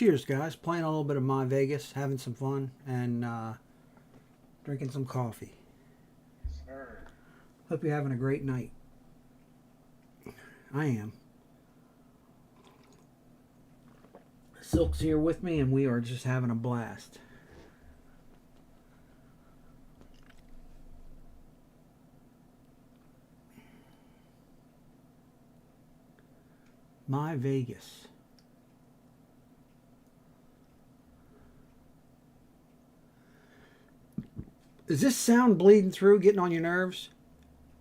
Cheers, guys. Playing a little bit of MyVegas, having some fun, and drinking some coffee. Sir. Hope you're having a great night. I am. Silk's here with me, and we are just having a blast. MyVegas. Is this sound bleeding through, getting on your nerves?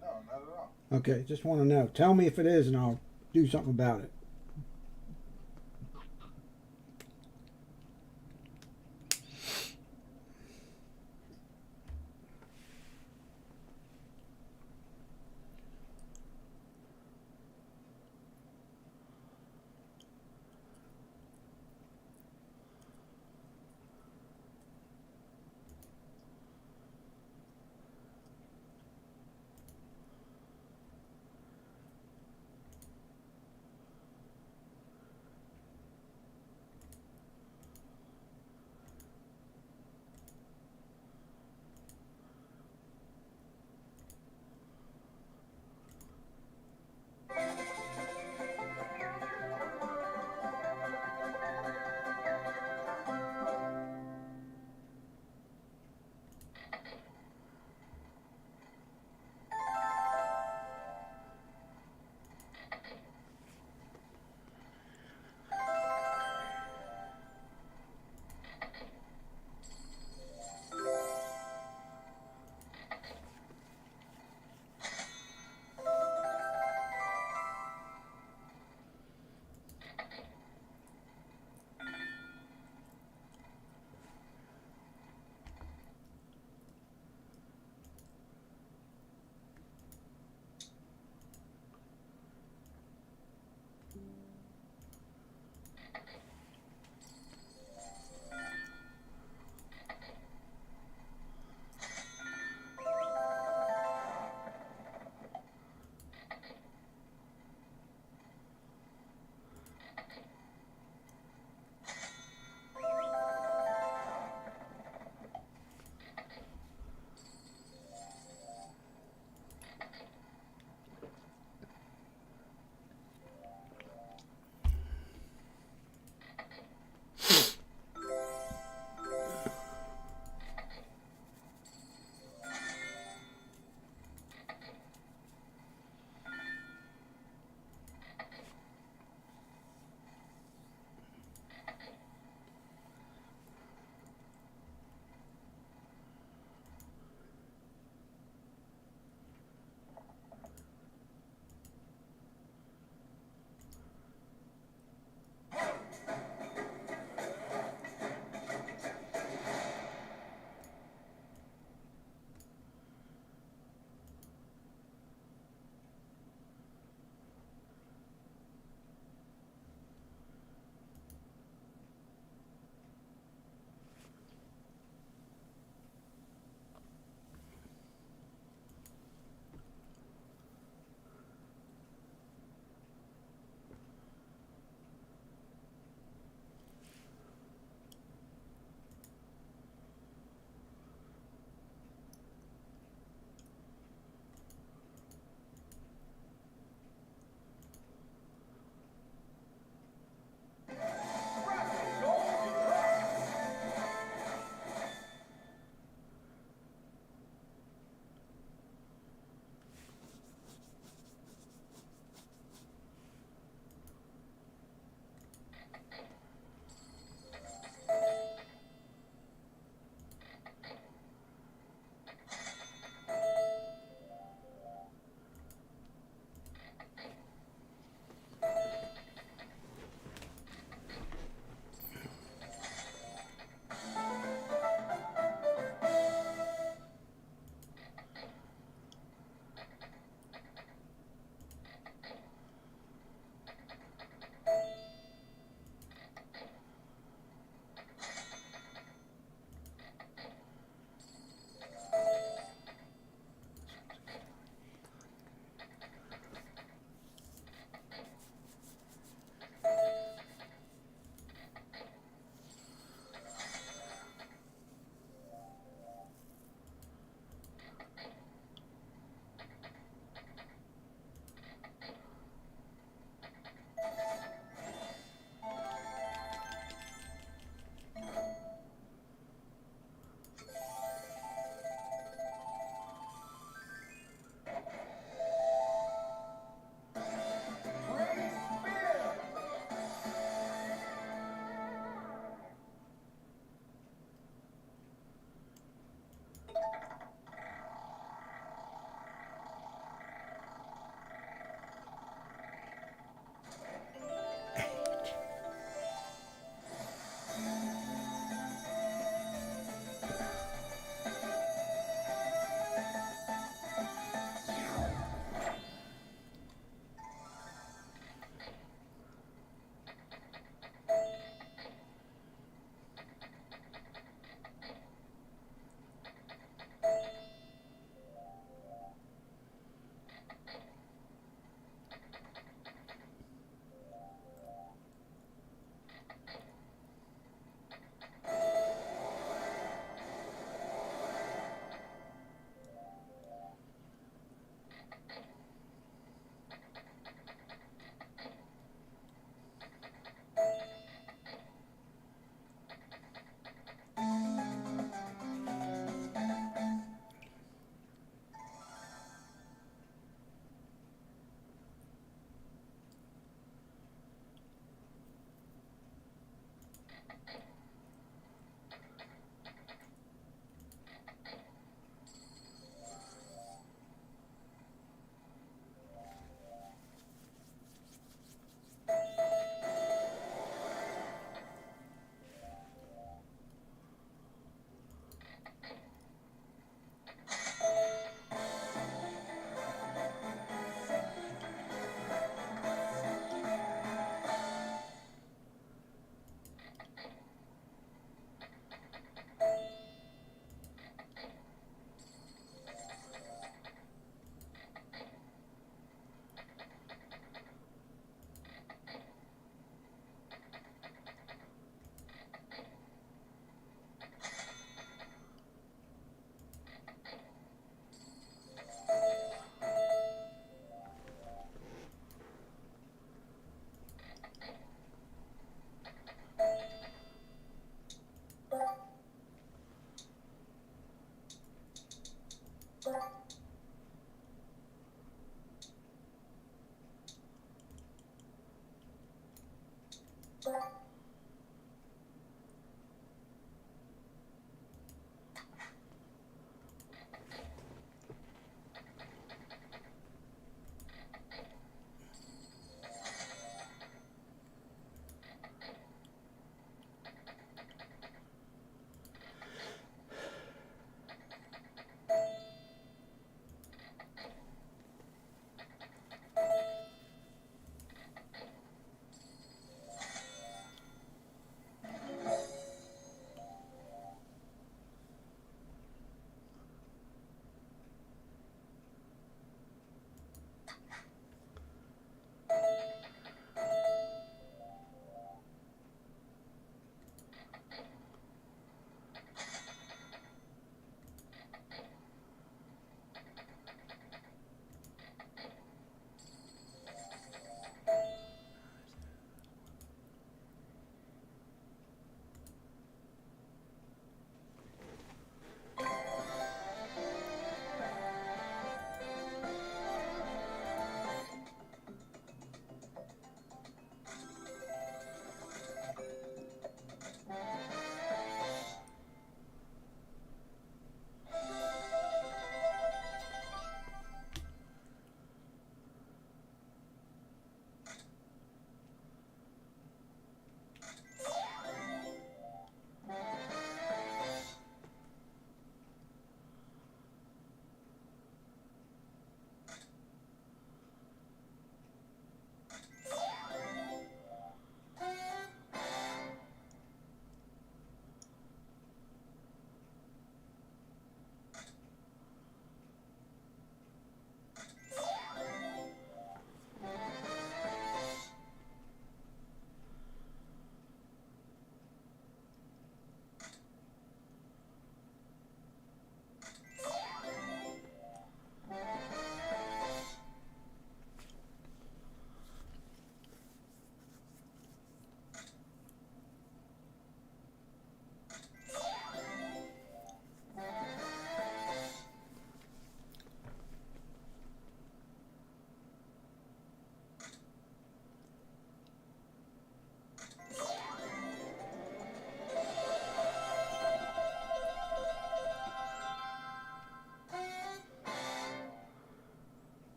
No, not at all. Okay, just want to know. Tell me if it is, and I'll do something about it.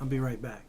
I'll be right back.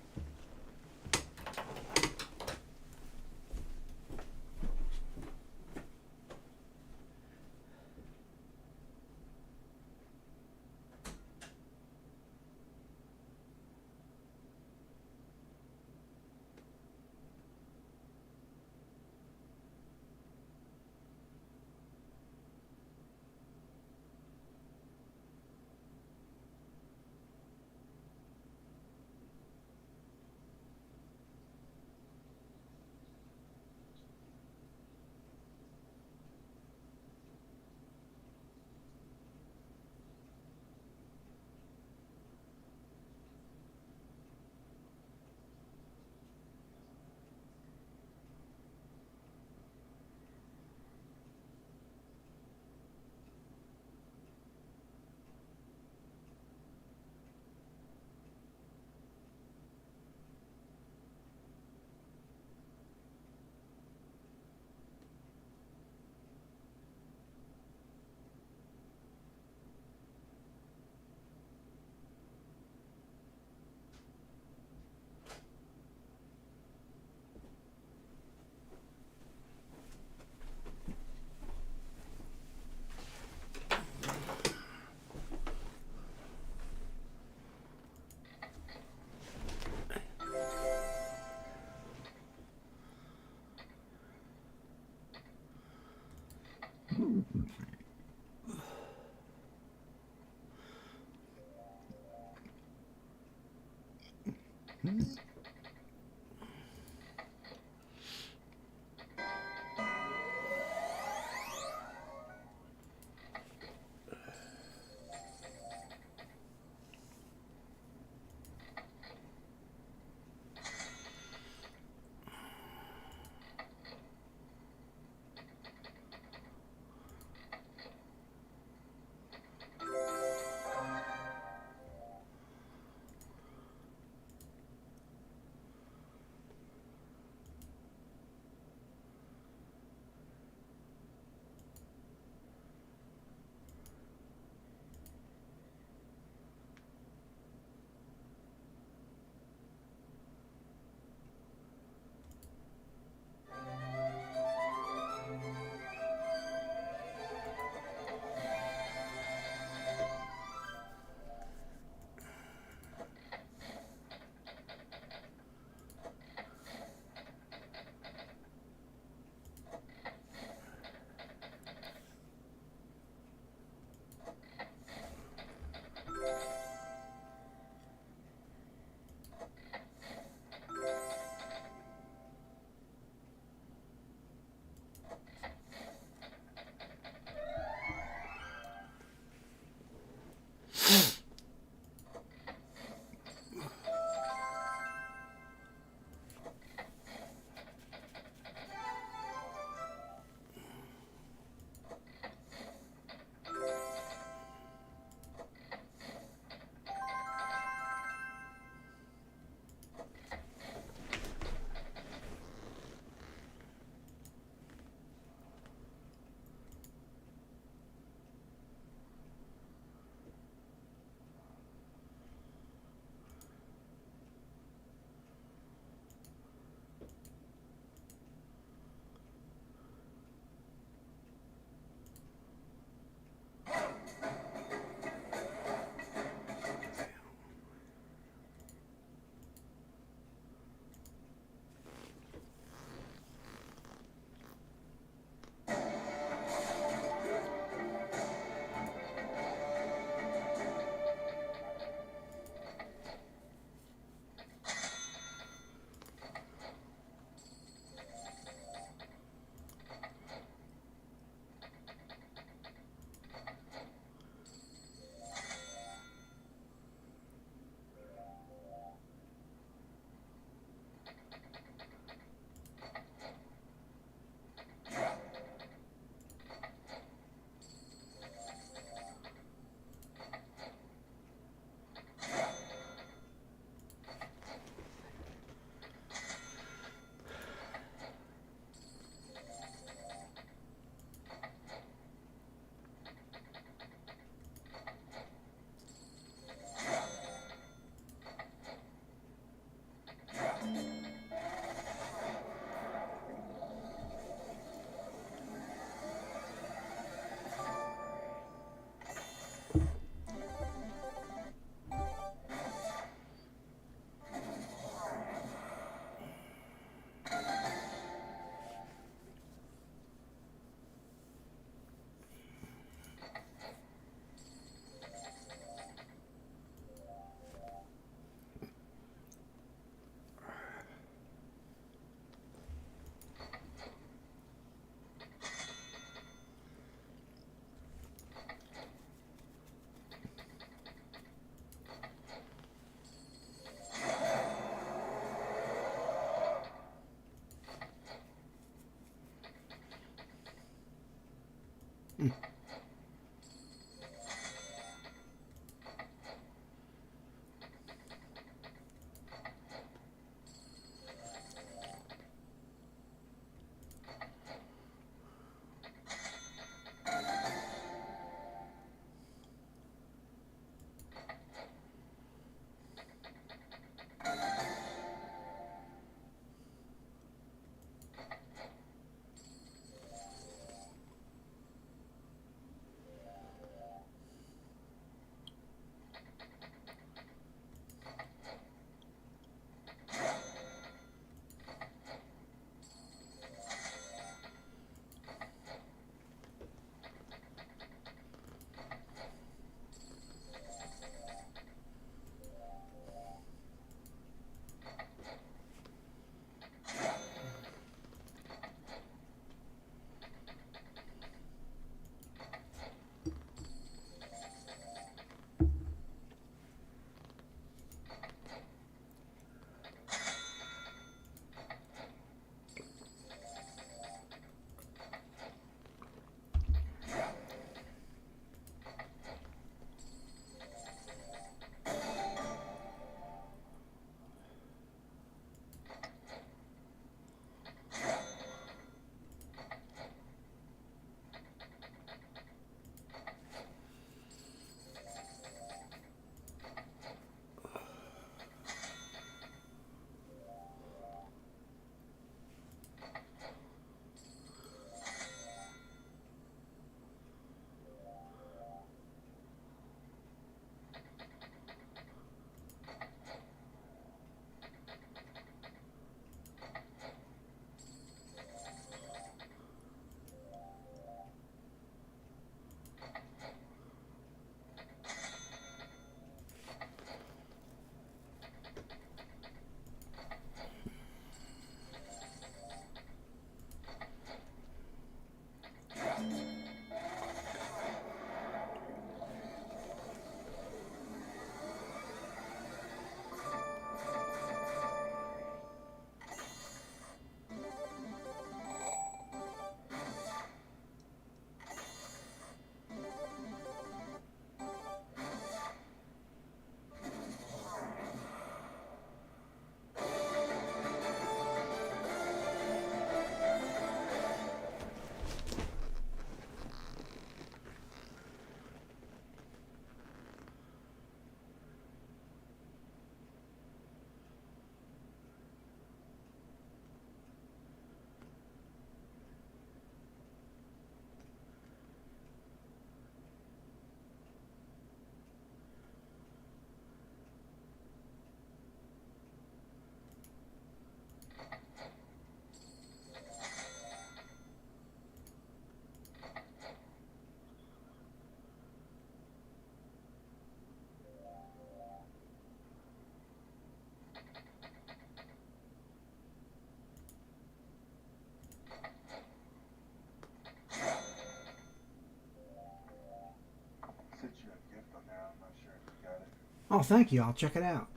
Oh, thank you. I'll check it out.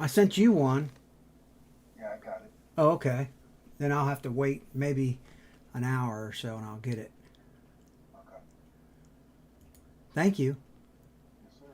I sent you one. Yeah, I got it. Oh, okay. Then I'll have to wait maybe an hour or so and I'll get it. Okay. Thank you. Yes, sir.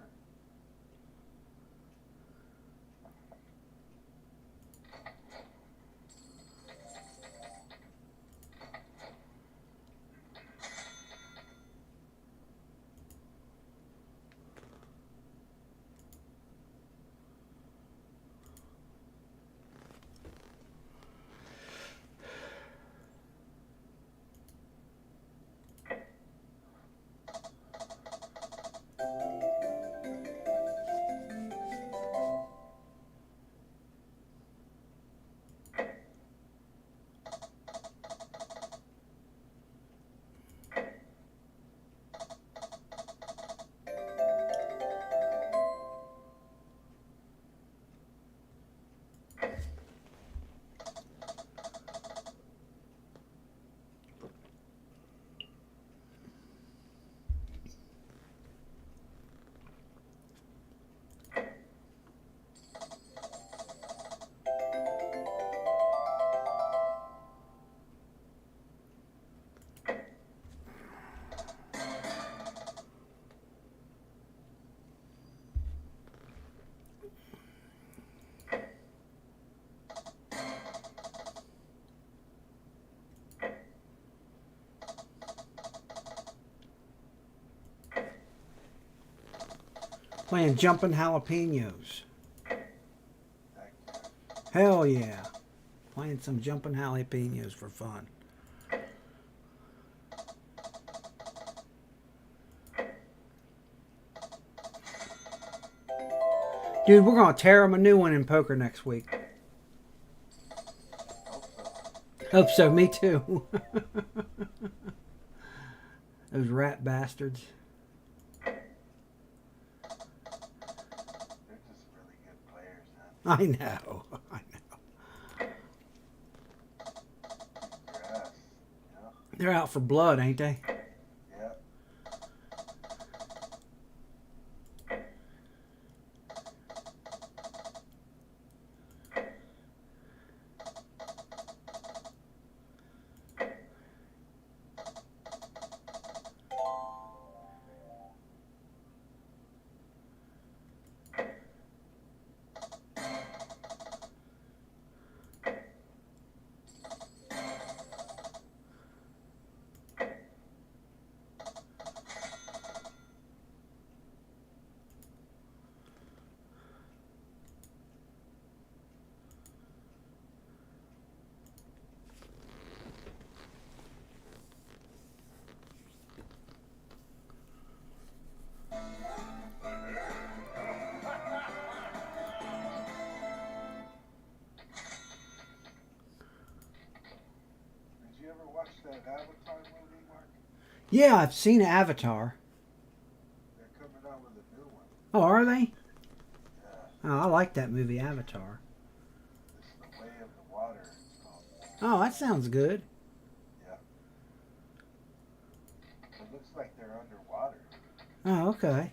Playing jumping jalapenos. Thank you. Hell yeah. Playing some jumping jalapenos for fun. Dude, we're going to tear them a new one in poker next week. Hope so. Hope so. Me too. Those rat bastards. They're just really good players, man. I know. I know. Grass. Yeah. They're out for blood, ain't they? Yeah. Did you ever watch that Avatar movie, Mark? Yeah, I've seen Avatar. They're coming out with a new one. Oh, are they? Yeah. Oh, I like that movie, Avatar. It's The Way of the Water, it's called. Oh, that sounds good. Yeah. It looks like they're underwater. Oh, okay.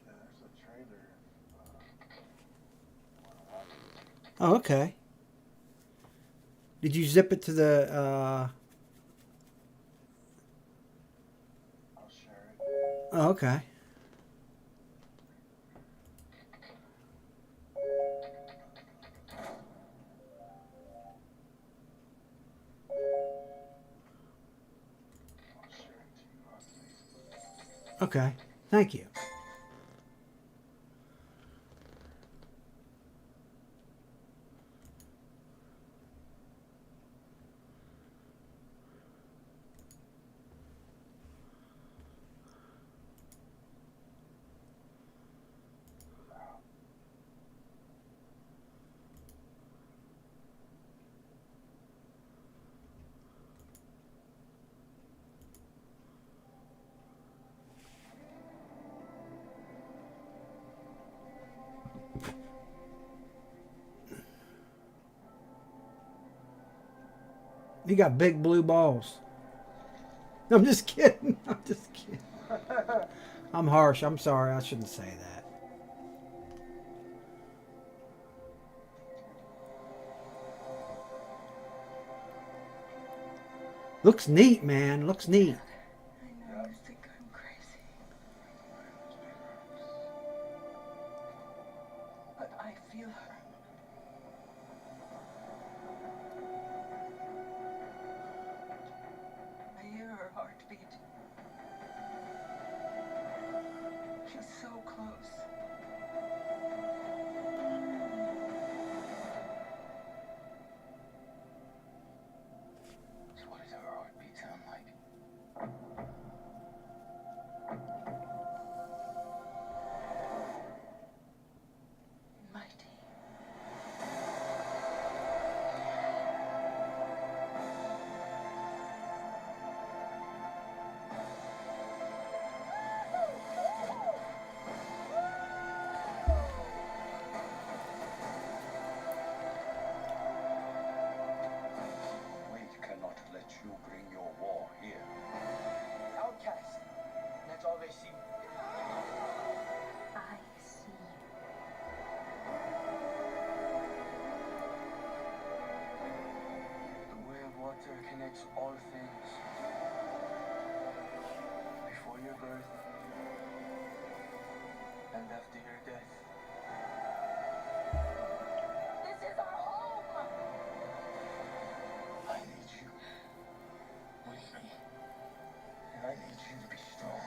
Yeah, there's a trailer. Wanna watch it? Oh, okay. Did you zip it to the, I'll share it. oh, okay. I'll share it to you on Facebook. Okay. Thank you. He got big blue balls. I'm just kidding. I'm just kidding. I'm harsh. I'm sorry. I shouldn't say that. Looks neat, man. Looks neat. I know you think I'm crazy, but I feel her. I hear her heartbeat. She's so close. So what does her heartbeat sound like? Mighty. We cannot let you bring your war here. Outcast. That's all they see. I see. The way of water connects all things. Before your birth and after your death. This is our home! I need you with me. And I need you to be strong.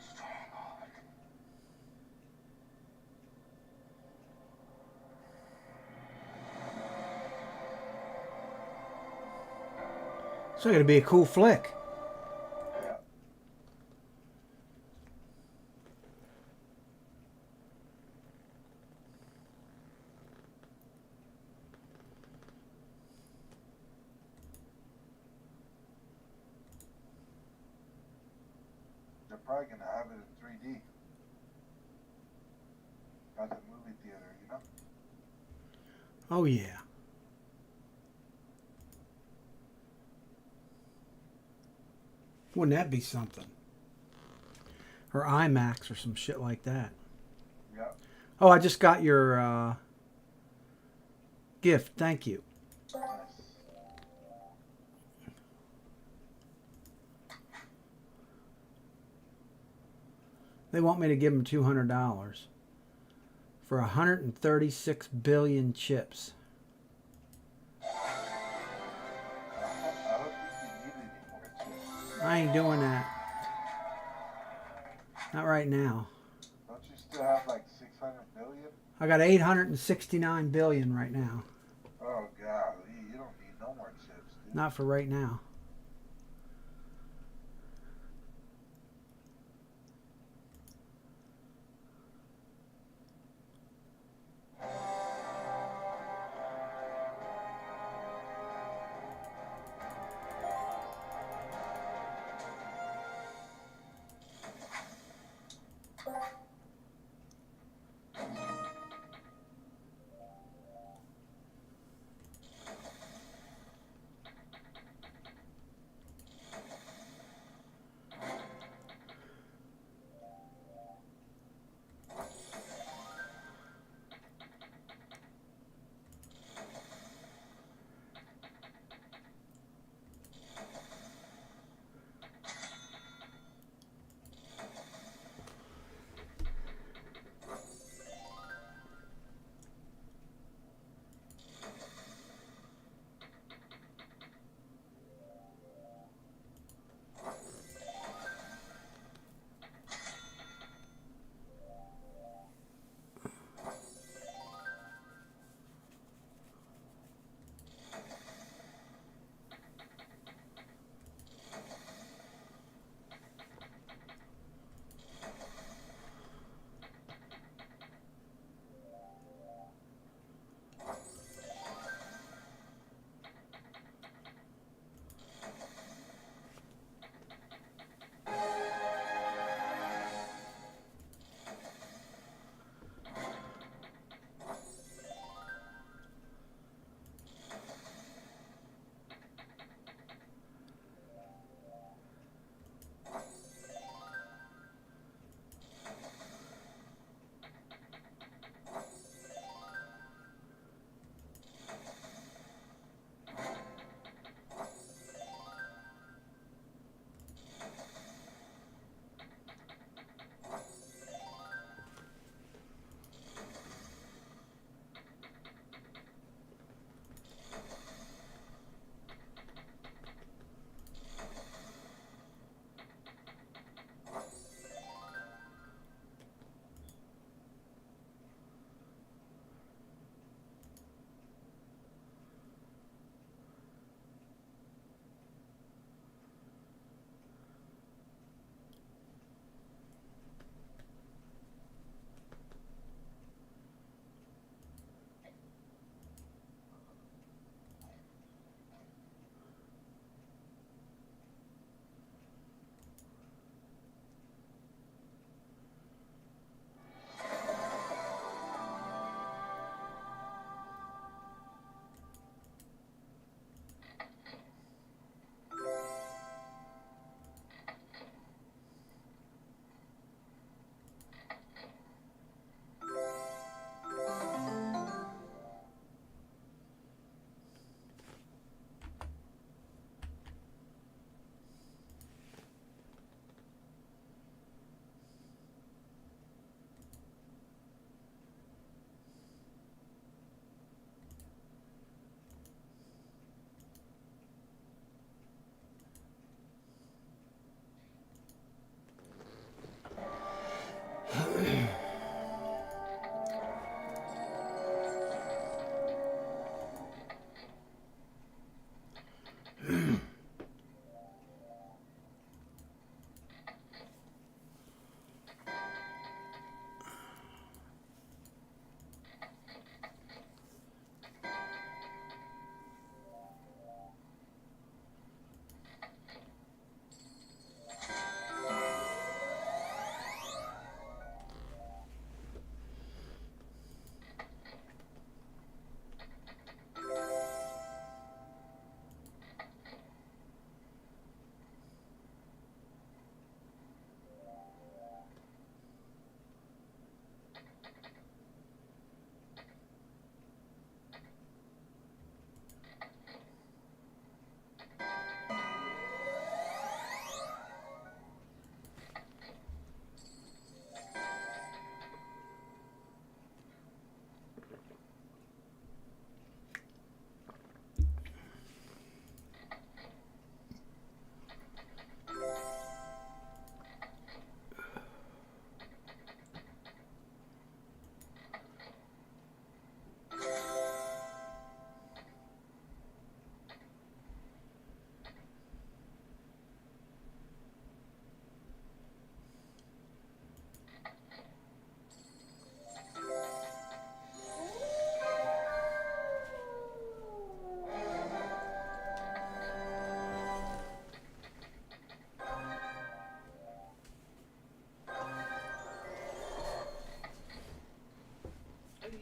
Strongheart. So gonna be a cool flick. Yeah. They're probably gonna have it in 3D. At the movie theater, you know? Oh yeah. Wouldn't that be something? Or IMAX or some shit like that. Yeah. Oh, I just got your gift. Thank you. Nice. They want me to give them $200 for 136 billion chips. I don't think you need any more chips. I ain't doing that. Not right now. Don't you still have like 600 billion? I got 869 billion right now. Oh golly, you don't need no more chips, dude. Not for right now.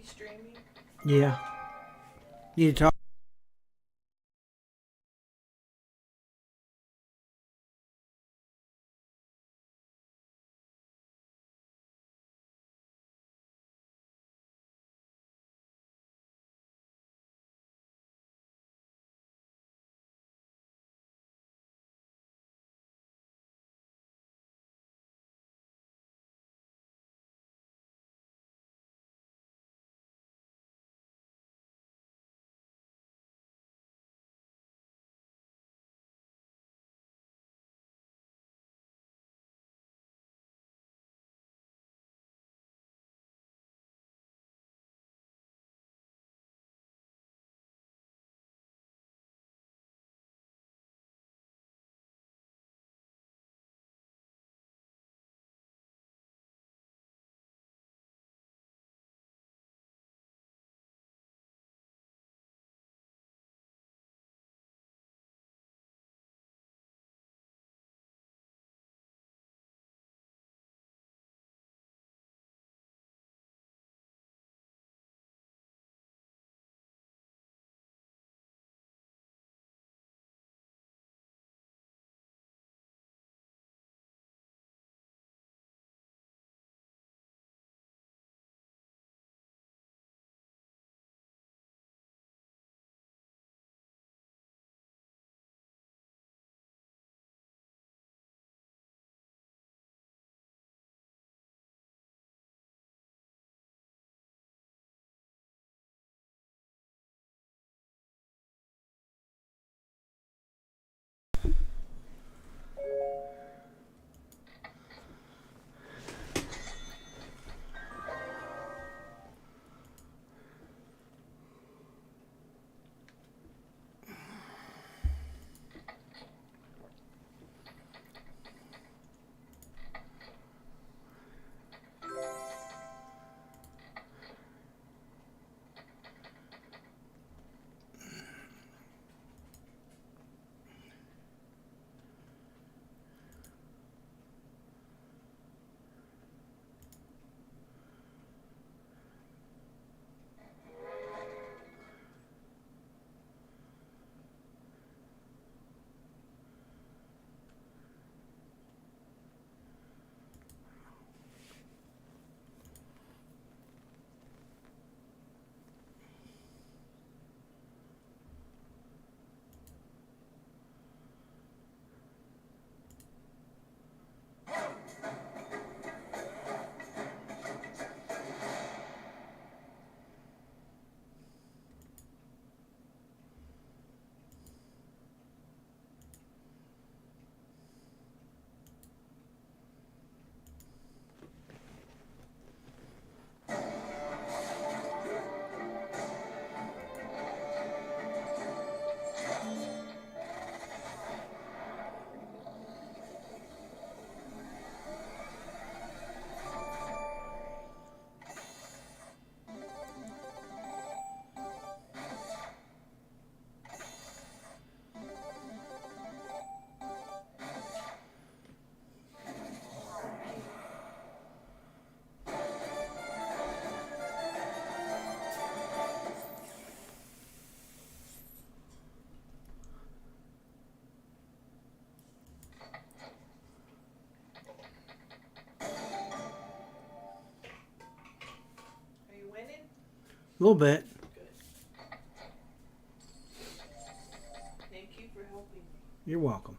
streaming? Yeah. Need to talk. Are you winning? A little bit. Good. Thank you for helping me. You're welcome.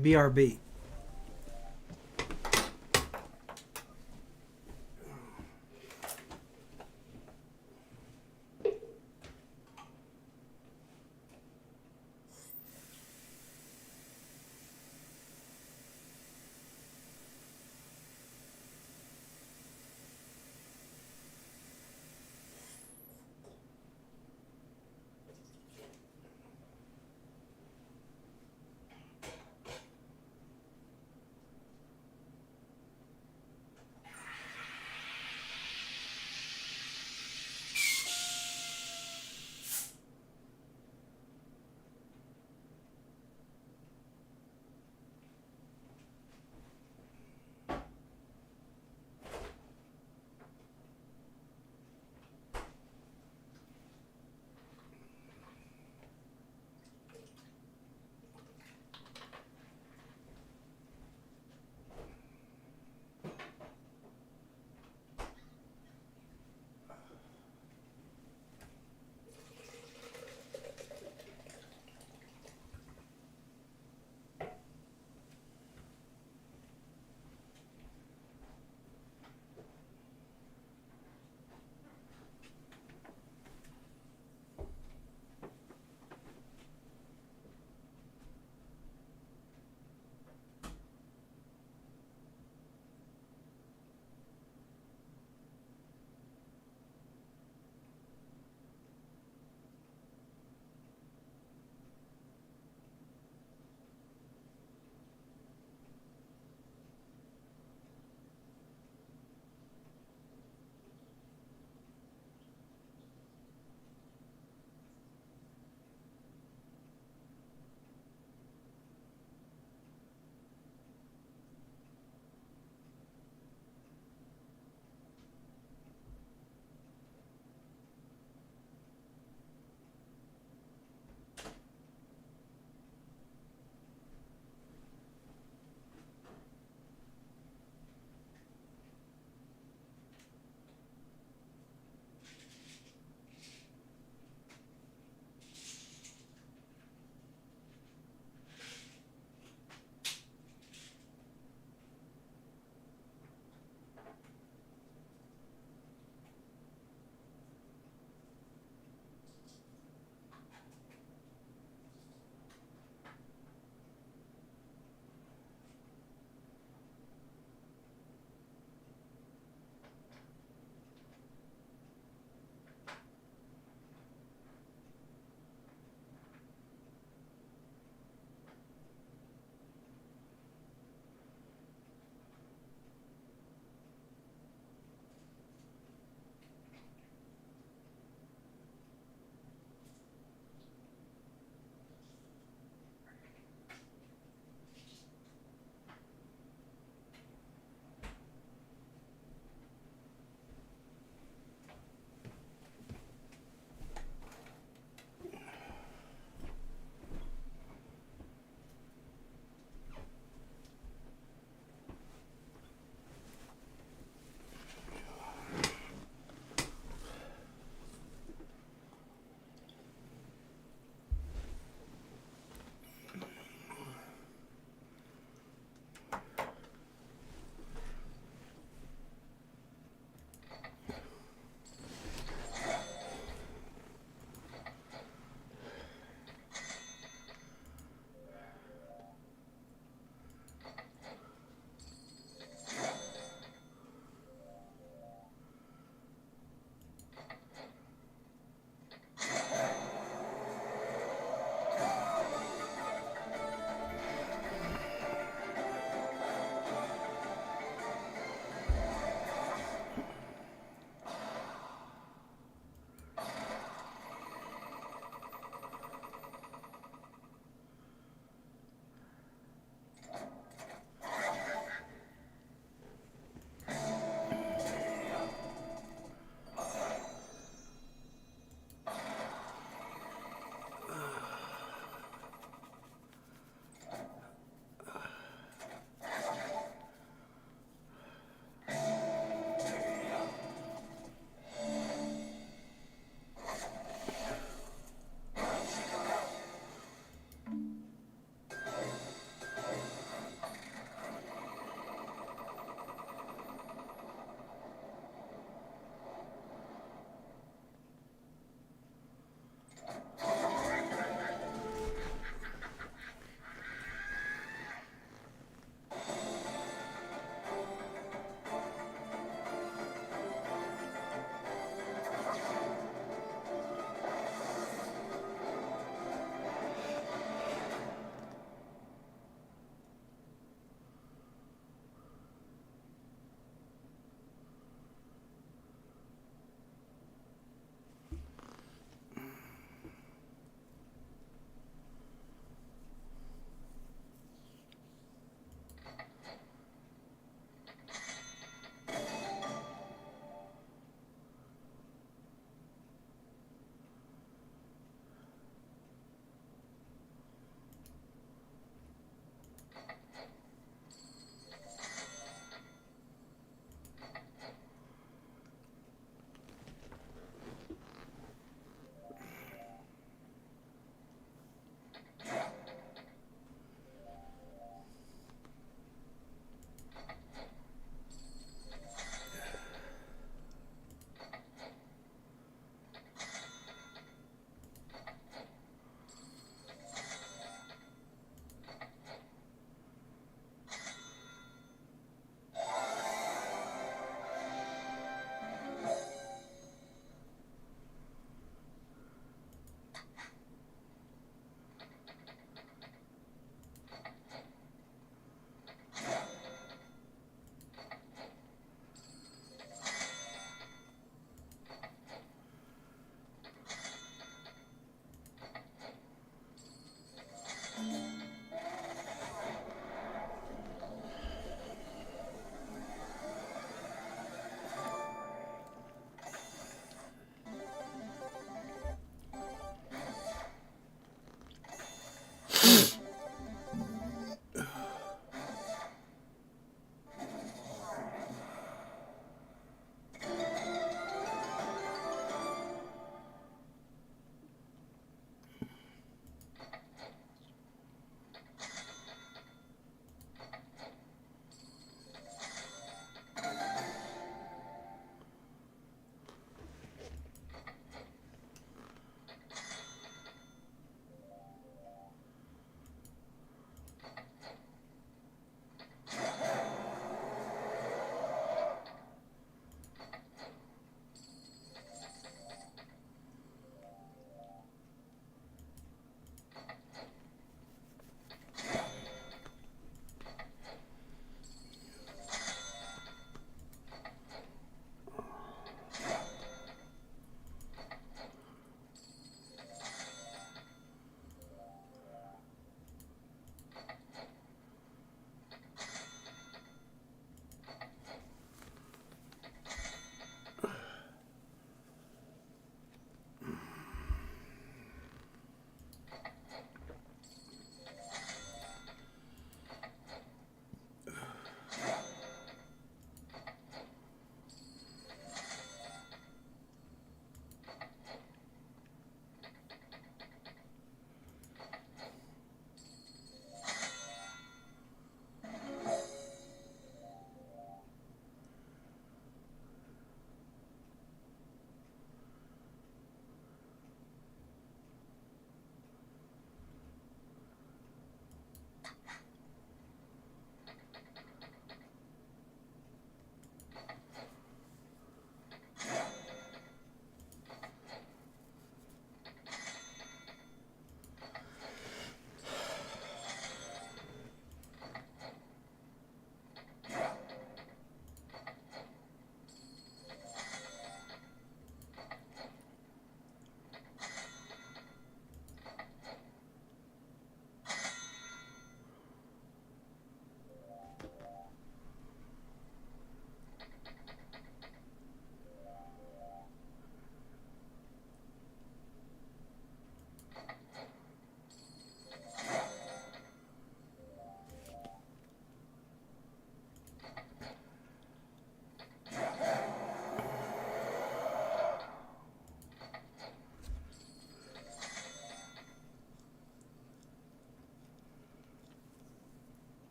BRB.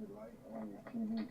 the light on your TV.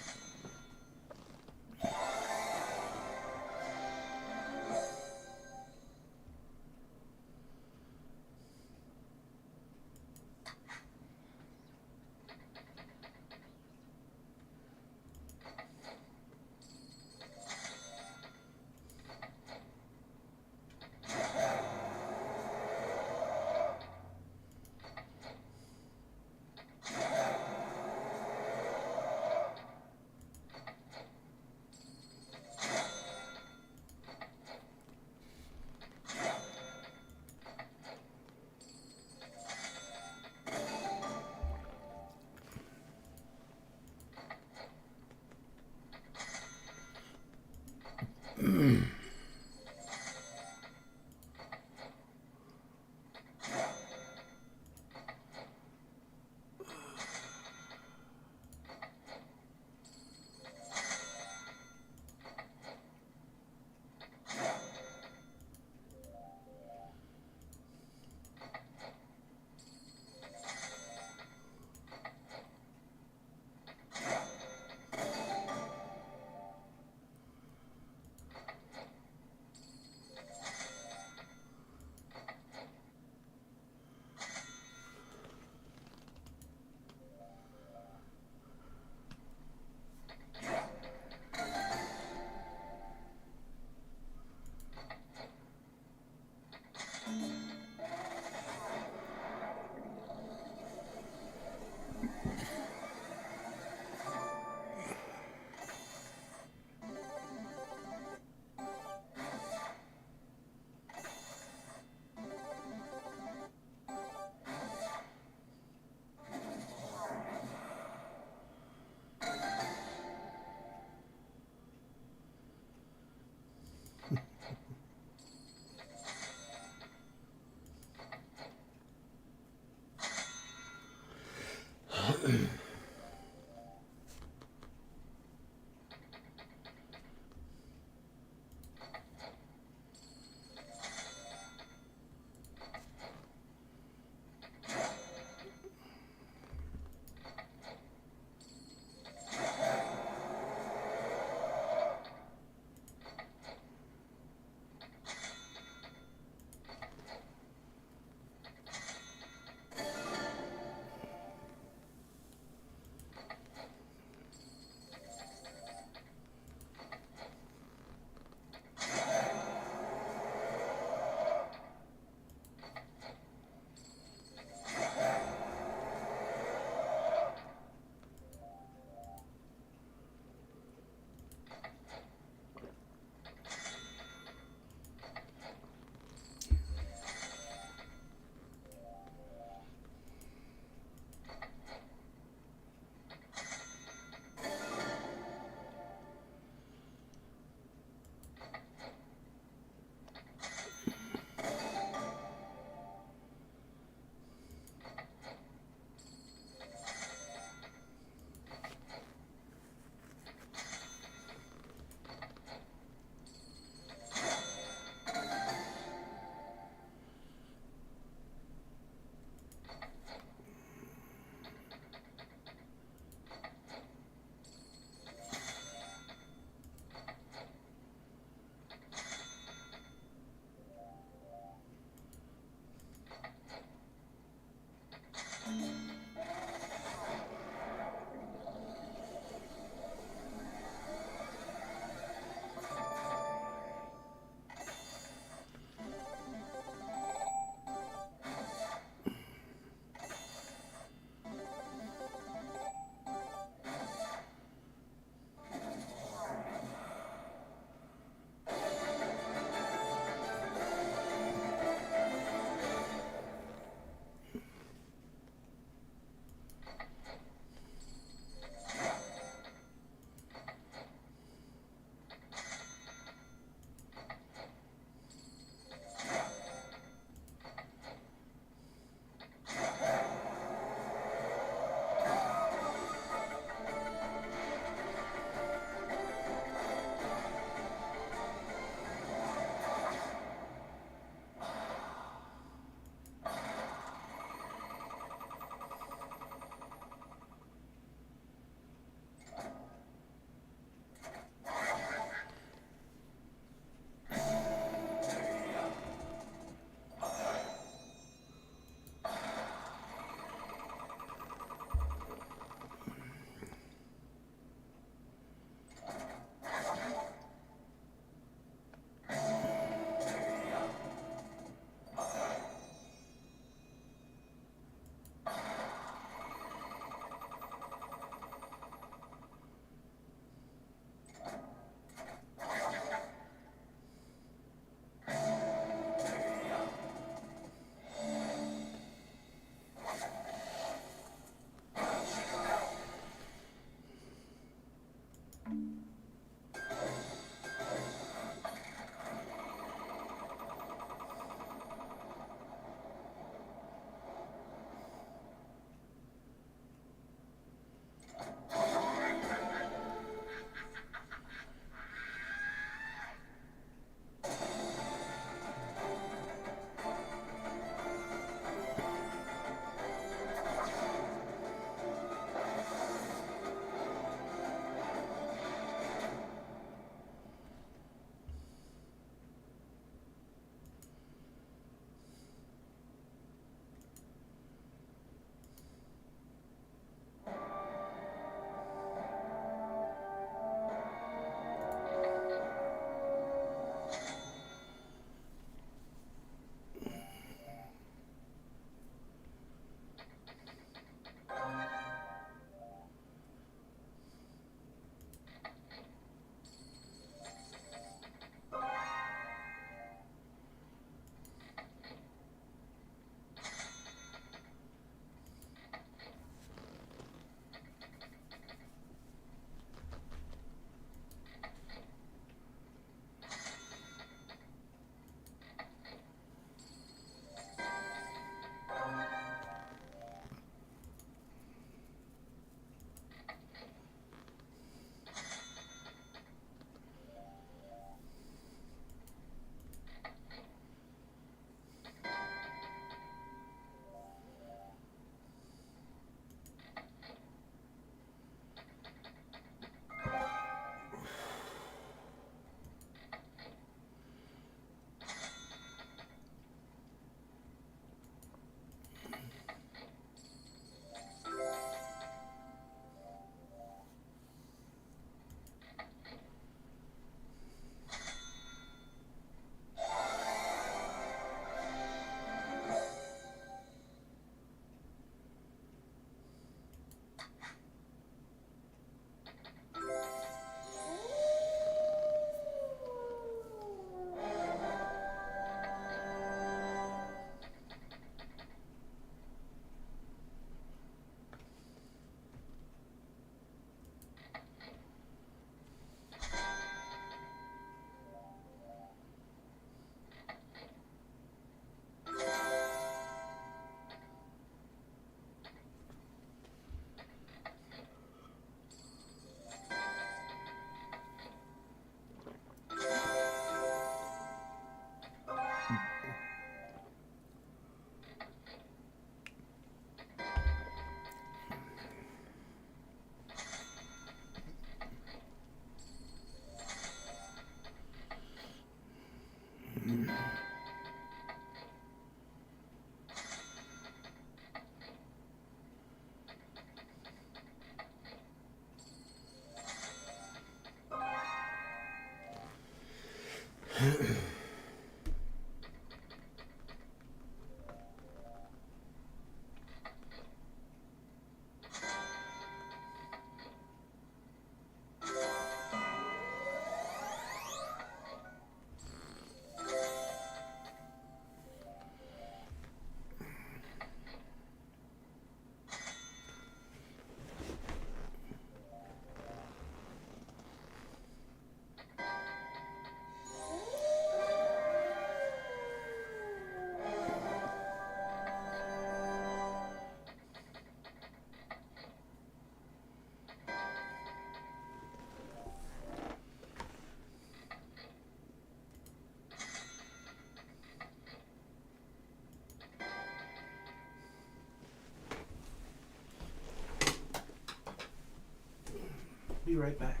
Be right back.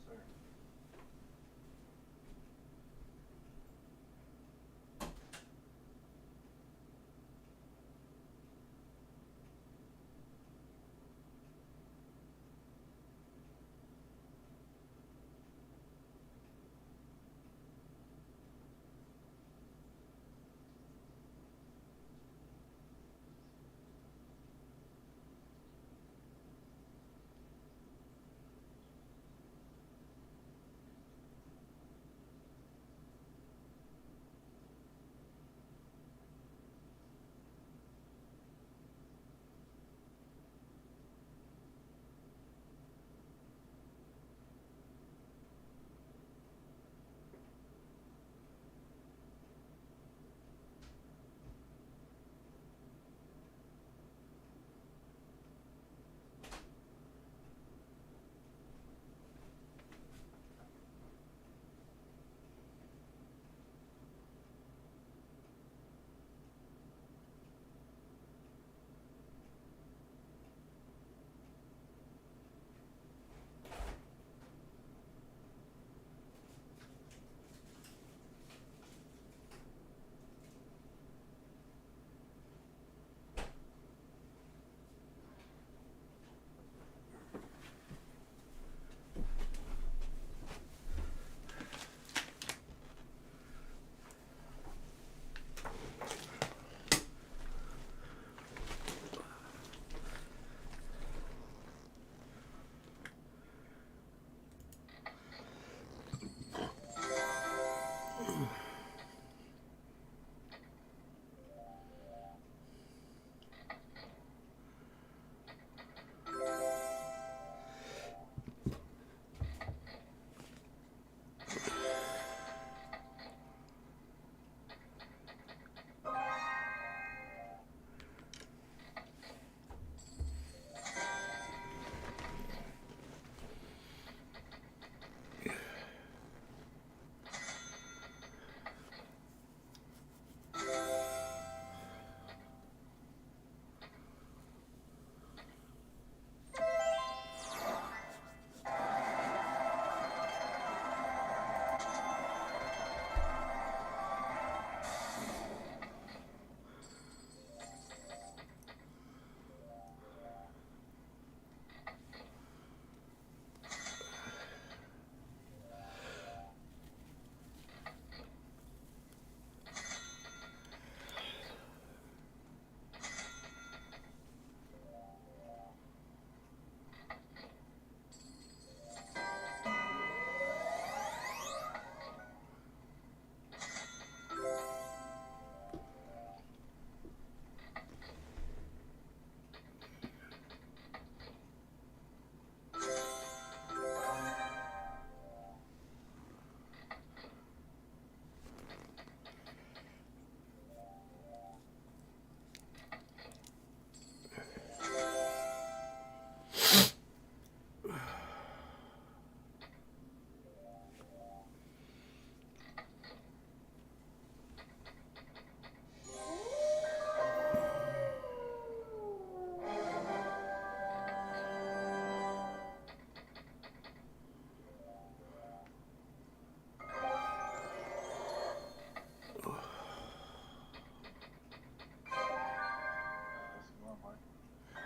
Sorry.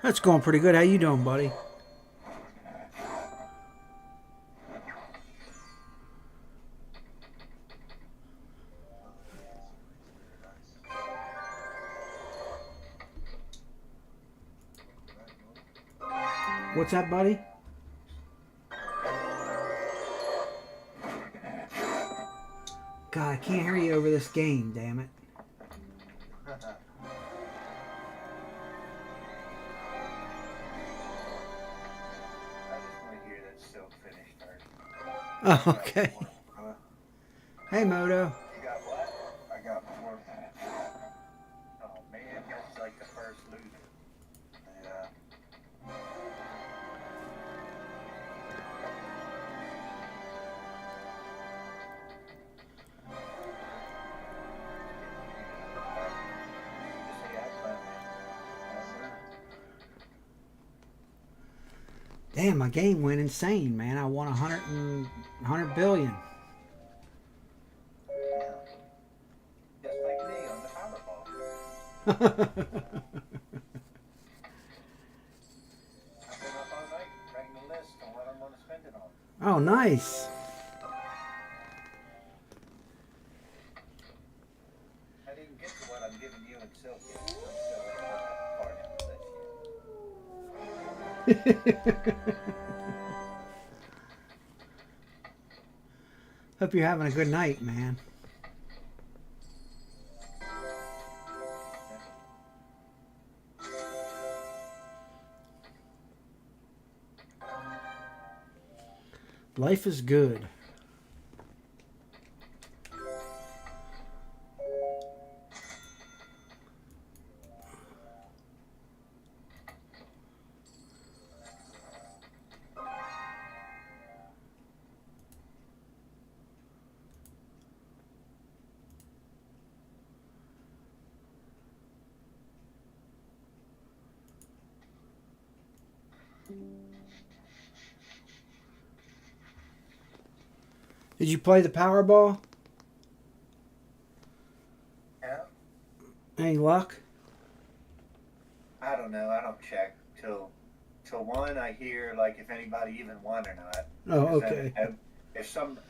That's going pretty good. How you doing, buddy? What's that, buddy? God, I can't hear you over this game, damn it. Oh, okay. Hey, Moto. You got what? I got 4. Oh man, that's like the first loser. Yeah. Damn, my game went insane, man. I won 100 billion. Just like me on the Powerball. I've been up all night writing the list on what I'm going to spend it on. Oh, nice. I didn't get to what I'm giving you and Silk yet. I'm still part of this Hope you're having a good night, man. Life is good. Did you play the Powerball? Yeah. Any luck? I don't know. I don't check till one. I hear like if anybody even won or not. Oh, 'Cause okay. then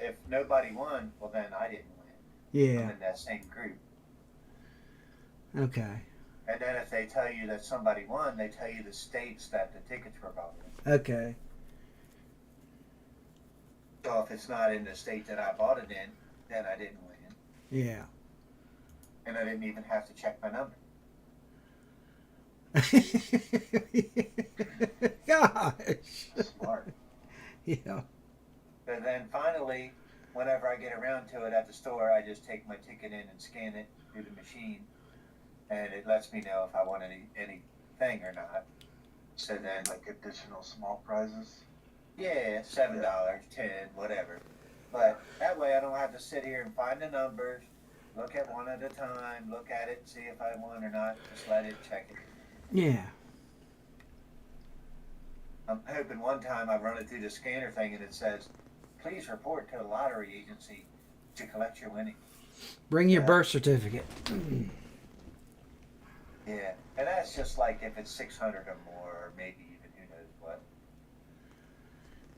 if nobody won, well then I didn't win. Yeah. I'm in that same group. Okay. And then if they tell you that somebody won, they tell you the states that the tickets were bought in. Okay. So if it's not in the state that I bought it in, then I didn't win. Yeah. And I didn't even have to check my number. Gosh. Smart. Yeah. But then finally, whenever I get around to it at the store, I just take my ticket in and scan it through the machine, and it lets me know if I want anything or not. So then, Like additional small prizes? yeah, $7, 10, whatever. But that way I don't have to sit here and find the numbers, look at one at a time, look at it, see if I won or not, just let it check it. Yeah. I'm hoping one time I run it through the scanner thing and it says, please report to the lottery agency to collect your winnings. Bring your Yeah. birth certificate. Yeah, and that's just like if it's 600 or more, or maybe even who knows what.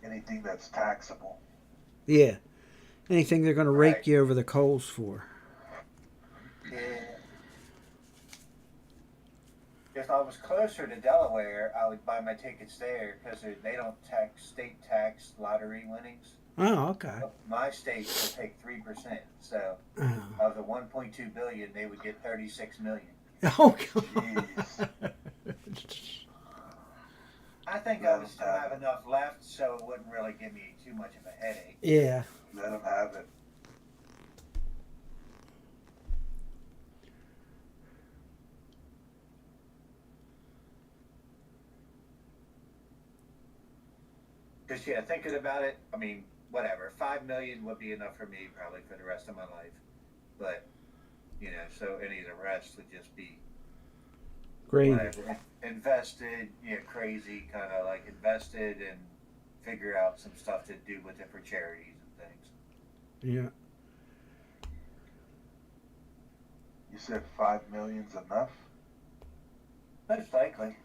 Anything that's taxable. Yeah. Anything they're going to rake Right. you over the coals for. Yeah. If I was closer to Delaware, I would buy my tickets there because they don't tax state tax lottery winnings. Oh, okay. My state will take 3%. So Oh, of the 1.2 billion, they would get 36 million. oh God. Jeez. I think I would still have enough left, so it wouldn't really give me too much of a headache. Yeah. Let them have it. Because yeah, thinking about it, I mean, whatever, 5 million would be enough for me probably for the rest of my life. But you know, so any of the rest would just be Great. whatever. Invested, crazy kind of like invested and figure out some stuff to do with it for charities and things. Yeah. You said 5 million's enough? Most likely.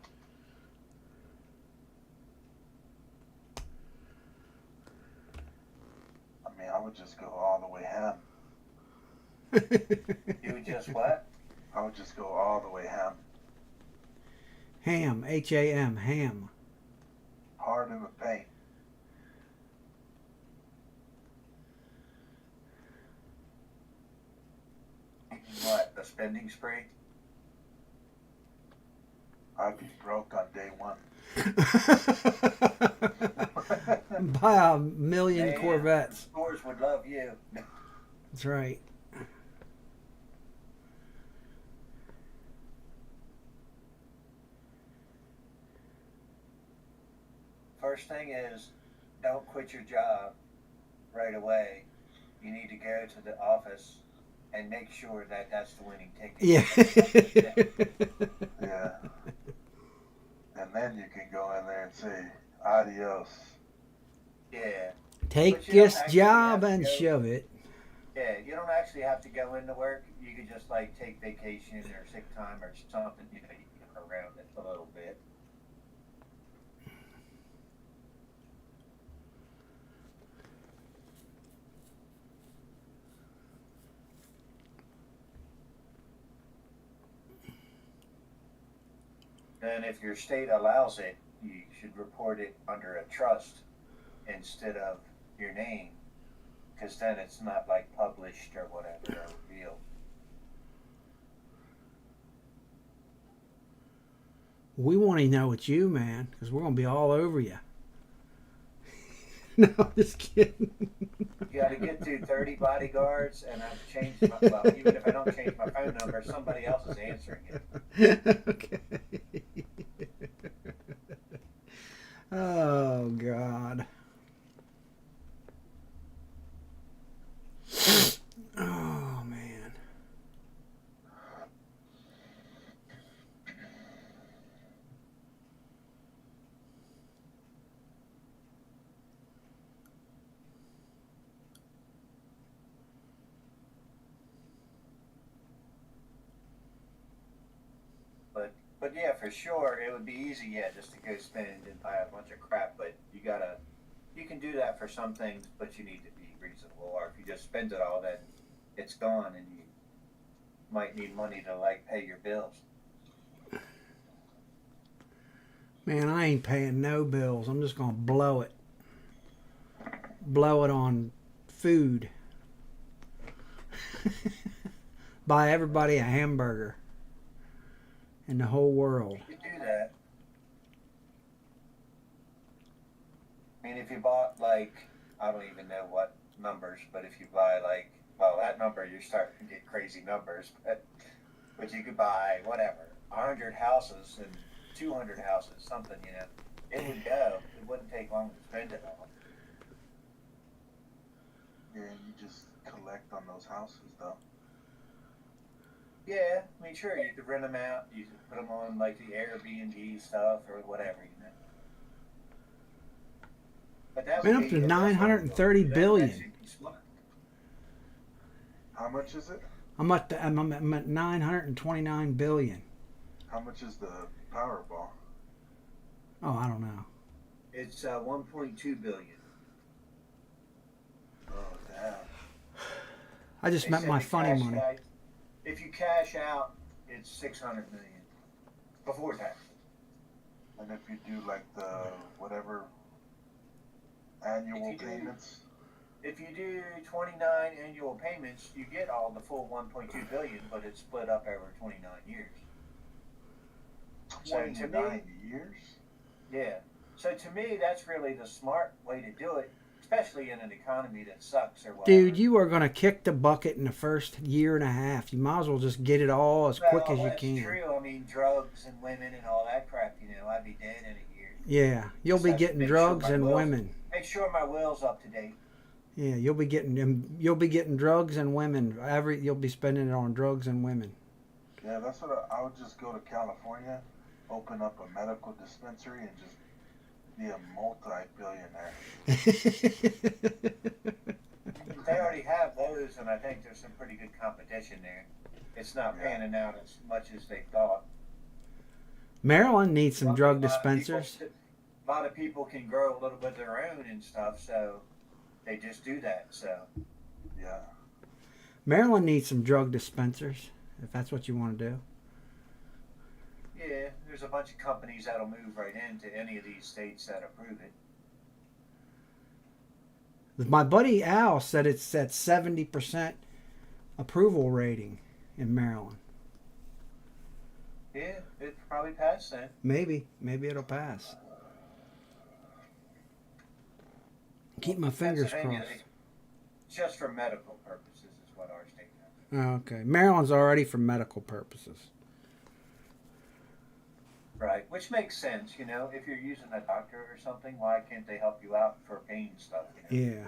mean, I would just go all the way ham. You would just what? I would just go all the way ham. Ham, H-A-M, ham. Hard in the paint. What? A spending spree? I'd be broke on day one. Buy a million Man, Corvettes. Stores would love you. That's right. First thing is, don't quit your job right away. You need to go to the office and make sure that that's the winning ticket. Yeah. Yeah. And then you can go in there and say, adios. Yeah. Take But you don't this actually job have to and go- shove it. Yeah, you don't actually have to go into work. You could just like take vacation or sick time or something, you know, you can get around it a little bit. And if your state allows it, you should report it under a trust instead of your name, because then it's not like published or whatever or revealed. We want to know it's you, man, because we're going to be all over you. No, I'm just kidding. You got to get through 30 bodyguards, and I've changed my, well, even if I don't change my phone number, somebody else is answering it. Okay. Oh, God. Oh, man. But yeah, for sure, it would be easy, yeah, just to go spend and buy a bunch of crap. But you can do that for some things, but you need to be reasonable. Or if you just spend it all, then it's gone, and you might need money to like pay your bills. Man, I ain't paying no bills. I'm just going to blow it. Blow it on food. Buy everybody a hamburger in the whole world. You could do that. I mean, if you bought like, I don't even know what numbers, but if you buy like, well, that number, you're starting to get crazy numbers, but you could buy whatever, 100 houses and 200 houses, something, you know, it would go. It wouldn't take long to spend it all. Yeah, you just collect on those houses, though. Yeah, I mean, sure, you could rent them out. You could put them on like the Airbnb stuff or whatever, you know. But that Been would up to be- 930 billion. that should be smart. How much is it? I'm at 929 billion. How much is the Powerball? Oh, I don't know. It's 1.2 billion. Oh, damn. I just They meant said my the funny cash money. out- If you cash out, it's 600 million before tax. And if you do like the whatever annual If you do- payments, If you do 29 annual payments, you get all the full 1.2 billion, but it's split up over 29 years. So to me- 29 years? Yeah. So to me, that's really the smart way to do it, especially in an economy that sucks or whatever. Dude, you are going to kick the bucket in the first year and a half. You might as well just get it all as quick as you that's can. true. I mean, drugs and women and all that crap, you know, I'd be dead in a year. Yeah, you'll Just be have to getting make sure drugs my and will's- women. Make sure my will's up to date. Yeah, you'll be getting drugs and women. You'll be spending it on drugs and women. Yeah, that's what I would just go to California, open up a medical dispensary, and just be a multi-billionaire. They already have those, and I think there's some pretty good competition there. It's not Yeah. panning out as much as they thought. Maryland needs some drug A lot of people- dispensers. A lot of people can grow a little bit of their own and stuff, so they just do that. So Yeah. Maryland needs some drug dispensers, if that's what you want to do. yeah, there's a bunch of companies that'll move right into any of these states that approve it. My buddy Al said it's at 70% approval rating in Maryland. Yeah, it probably passed then. Maybe it'll pass. Keep my fingers Pennsylvania, crossed. just for medical purposes is what our state does. Oh, okay. Maryland's already for medical purposes. Right, which makes sense, you know, if you're using a doctor or something, why can't they help you out for pain stuff, you know? Yeah.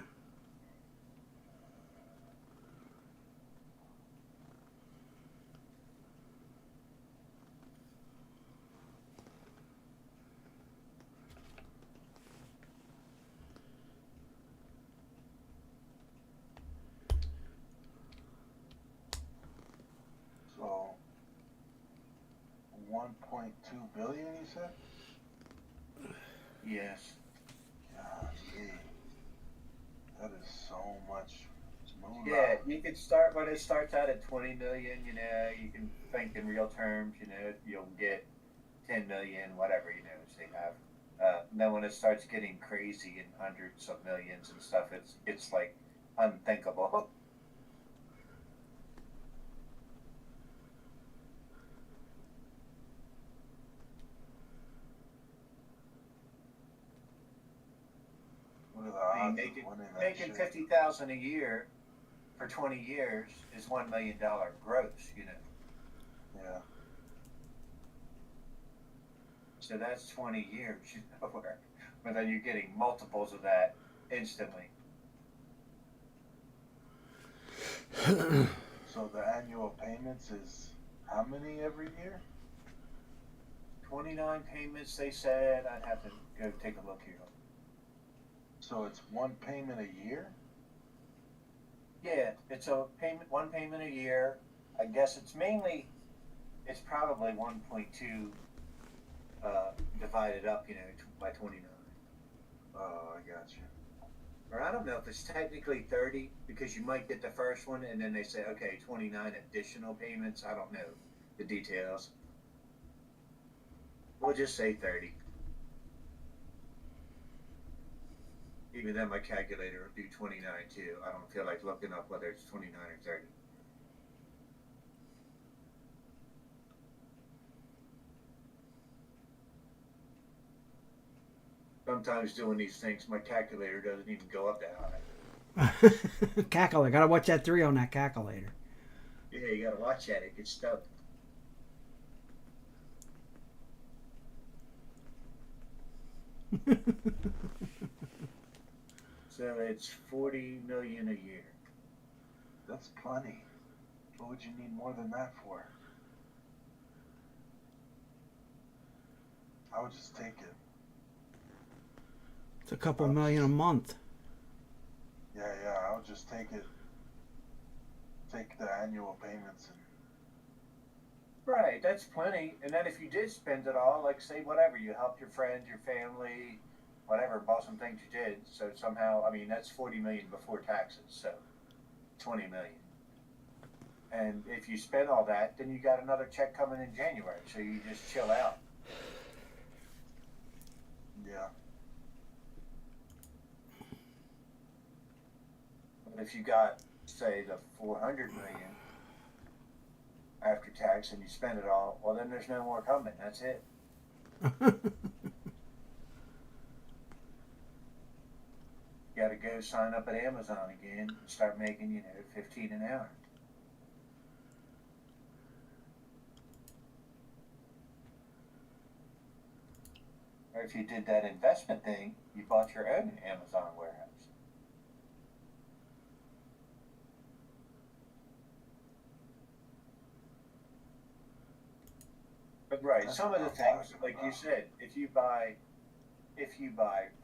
So 1.2 billion, you said? Yes. Golly. That is so much moolah. Yeah, you could start when it starts out at 20 million, you know, you can think in real terms, you know, you'll get 10 million, whatever, you know, as they have. Then when it starts getting crazy in hundreds of millions and stuff, it's like unthinkable. What are the I mean, odds making of winning that making shit? 50,000 a year for 20 years is $1 million gross, you know. Yeah. So that's 20 years, you know, but then you're getting multiples of that instantly. So the annual payments is how many every year? 29 payments, they said. I'd have to go take a look here. So it's one payment a year? Yeah, it's a payment, one payment a year. I guess it's probably 1.2 divided up, you know, by 29. Oh, I got you. Or I don't know if it's technically 30 because you might get the first one and then they say, okay, 29 additional payments. I don't know the details. We'll just say 30. Even then, my calculator will do 29 too. I don't feel like looking up whether it's 29 or 30. Sometimes doing these things, my calculator doesn't even go up that high. Calculator. Gotta watch that 3 on that calculator. Yeah, you gotta watch that. It gets stuck. So it's 40 million a year. That's plenty. What would you need more than that for? I would just take it. It's a couple million a month. Yeah, I would just take it. Take the annual payments and Right, that's plenty. And then if you did spend it all, like say whatever, you helped your friends, your family, whatever, bought some things you did. So somehow, I mean, that's 40 million before taxes. So 20 million. And if you spend all that, then you got another check coming in January. So you just chill out. yeah. But if you got, say, the 400 million after tax and you spend it all, well, then there's no more coming. That's it. You got to go sign up at Amazon again and start making, you know, 15 an hour. Or if you did that investment thing, you bought your own Amazon warehouse. But right, That's some of the what I'm things, talking like you about. said, if you buy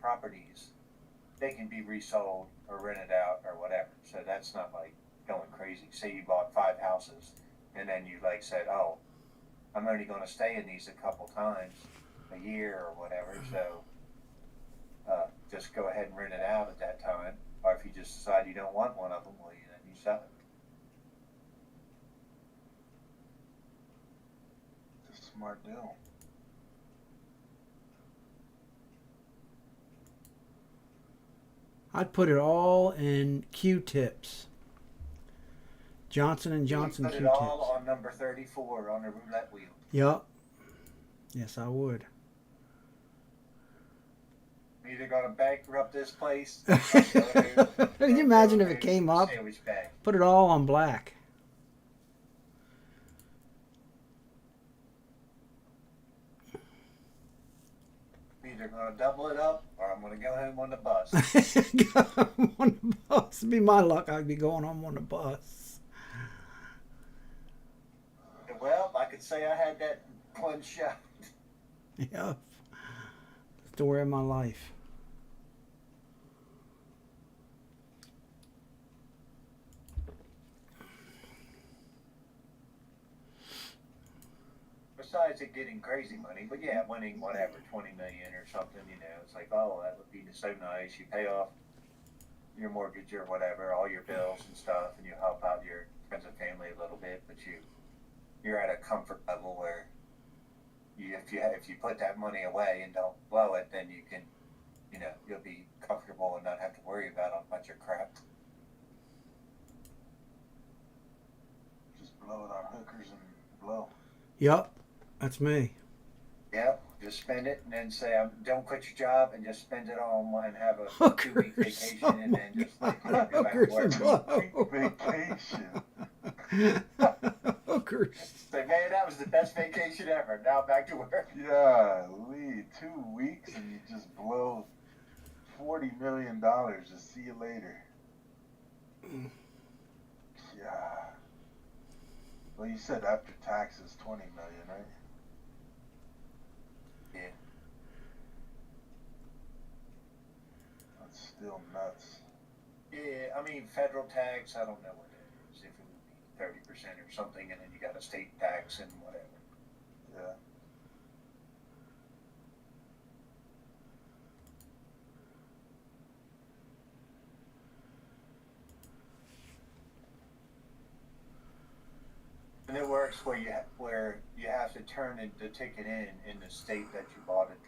properties, they can be resold or rented out or whatever. So that's not like going crazy. Say you bought 5 houses and then you like said, oh, I'm only going to stay in these a couple times a year or whatever. So just go ahead and rent it out at that time. Or if you just decide you don't want one of them, well, then you sell it. It's a smart deal. I'd put it all in Q-tips. Johnson and Johnson Put it Q-tips. all on number 34 on the roulette wheel. Yup. Yes, I would. I'm either going to bankrupt this place. Can you imagine if it came up? Sandwich bag. Put it all on black. I'm either going to double it up or I'm going to go home on the bus. On the bus. It'd be my luck. I'd be going home on the bus. Well, I could say I had that one shot. Yep. Story of my life. Besides it getting crazy money, but yeah, winning whatever, 20 million or something, you know, it's like, oh, that would be so nice. You pay off your mortgage or whatever, all your bills and stuff, and you help out your friends and family a little bit, but you're at a comfort level where if you put that money away and don't blow it, then you can, you know, you'll be comfortable and not have to worry about a bunch of crap. Just blow it on hookers and blow. Yep. That's me. Yep, just spend it and then say, don't quit your job and just spend it all in one and have a Hookers. 2-week vacation and then just like go back to Hookers and work. blow. Vacation. Hookers. Say, man, that was the best vacation ever. Now back to work. Yeah, Lee, 2 weeks and you just blow $40 million. Just see you later. Yeah. Well, you said after taxes, 20 million, right? Yeah. That's still nuts. Yeah, I mean, federal tax, I don't know what it is. If it would be 30% or something, and then you got a state tax and whatever. Yeah. And it works where you have to turn the ticket in the state that you bought it.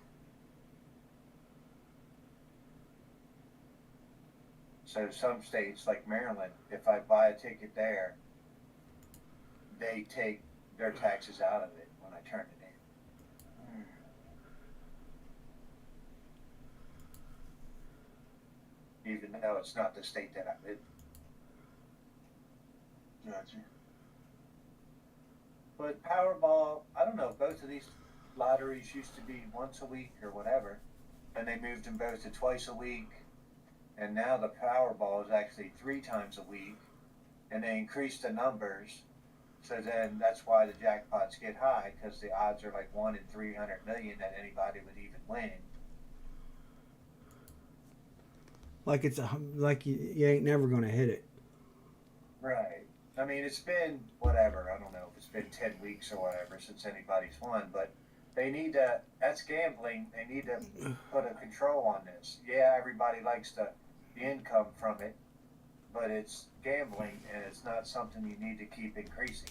So some states, like Maryland, if I buy a ticket there, they take their taxes out of it when I turn it in. Even though it's not the state that I live in. Gotcha. But Powerball, I don't know, both of these lotteries used to be once a week or whatever, and they moved them both to twice a week, and now the Powerball is actually 3 times a week, and they increased the numbers, so then that's why the jackpots get high, because the odds are like 1 in 300 million that anybody would even win. Like like you ain't never gonna hit it. Right. I mean, it's been whatever, I don't know if it's been 10 weeks or whatever since anybody's won, but they need to, that's gambling, they need to put a control on this. Yeah, everybody likes the income from it, but it's gambling and it's not something you need to keep increasing.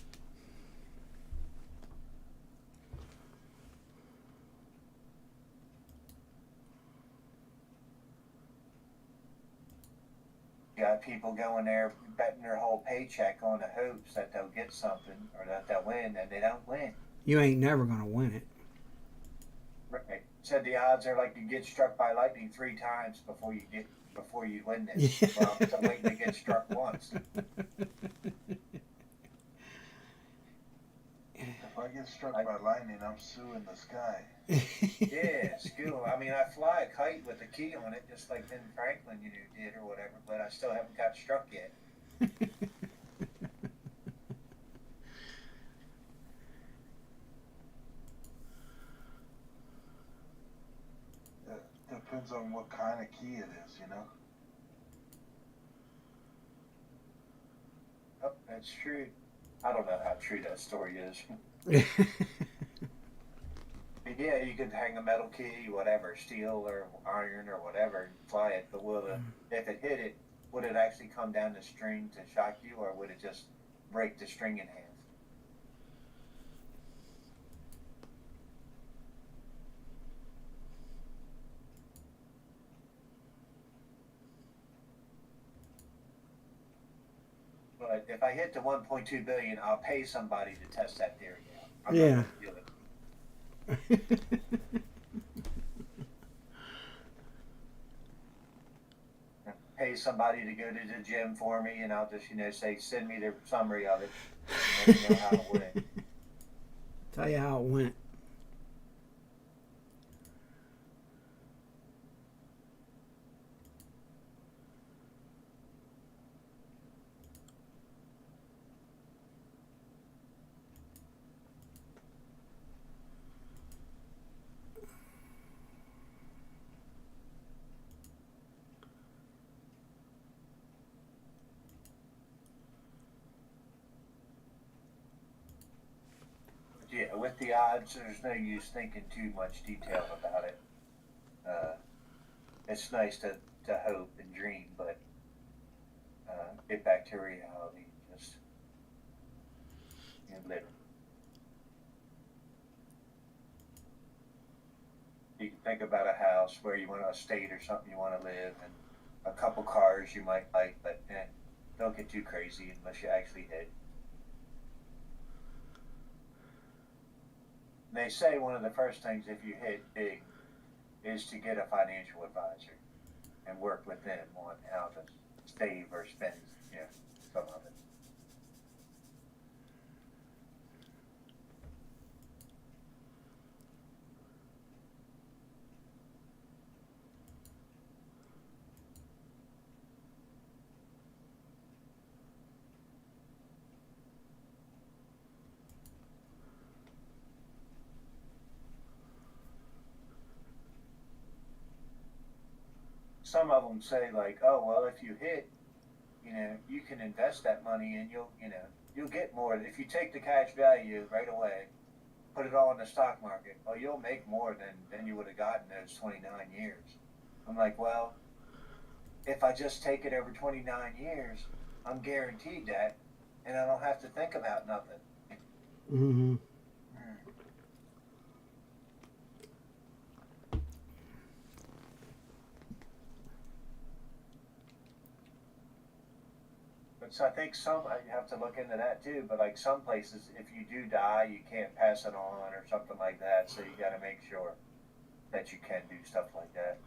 You got people going there betting their whole paycheck on the hopes that they'll get something or that they'll win, and they don't win. You ain't never gonna win it. Right. Said the odds are like you get struck by lightning 3 times before you win this. Yeah. Well, I'm still waiting to get struck once. If I get struck by lightning, I'm suing the sky. Yeah, school. I mean, I fly a kite with a key on it, just like Ben Franklin, did or whatever, but I still haven't got struck yet. Depends on what kind of key it is, Oh, that's true. I don't know how true that story is. But yeah, you could hang a metal key, whatever, steel or iron or whatever, and fly it. But if it hit it, would it actually come down the string to shock you, or would it just break the string in half? But if I hit the 1.2 billion, I'll pay somebody to test that theory out. I'm Yeah. not gonna do it. Pay somebody to go to the gym for me, and I'll just, say, send me the summary of it. And let me know how it went. Tell you how it went. Yeah, with the odds, there's no use thinking too much detail about it. It's nice to hope and dream, but get back to reality. Just live it. You can think about a house where you want a state or something you want to live, and a couple cars you might like, but don't get too crazy unless you actually hit. They say one of the first things if you hit big is to get a financial advisor and work with them on how to save or spend, some of it. Some of them say like, oh, well, if you hit, you can invest that money and you'll get more. If you take the cash value right away, put it all in the stock market, well, you'll make more than you would have gotten those 29 years. I'm like, well, if I just take it over 29 years, I'm guaranteed that, and I don't have to think about nothing. Mm-hmm. So I think you have to look into that too, but like some places, if you do die, you can't pass it on or something like that, so you got to make sure that you can do stuff like that.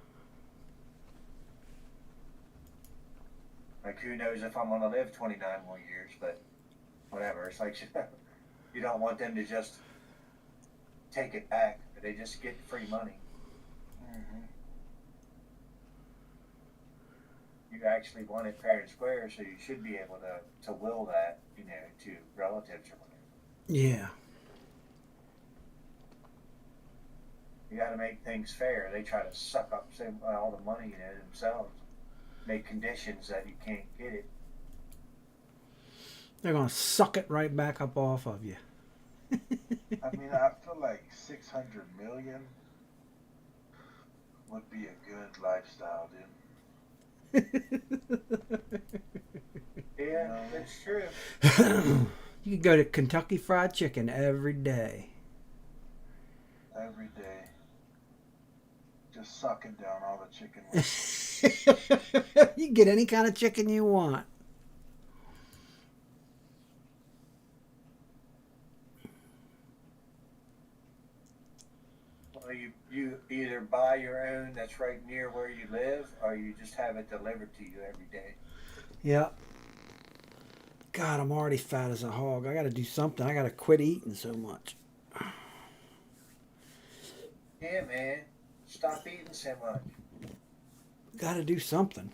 Like, who knows if I'm going to live 29 more years, but whatever. It's like, you don't want them to just take it back. They just get free money. Mm-hmm. You actually want it fair and square, so you should be able to will that, to relatives or whatever. Yeah. You got to make things fair. They try to suck up all the money themselves, make conditions that you can't get it. They're going to suck it right back up off of you. I mean, I feel like 600 million would be a good lifestyle, dude. Yeah, that's true. You could go to Kentucky Fried Chicken every day. Every day. Just sucking down all the chicken wings. You can get any kind of chicken you want. Well, you either buy your own that's right near where you live, or you just have it delivered to you every day. Yep. God, I'm already fat as a hog. I got to do something. I got to quit eating so much. Yeah, man. Stop eating so much. Got to do something.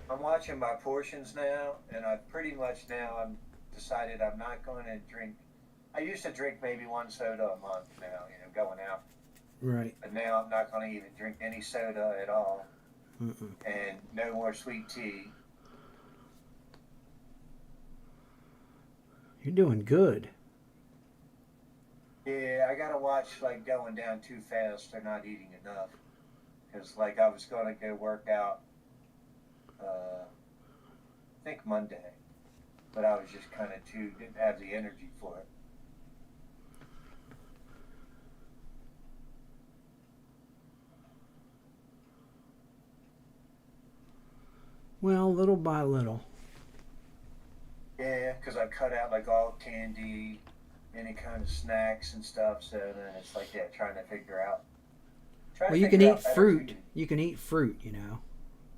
I'm watching my portions now, and I've pretty much I'm decided I'm not going to drink. I used to drink maybe one soda a month now, going out. Right. But now I'm not going to even drink any soda at all. Mm-mm. And no more sweet tea. You're doing good. Yeah, I gotta watch like going down too fast or not eating enough. Because like I was gonna go work out think Monday, but I was just kind of didn't have the energy for it. Well, little by little. Yeah, because I cut out like all candy, any kind of snacks and stuff. So then it's like, yeah, trying to figure out. Well, you can eat fruit. You can eat fruit, you know,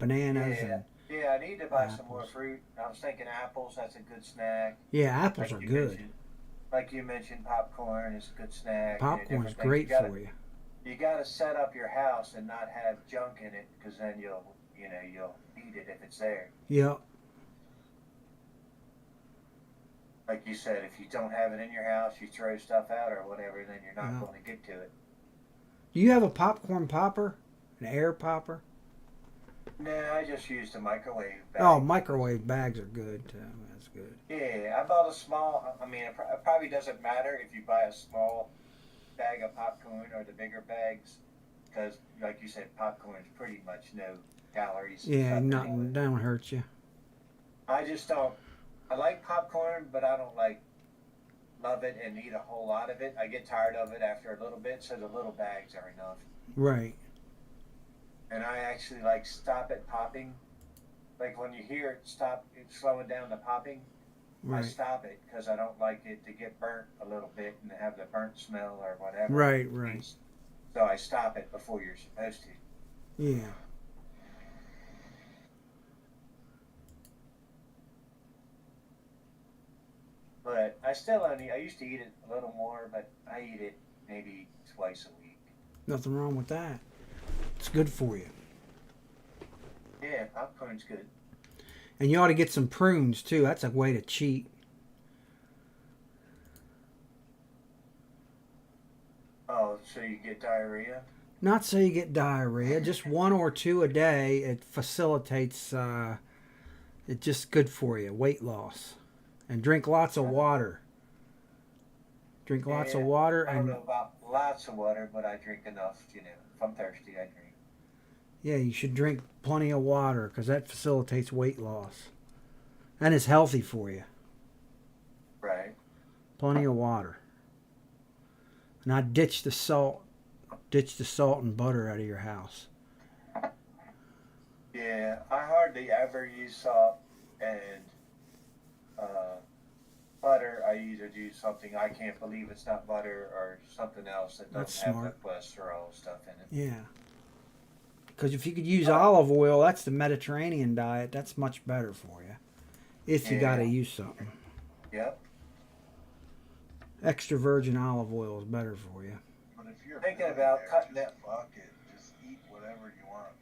bananas and. Yeah, I need to buy apples. some more fruit. I was thinking apples. That's a good snack. Yeah, apples Like are you good. like you mentioned, popcorn is a good snack. Popcorn's different things. great for you. You got to set up your house and not have junk in it, because then you'll eat it if it's there. Yep. Like you said, if you don't have it in your house, you throw stuff out or whatever, then you're not going to get to it. Do you have a popcorn popper? An air popper? Nah, I just used a microwave bag. Oh, microwave bags are good too. That's good. Yeah, I bought a small. I mean, it probably doesn't matter if you buy a small bag of popcorn or the bigger bags, because, like you said, popcorn is pretty much no calories. Yeah, nothing. That don't hurt you. I just don't. I like popcorn, but I don't love it and eat a whole lot of it. I get tired of it after a little bit, so the little bags are enough. Right. And I actually stop it popping. Like when you hear it stop, it's slowing down the popping. Right. I stop it because I don't like it to get burnt a little bit and have the burnt smell or whatever. Right, right. So I stop it before you're supposed to. Yeah. But I used to eat it a little more, but I eat it maybe twice a week. Nothing wrong with that. It's good for you. Yeah, popcorn's good. And you ought to get some prunes too. That's a way to cheat. Oh, so you get diarrhea? Not so you get diarrhea. Just 1 or 2 a day. It facilitates. It's just good for you. Weight loss. And drink lots of water. Drink lots of water. I don't know about lots of water, but I drink enough. If I'm thirsty, I drink. Yeah, you should drink plenty of water because that facilitates weight loss. And it's healthy for you. Right. Plenty of water. And I ditch the salt. Ditch the salt and butter out of your house. Yeah, I hardly ever use salt and butter. I either do something I can't believe it's not butter or something else that doesn't have the cholesterol stuff in it. Yeah. Because if you could use olive oil, that's the Mediterranean diet. That's much better for you. If you got to use something. Yep. Extra virgin olive oil is better for you. But if you're thinking about cutting it, fuck it. Just eat whatever you want.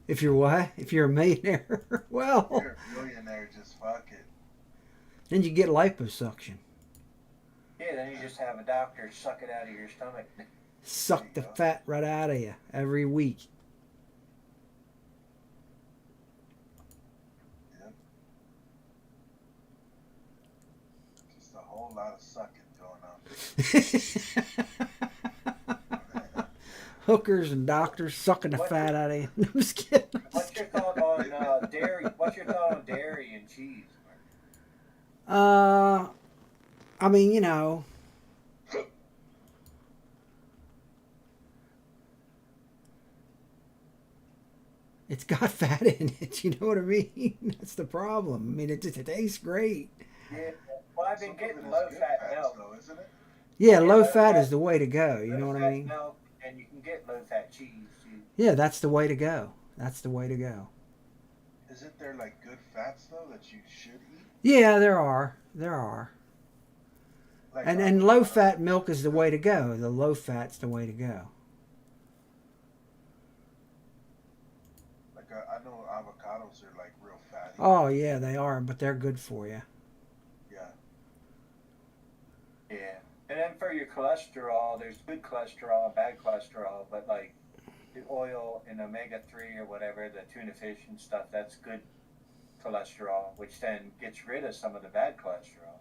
If you're what? If you're a millionaire? Well. If you're a billionaire, just fuck it. Then you get liposuction. Yeah, then you just have a doctor suck it out of your stomach. Suck the fat right out of you every week. Yep. Just a whole lot of sucking going on. Hookers and doctors sucking the fat out of you. I'm just kidding. What's your thought on dairy? What's your thought on dairy and cheese? I mean, you know, it's got fat in it. You know what I mean? That's the problem. I mean, it tastes great. Yeah. Well, I've been getting low-fat milk, though, isn't it? Yeah, low fat is the way to go. You know what I mean? Milk, and you can get low-fat cheese too. Yeah, that's the way to go. That's the way to go. Isn't there like good fats though that you should eat? Yeah, there are. There are. Like And low fat milk is the way to go. The low fat's the way to go. Like I know avocados are like real fatty. Oh yeah, they are, but they're good for you. Yeah. Yeah. And then for your cholesterol, there's good cholesterol and bad cholesterol, but like the oil and omega-3 or whatever, the tuna fish and stuff, that's good cholesterol, which then gets rid of some of the bad cholesterol.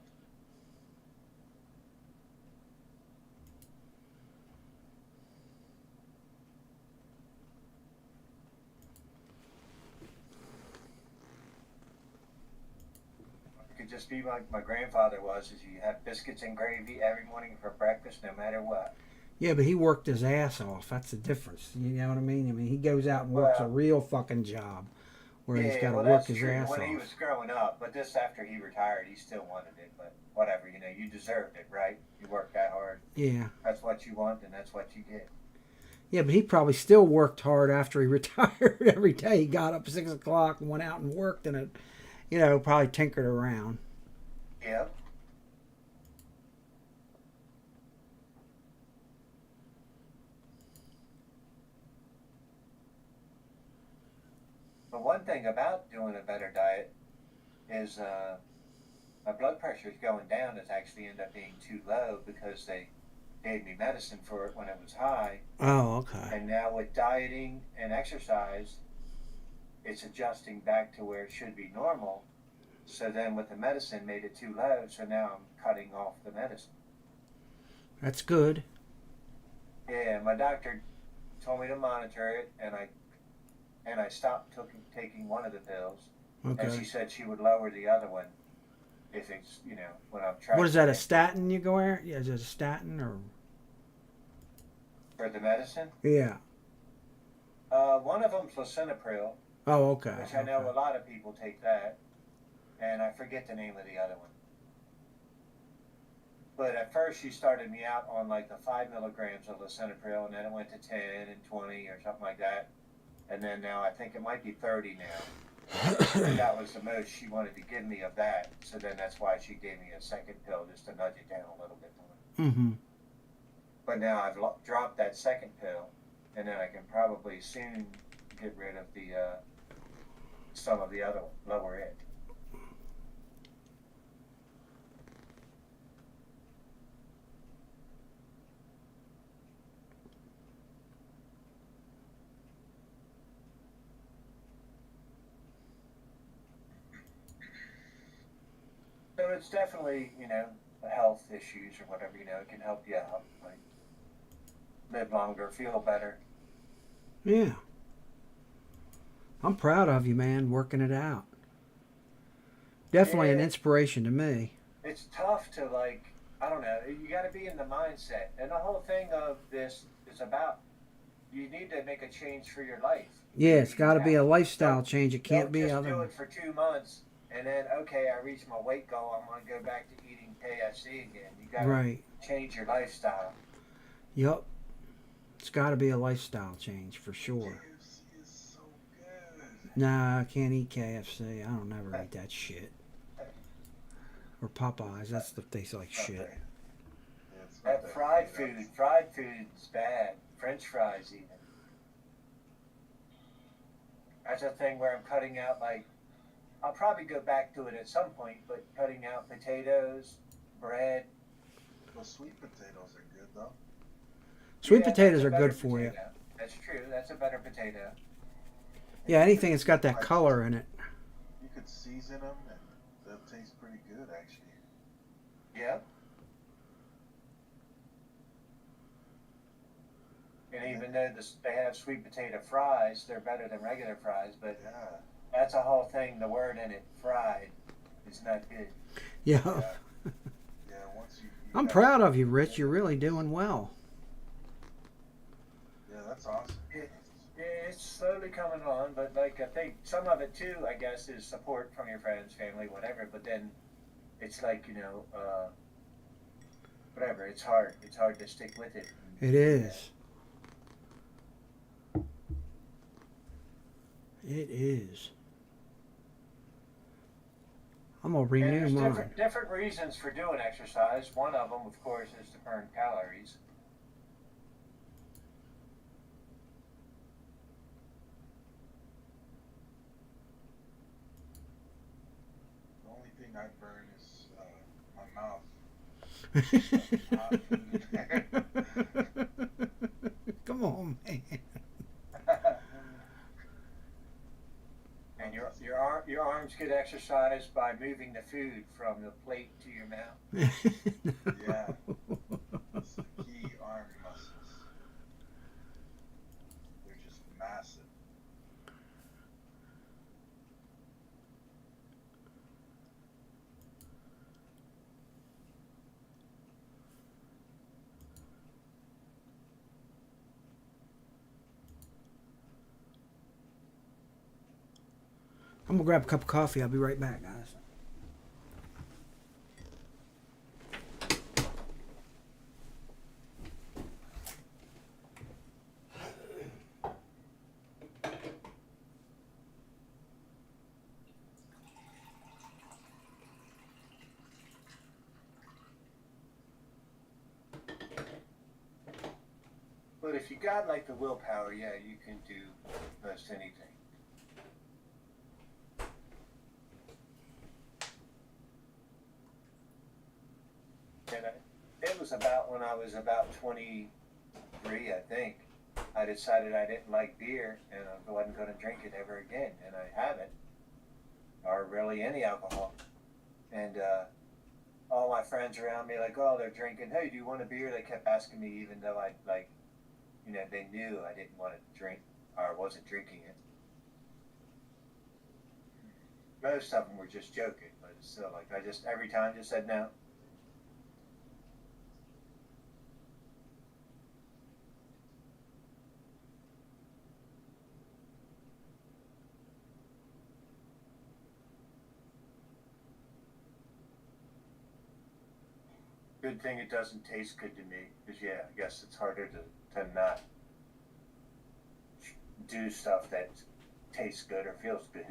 could just be like my grandfather was, is you have biscuits and gravy every morning for breakfast, no matter what. Yeah, but he worked his ass off. That's the difference. You know what I mean? I mean, he goes out and works a real fucking job where he's got to work his ass when off. he was growing up, but this after he retired, he still wanted it. But whatever, you know, you deserved it, right? You worked that hard. Yeah. That's what you want, and that's what you get. Yeah, but he probably still worked hard after he retired. Every day he got up at 6 o'clock and went out and worked, and it, you know, probably tinkered around. Yep. But one thing about doing a better diet is my blood pressure is going down. It's actually ended up being too low because they gave me medicine for it when it was high. Oh, okay. And now with dieting and exercise, it's adjusting back to where it should be normal. So then with the medicine made it too low, so now I'm cutting off the medicine. That's good. Yeah, my doctor told me to monitor it, and I stopped taking one of the pills. Okay. And she said she would lower the other one if it's, you know, when I'm trying. What is that, a statin you go wear? Yeah, is it a statin or? For the medicine? Yeah. One of them's lisinopril, Oh, okay. which I know a lot of people take that, and I forget the name of the other one. But at first she started me out on like the 5 milligrams of lisinopril, and then it went to 10 and 20 or something like that. And then now I think it might be 30 now. And that was the most she wanted to give me of that. So then that's why she gave me a second pill just to nudge it down a little bit more. Mm-hmm. But now I've dropped that second pill, and then I can probably soon get rid of the some of the other lower it. So it's definitely, you know, health issues or whatever, you know, it can help you out, like live longer, feel better. Yeah. I'm proud of you, man, working it out. Definitely an inspiration to me. It's tough to, like, I don't know, you got to be in the mindset. And the whole thing of this is about, you need to make a change for your life. Yeah, it's got to be a lifestyle change. It can't be Don't just other. do it for 2 months and then, okay, I reached my weight goal, I'm going to go back to eating KFC again. You got to change your lifestyle. Yup. It's got to be a lifestyle change for sure. KFC is so good. Nah, I can't eat KFC. I don't ever eat that shit. Or Popeyes. That stuff tastes like shit. Yeah, it's not That fried food's bad. French fries even. That's a thing where I'm cutting out, like, I'll probably go back to it at some point, but cutting out potatoes, bread. Well, sweet potatoes are good though. Sweet Yeah, potatoes that's a are better good for you. potato. That's true. That's a better potato. Yeah, anything that's got that color in it. You could season them and they'll taste pretty good actually. Yep. And even though they have sweet potato fries, they're better than regular fries, but Yeah. that's a whole thing. The word in it, fried, is not good. Yeah. Yeah, once you I'm proud of you, Rich. You're really doing well. Yeah, that's awesome. It's slowly coming on, but like I think some of it too, I guess, is support from your friends, family, whatever. But then it's like, you know, whatever. It's hard. It's hard to stick with it. It is. It is. I'm going to And renew there's mine. different reasons for doing exercise. One of them, of course, is to burn calories. The only thing I burn is my mouth. Come on, man. And your arms get exercised by moving the food from the plate to your mouth. Yeah. It's the key arm muscles. They're just massive. I'm gonna grab a cup of coffee. I'll be right back, guys. But if you got like the willpower, yeah, you can do most anything. And it was about when I was about 23, I think. I decided I didn't like beer and I wasn't going to drink it ever again, and I haven't, or really any alcohol. And all my friends around me, like, oh, they're drinking. Hey, do you want a beer? They kept asking me, even though I like, you know, they knew I didn't want to drink or wasn't drinking it. Most of them were just joking, but it's still like I just every time just said no. Good thing it doesn't taste good to me, because yeah, I guess it's harder to not do stuff that tastes good or feels good.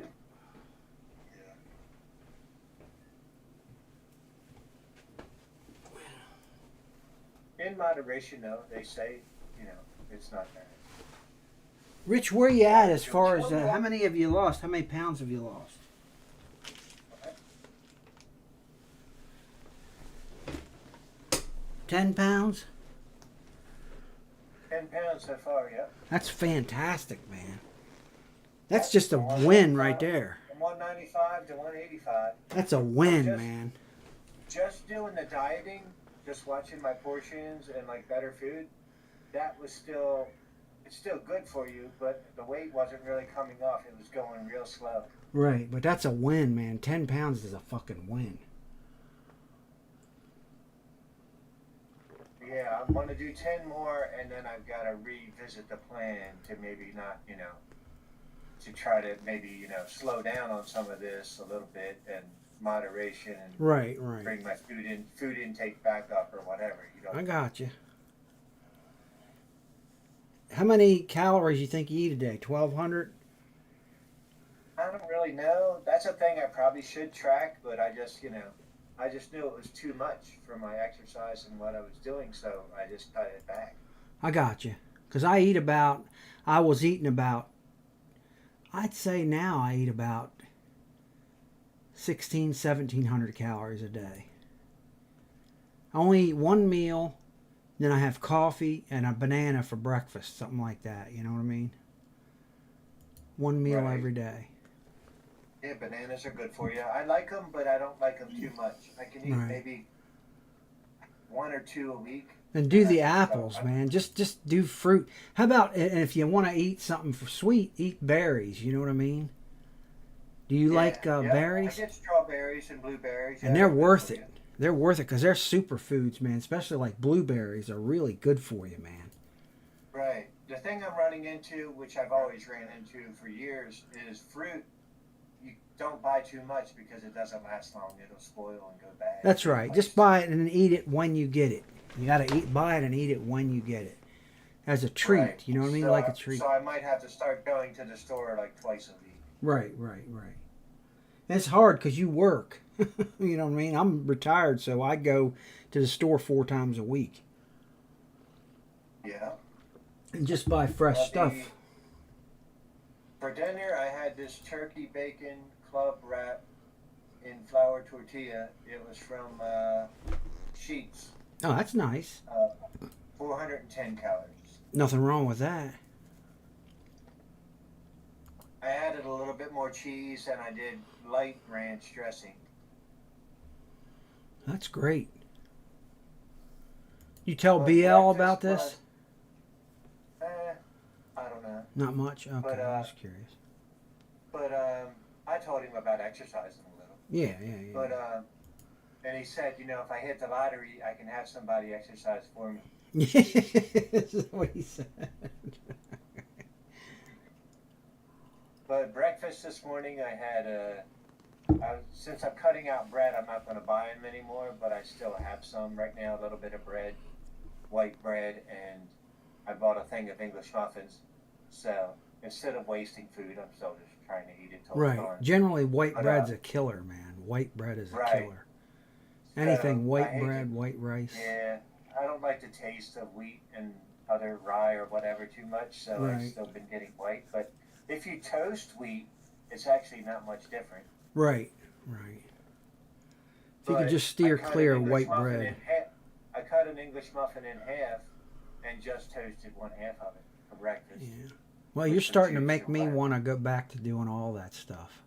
Yeah. In moderation, though, they say, you know, it's not bad. Rich, where you at as far as how many have you lost? How many pounds have you lost? 10 pounds? 10 pounds so far, yeah. That's fantastic, man. That's just a win right there. From 195 to 185. That's a win, man. Just doing the dieting, just watching my portions and like better food, that was still, it's still good for you, but the weight wasn't really coming off. It was going real slow. Right, but that's a win, man. 10 pounds is a fucking win. Yeah, I'm going to do 10 more, and then I've got to revisit the plan to maybe not, you know, to try to maybe, you know, slow down on some of this a little bit and moderation and Right. bring my food intake back up or whatever. You know. I got you. How many calories you think you eat a day? 1,200? I don't really know. That's a thing I probably should track, but I just, you know, I just knew it was too much for my exercise and what I was doing, so I just cut it back. I got you. Because I was eating about, I'd say now I eat about 1,700 calories a day. I only eat one meal, then I have coffee and a banana for breakfast, something like that. You know what I mean? One meal Right. every day. Yeah, bananas are good for you. I like them, but I don't like them too much. I can eat Right. maybe 1 or 2 a week. And do the apples, man. Just do fruit. How about, and if you want to eat something for sweet, eat berries. You know what I mean? Do you like berries? I get strawberries and blueberries. And they're worth it. They're worth it because they're superfoods, man. Especially like blueberries are really good for you, man. Right. The thing I'm running into, which I've always ran into for years, is fruit. You don't buy too much because it doesn't last long. It'll spoil and go bad. That's right. Just buy it and then eat it when you get it. You got to buy it and eat it when you get it. As a treat. Right. You know what I mean? So like a treat. So I might have to start going to the store like twice a week. Right. And it's hard because you work. You know what I mean? I'm retired, so I go to the store 4 times a week. Yeah. And just buy fresh stuff. For dinner, I had this turkey bacon club wrap in flour tortilla. It was from Sheets. Oh, that's nice. 410 calories. Nothing wrong with that. I added a little bit more cheese and I did light ranch dressing. That's great. You tell BL about this? I don't know. Not much? Okay, But, I'm just curious. But I told him about exercising a little. Yeah. But and he said, you know, if I hit the lottery, I can have somebody exercise for me. This is what he said. But breakfast this morning, I had since I'm cutting out bread, I'm not going to buy them anymore, but I still have some right now, a little bit of bread, white bread, and I bought a thing of English muffins. So instead of wasting food, I'm still just trying to eat it till it's Right. gone. Generally, white But, bread's a killer, man. White bread is a right. killer. Anything So, I white hate bread, to- white rice. Yeah, I don't like the taste of wheat and other rye or whatever too much, so I've Right. still been getting white. But if you toast wheat, it's actually not much different. Right. Right. If you could But just steer I cut clear an of English white muffin bread. in half- I cut an English muffin in half and just toasted one half of it for breakfast. Yeah. Well, With you're some starting to juice make or me whatever. want to go back to doing all that stuff.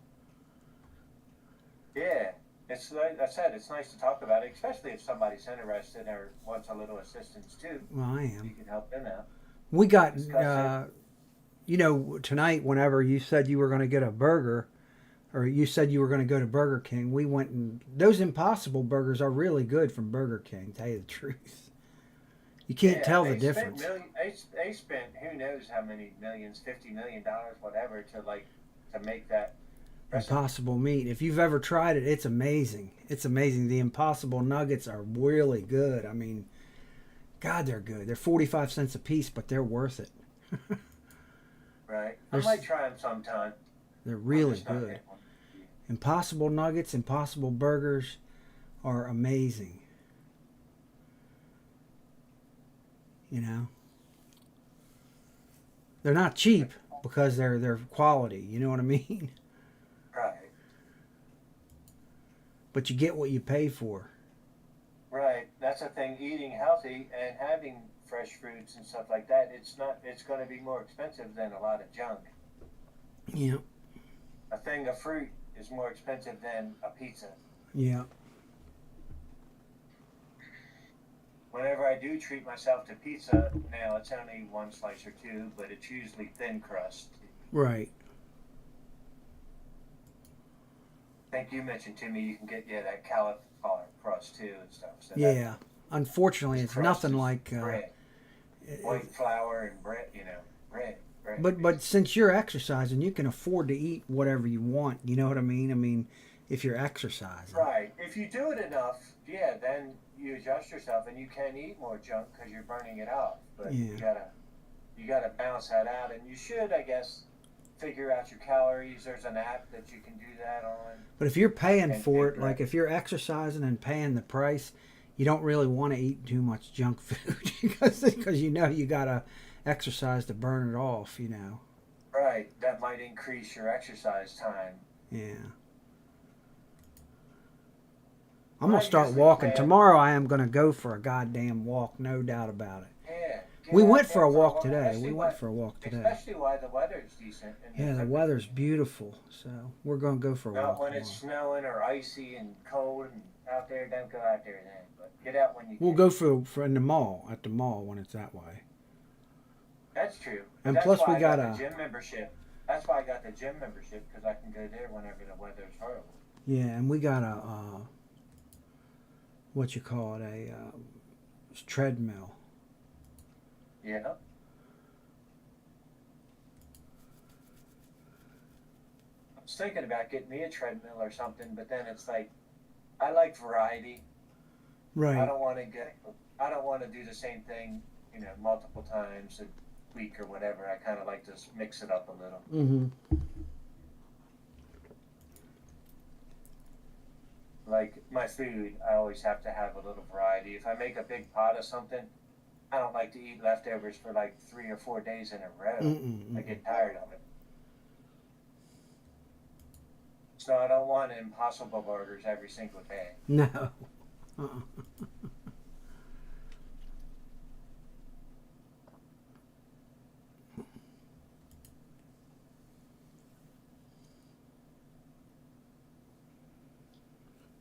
Yeah, it's like I said, it's nice to talk about it, especially if somebody's interested or wants a little assistance too. Well, I You am. can help them out. We got, Discuss tonight, whenever you said you were going to get a burger, or you said you were going to go to Burger King, we went and those Impossible burgers are really good from Burger King, tell you the truth. You can't Yeah, tell the they spent difference. They spent who knows how many millions, $50 million, whatever, to make that recipe. Impossible meat. If you've ever tried it, it's amazing. It's amazing. The Impossible nuggets are really good. I mean, God, they're good. They're 45 cents a piece, but they're worth it. Right. I There's- might try them sometime. They're I'm really just not good. getting one. Impossible nuggets, Impossible burgers are amazing. You know, they're not cheap because they're quality. You know what I mean? Right. But you get what you pay for. Right. That's the thing. Eating healthy and having fresh fruits and stuff like that. It's going to be more expensive than a lot of junk. Yeah, A thing of fruit is more expensive than a pizza. yeah, Whenever I do treat myself to pizza, now it's only one slice or two, but it's usually thin crust. right. I think you mentioned to me you can get that cauliflower crust too and stuff. So Yeah. Unfortunately, it's crust nothing is like. bread, white flour and bread. Bread. But since you're exercising, you can afford to eat whatever you want. You know what I mean? I mean, if you're exercising. Right. If you do it enough, yeah, then you adjust yourself and you can eat more junk because you're burning it off. But Yeah. you gotta balance that out, and you should, I guess, figure out your calories. There's an app that you can do that on. But if you're paying And for it, figure like out- if you're exercising and paying the price, you don't really want to eat too much junk food because you know you gotta exercise to burn it off. You know. Right. That might increase your exercise time. Yeah. I'm gonna I start usually walking plan- tomorrow. I am gonna go for a goddamn walk, no doubt about it. Yeah. get We out went there for a walk today. especially We while- went for a walk today. Especially while the weather's decent. And Yeah, the weather's beautiful, so we're gonna go for a Not walk when it's tomorrow. snowing or icy and cold and out there. Don't go out there then. But get out when you We'll can. go for in the mall at the mall when it's that way. That's true. And That's plus why we I got the a- gym membership. That's why I got the gym membership, because I can go there whenever the weather's horrible. Yeah, and we got a what you call it, a treadmill. Yeah. I was thinking about getting me a treadmill or something, but then it's like, I like variety. I Right. don't want to do the same thing, multiple times a week or whatever. I kind of like to mix it up a little. Mm-hmm. Like my food, I always have to have a little variety. If I make a big pot of something, I don't like to eat leftovers for like 3 or 4 days in a row. I get tired of it. So I don't want Impossible burgers every single day. No. Uh-uh.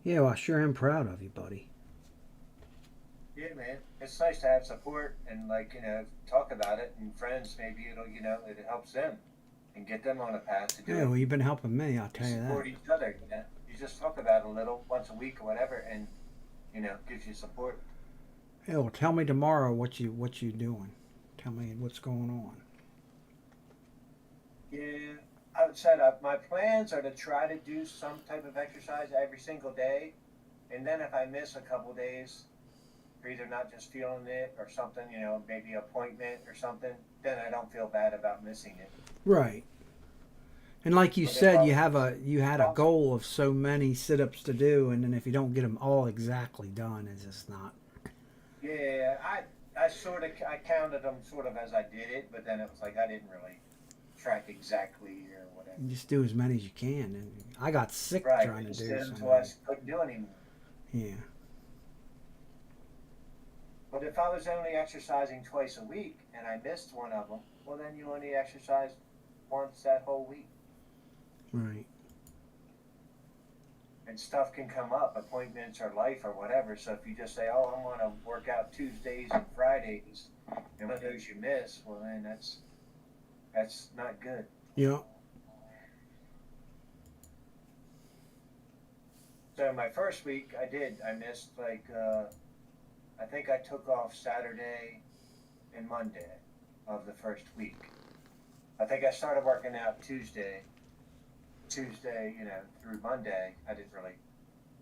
Yeah, well, I sure am proud of you, buddy. Yeah, man. It's nice to have support and talk about it, and friends. Maybe it helps them and get them on a path to do Yeah, it. well, you've been helping me, I'll tell you Support that. each other. You just talk about it a little once a week or whatever, and gives you support. Yeah, well, tell me tomorrow what you doing. Tell me what's going on. Yeah, I said my plans are to try to do some type of exercise every single day, and then if I miss a couple days, or either not just feeling it or something, maybe appointment or something, then I don't feel bad about missing it. Right. And like you But if said, I you had a goal of so many sit-ups to do, and then if you don't get them all exactly done, it's just not. Yeah, I counted them sort of as I did it, but then it was like I didn't really track exactly or whatever. You just do as many as you can, and I got sick Right, trying to just do did so until I many. couldn't do anymore. Yeah. But if I was only exercising twice a week and I missed one of them, well, then you only exercise once that whole week. Right. And stuff can come up, appointments or life or whatever. So if you just say, "Oh, I'm going to work out Tuesdays and Fridays," and one of those you miss, well, then that's not good. Yeah. So my first week, I missed I think I took off Saturday and Monday of the first week. I think I started working out Tuesday, through Monday. I didn't really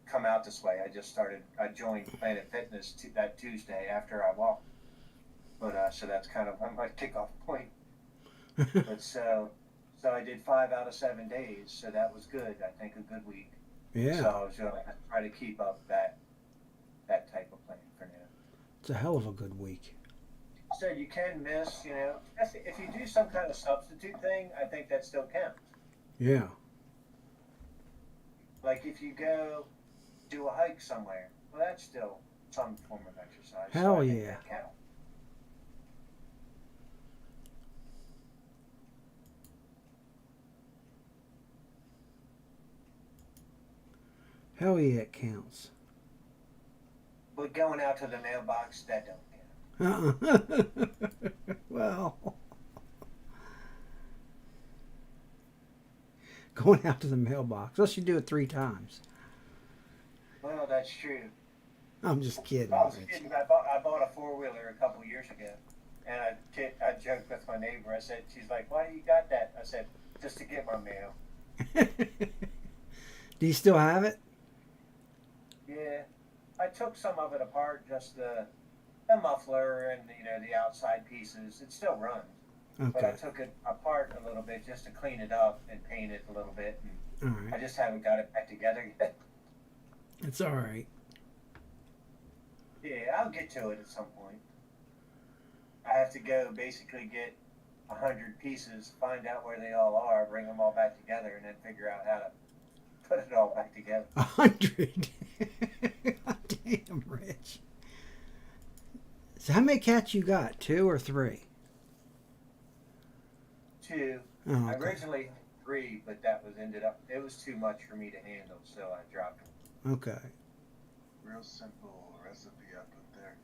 come out this way. I joined Planet Fitness that Tuesday after I walked. But so that's kind of my kickoff point. But so I did 5 out of 7 days, so that was good. I think a good week. Yeah. So I was going to try to keep up that type of plan for now. It's a hell of a good week. So you can miss, if you do some kind of substitute thing, I think that still counts. Yeah. Like if you go do a hike somewhere, well, that's still some form of exercise. Hell so I think yeah. that counts. Hell yeah, it counts. But going out to the mailbox, that don't count. Well, going out to the mailbox. Unless you do it 3 times. Well, that's true. I'm just kidding. I was Rich. kidding. I bought a 4-wheeler a couple years ago, and I joked with my neighbor. I said, she's like, "Why you got that?" I said, "Just to get my mail." Do you still have it? Yeah, I took some of it apart, just the muffler and the outside pieces. It still runs, but I Okay. took it apart a little bit just to clean it up and paint it a little bit. And All I right. just haven't got it back together yet. It's all right. Yeah, I'll get to it at some point. I have to go basically get 100 pieces, find out where they all are, bring them all back together, and then figure out how to put it all back together. 100. Damn, Rich. So how many cats you got? 2 or 3? 2. Oh, I okay. originally had 3, but it was too much for me to handle, so I dropped them. Okay. Real simple recipe I put there.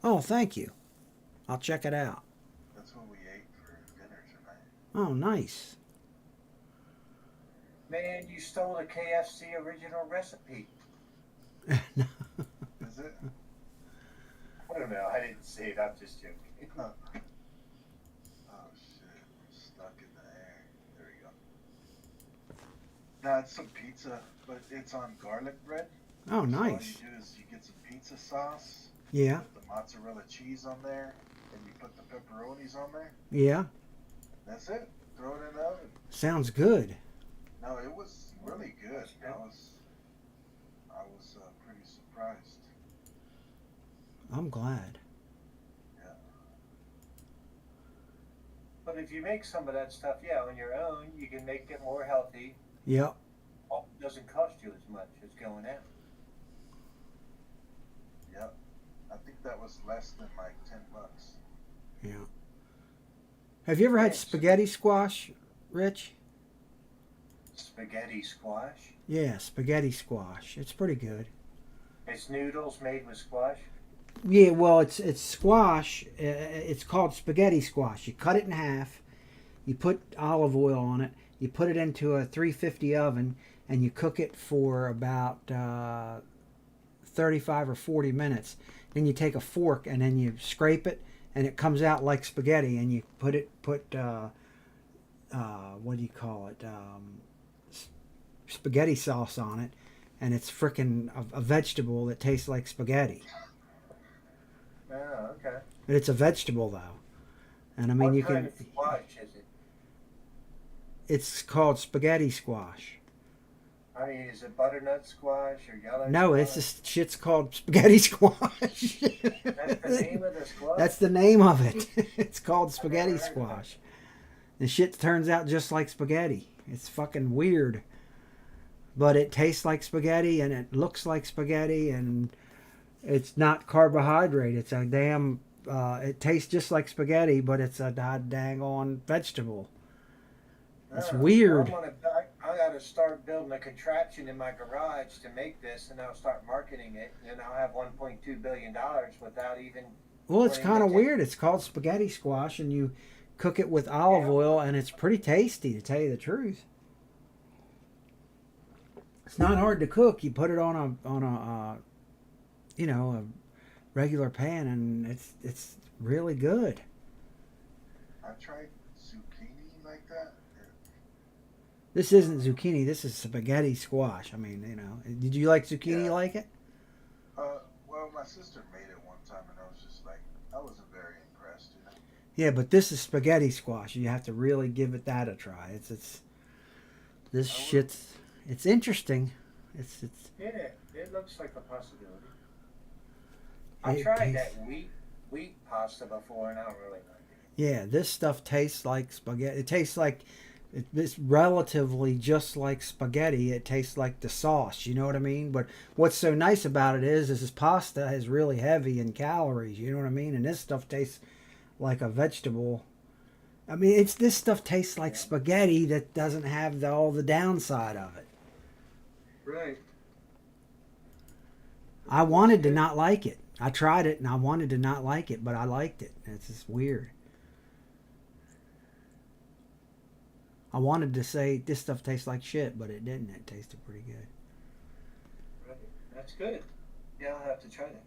Oh, thank you. I'll check it out. That's what we ate for dinner tonight. Oh, nice. Man, you stole the KFC original recipe. Is it? I don't know. I didn't see it. I'm just joking. Oh shit! I'm stuck in the air. There we go. Nah, it's some pizza, but it's on garlic bread. Oh, So nice. all you do is you get some pizza sauce, Yeah. put the mozzarella cheese on there, and you put the pepperonis on there. Yeah. That's it. Throw it in the oven. Sounds good. No, it was really good. I was pretty surprised. I'm glad. But if you make some of that stuff, on your own, you can make it more healthy. Yep. It doesn't cost you as much as going out. Yep. I think that was less than like $10. Yeah. Have you ever had spaghetti squash, Rich? Spaghetti squash. Yeah, spaghetti squash. It's pretty good. It's noodles made with squash. Yeah, well, it's squash. It's called spaghetti squash. You cut it in half. You put olive oil on it. You put it into a 350 oven, and you cook it for about 35 or 40 minutes. Then you take a fork and then you scrape it, and it comes out like spaghetti. And you put what do you call it? Spaghetti sauce on it, and it's frickin' a vegetable that tastes like spaghetti. Oh, okay. And it's a vegetable though, and I mean What you kind can. of squash is it? It's called spaghetti squash. I mean, is it butternut squash or yellow No, squash? it's just shit's called spaghetti squash. That's the name of the squash? That's the name of it. It's called spaghetti heard of it. squash. The shit turns out just like spaghetti. It's fucking weird. But it tastes like spaghetti and it looks like spaghetti and it's not carbohydrate. It's a damn. It tastes just like spaghetti, but it's a dang on vegetable. It's Oh, weird. well, I got to start building a contraption in my garage to make this, and I'll start marketing it, and I'll have $1.2 billion without even. Well, it's putting kind of the- weird. It's called spaghetti squash, and you cook it with olive oil, and it's pretty tasty, to tell you the truth. It's not hard to cook. You put it on a a regular pan, and it's really good. I tried zucchini like that. This isn't zucchini. This is spaghetti squash. I mean, Did you like zucchini? Yeah. Like it? Well, my sister made it one time, and I was just like, I wasn't very impressed. Yeah, but this is spaghetti squash. You have to really give it that a try. This shit's it's interesting. It's Yeah, it looks like a possibility. It I tried tastes- that wheat pasta before, and I don't really like it. Yeah, this stuff tastes like spaghetti. It tastes like it's relatively just like spaghetti. It tastes like the sauce. You know what I mean? But what's so nice about it is this pasta is really heavy in calories. You know what I mean? And this stuff tastes like a vegetable. I mean, this stuff tastes like spaghetti that doesn't have all the downside of it. Right. I wanted to not like it. I tried it and I wanted to not like it, but I liked it. It's just weird. I wanted to say this stuff tastes like shit, but it didn't. It tasted pretty good. Right. That's good. Yeah, I'll have to try that.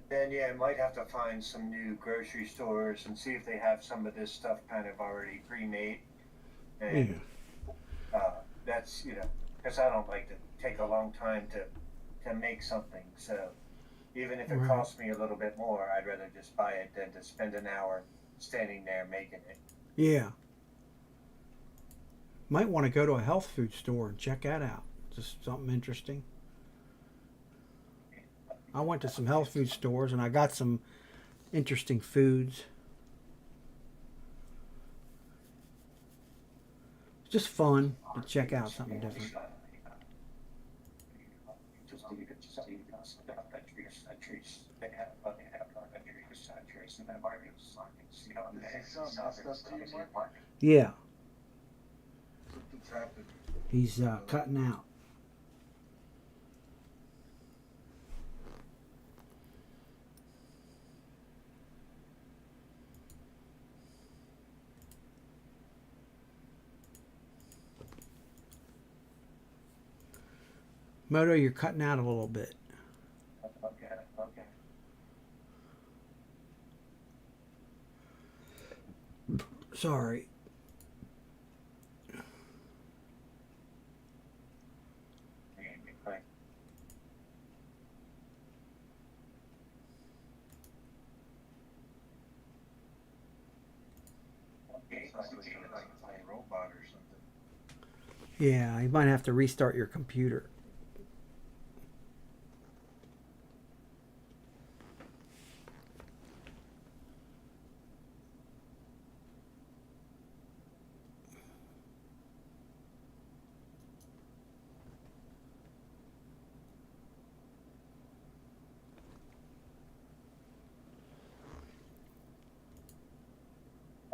Then yeah, I might have to find some new grocery stores and see if they have some of this stuff kind of already pre-made. And that's because I don't like to take a long time to make something. So even if it Right. costs me a little bit more, I'd rather just buy it than to spend an hour standing there making it. Yeah. Might want to go to a health food store and check that out. Just something interesting. I went to some health food stores and I got some interesting foods. It's just fun to check out something different. Yeah, Something's happened. he's cutting out. Moto, you're cutting out a little bit. Okay. Sorry. Robot or something. Yeah, you might have to restart your computer.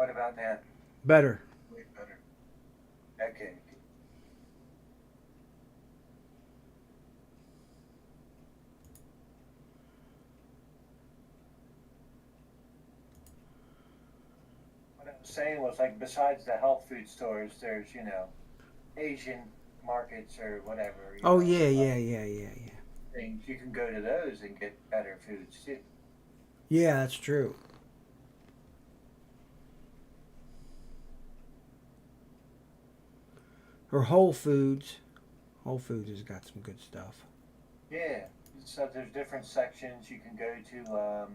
What about now? Better. Way better. Okay. What I was saying was, like, besides the health food stores, there's, Asian markets or whatever. Oh yeah, yeah. Things. You can go to those and get better foods too. Yeah, that's true. Or Whole Foods. Whole Foods has got some good stuff. Yeah. So there's different sections you can go to,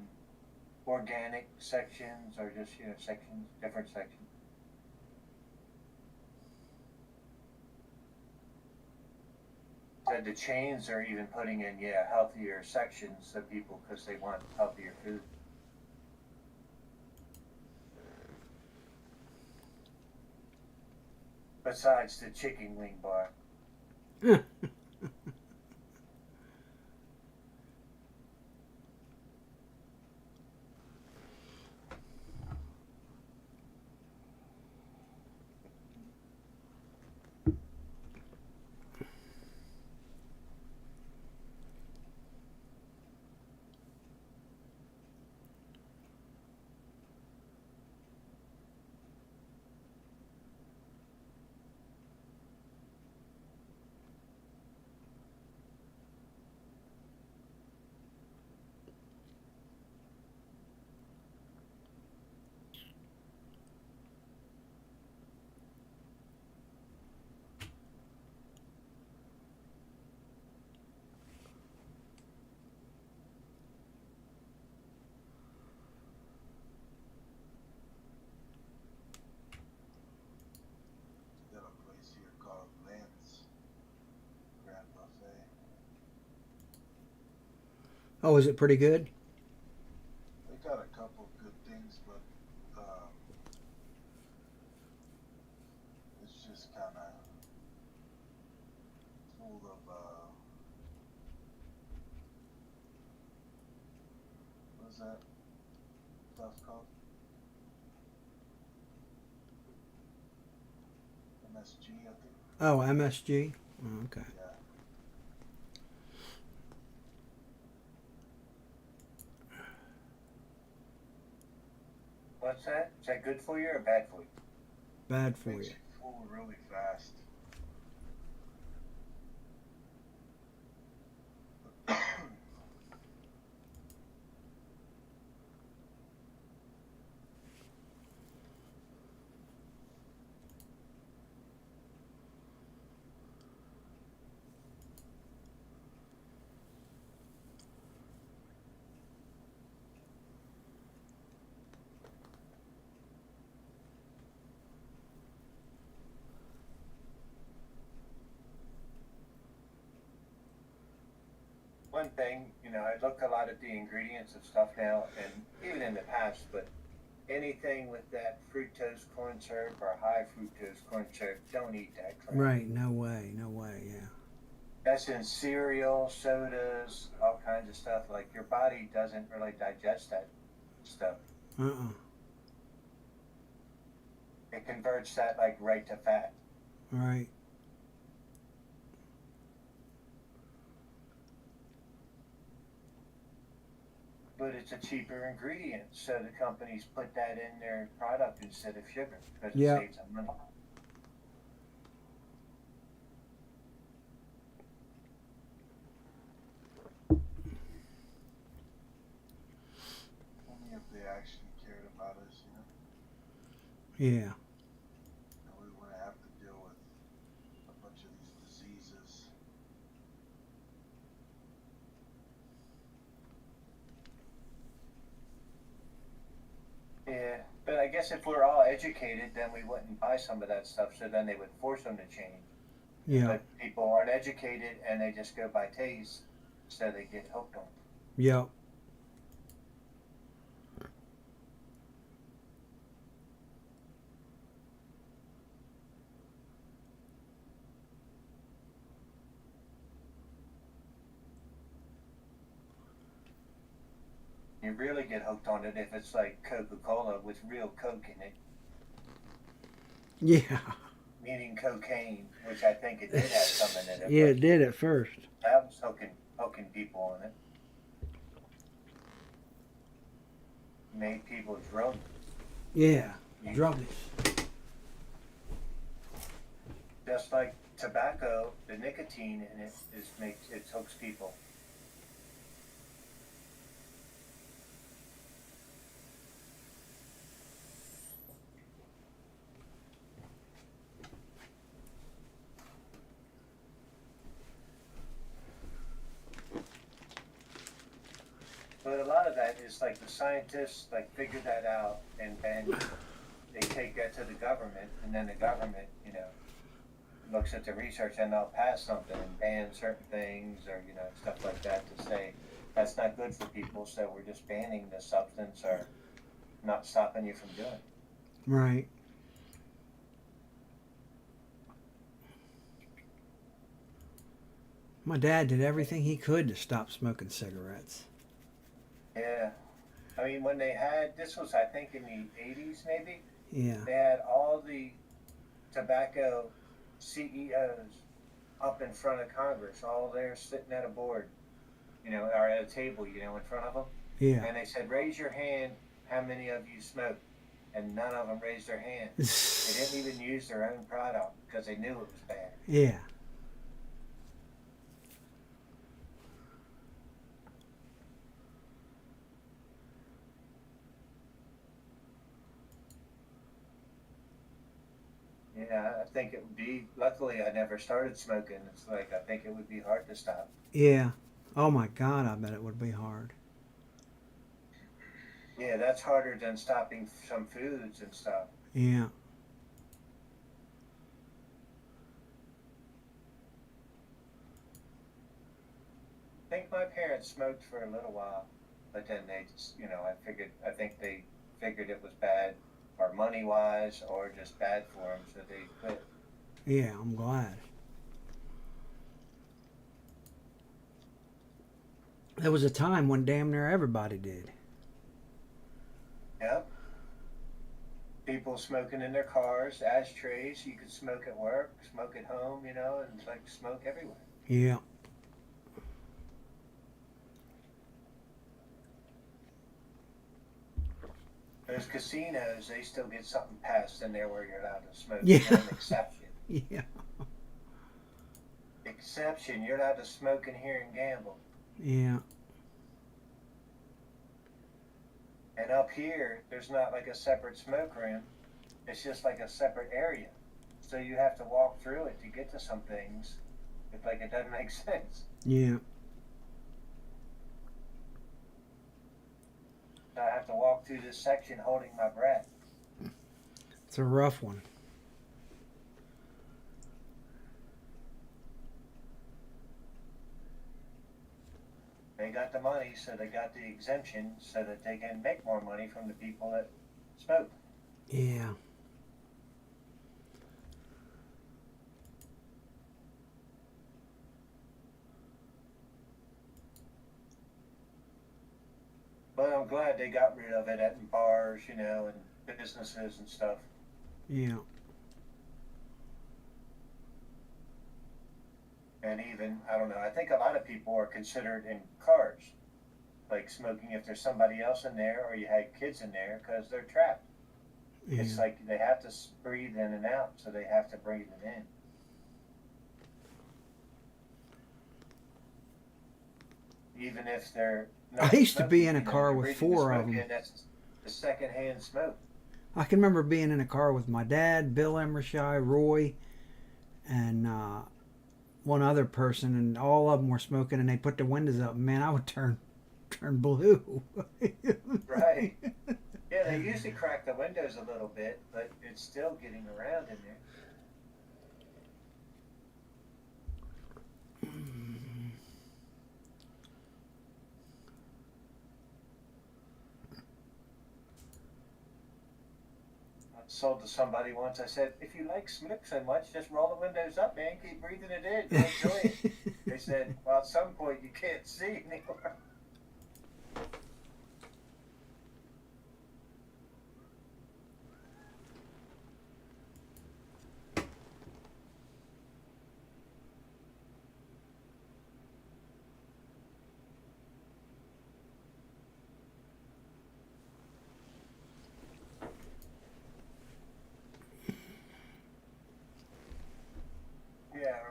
organic sections or just, sections, different sections. So the chains are even putting in, healthier sections so people, because they want healthier food. Besides the chicken wing bar. Got a place here called Lynn's Grand Buffet. Oh, is it pretty good? They got a couple of good things, but it's just kind of full of what is that stuff called? MSG, I think. Oh, MSG. Oh, okay. Yeah. What's that? Is that good for you or bad for you? Bad for Makes you. you full really fast. One thing, I look a lot at the ingredients of stuff now, and even in the past, but anything with that fructose corn syrup or high fructose corn syrup, don't eat that crap. Right. No way. No way. Yeah. That's in cereal, sodas, all kinds of stuff. Like, your body doesn't really digest that stuff. It converts that, like, right to fat. Right. But it's a cheaper ingredient, so the companies put that in their product instead of sugar because it Yeah. saves them money. Only if they actually cared about us, Yeah. and we wouldn't have to deal with a bunch of these diseases. Yeah, but I guess if we're all educated, then we wouldn't buy some of that stuff, so then they would force them to change. Yeah. But people aren't educated and they just go by taste, so they get hooked on it. Yeah. You really get hooked on it if it's like Coca-Cola with real Coke in it. Yeah. meaning cocaine, which I think it did have some in it. Yeah, but it did at first. that was hooking people on it. Made people drunk. Yeah. Druggies. Just like tobacco, the nicotine in it hooks people. But a lot of that is like the scientists like figure that out, and then they take that to the government, and then the government, looks at the research and they'll pass something and ban certain things or stuff like that to say that's not good for people, so we're just banning the substance or not stopping you from doing it. Right. My dad did everything he could to stop smoking cigarettes. Yeah. I mean, when they had, this was I think in the 80s maybe, Yeah. they had all the tobacco CEOs up in front of Congress, all there sitting at a board, or at a table, in front of them. Yeah. And they said, raise your hand, how many of you smoke? And none of them raised their hand. They didn't even use their own product because they knew it was bad. Yeah. Yeah, I think it would be, luckily I never started smoking. It's like, I think it would be hard to stop. Yeah. Oh my God, I bet it would be hard. Yeah, that's harder than stopping some foods and stuff. Yeah. I think my parents smoked for a little while, but then they just, I think they figured it was bad, or money wise, or just bad for them, so they quit. Yeah, I'm glad. There was a time when damn near everybody did. Yep. People smoking in their cars, ashtrays. You could smoke at work, smoke at home, and it's like smoke everywhere. Yeah. Those casinos, they still get something passed in there where you're allowed to smoke. Yeah. An exception. Yeah. Exception, you're allowed to smoke in here and gamble. Yeah. And up here, there's not like a separate smoke room. It's just like a separate area. So you have to walk through it to get to some things. It's like it doesn't make sense. Yeah. So I have to walk through this section holding my breath. It's a rough one. They got the money, so they got the exemption so that they can make more money from the people that smoke. Yeah. But I'm glad they got rid of it at bars, and businesses and stuff. Yeah. And even, I don't know, I think a lot of people are considered in cars, like smoking if there's somebody else in there or you had kids in there, because they're trapped. Yeah. It's like they have to breathe in and out, so they have to breathe it in. Even if they're not I used to be smoking, in a car you're with breathing the 4 of smoke them. in. That's the secondhand smoke. I can remember being in a car with my dad, Bill Emershy, Roy, and one other person, and all of them were smoking, and they put the windows up. Man, I would turn blue. Right. Yeah, they usually crack the windows a little bit, but it's still getting around in there. I sold to somebody once. I said, if you like smoke so much, just roll the windows up, man. Keep breathing it in. You'll enjoy it. They said, well, at some point you can't see anymore.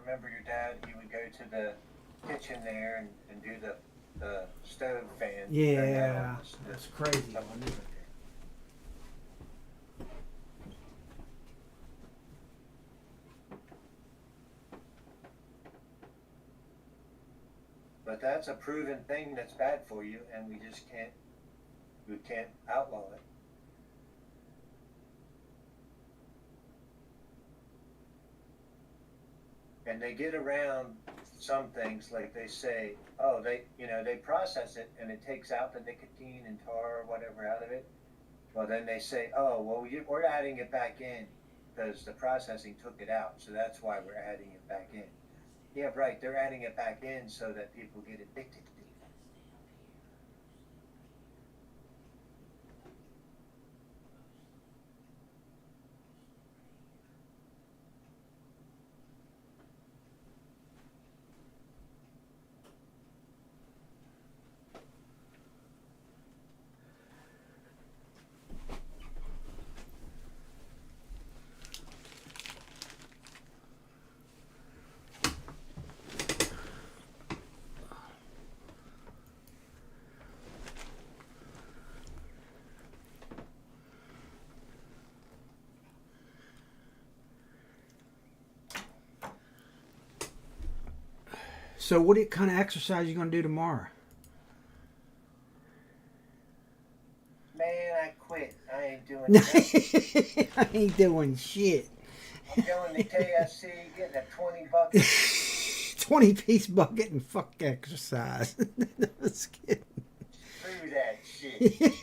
remember your dad, he would go to the kitchen there and do the stove fan. Turn that Yeah, on. that's crazy. Someone- But that's a proven thing that's bad for you, and we can't outlaw it. And they get around some things, like they say, oh, they process it and it takes out the nicotine and tar or whatever out of it. Well, then they say, oh, well, we're adding it back in because the processing took it out, so that's why we're adding it back in. Yeah, right. They're adding it back in so that people get addicted. So what kind of exercise you going to do tomorrow? Man, I quit. I ain't doing nothing. I ain't doing shit. I'm going to KFC, getting a 20 bucket. 20-piece bucket and fuck exercise. Just kidding. Screw that shit.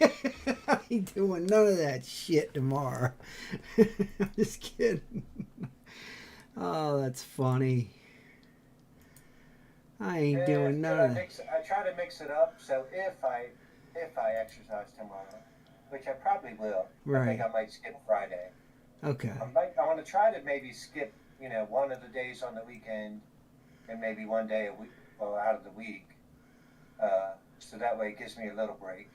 I ain't doing none of that shit tomorrow. I'm just kidding. Oh, that's funny. I ain't doing none of that. I try to mix it up, so if I exercise tomorrow, which I probably will, I think I might skip Friday. Okay. I want to try to maybe skip, one of the days on the weekend, and maybe one day a week, or out of the week. So that way it gives me a little break.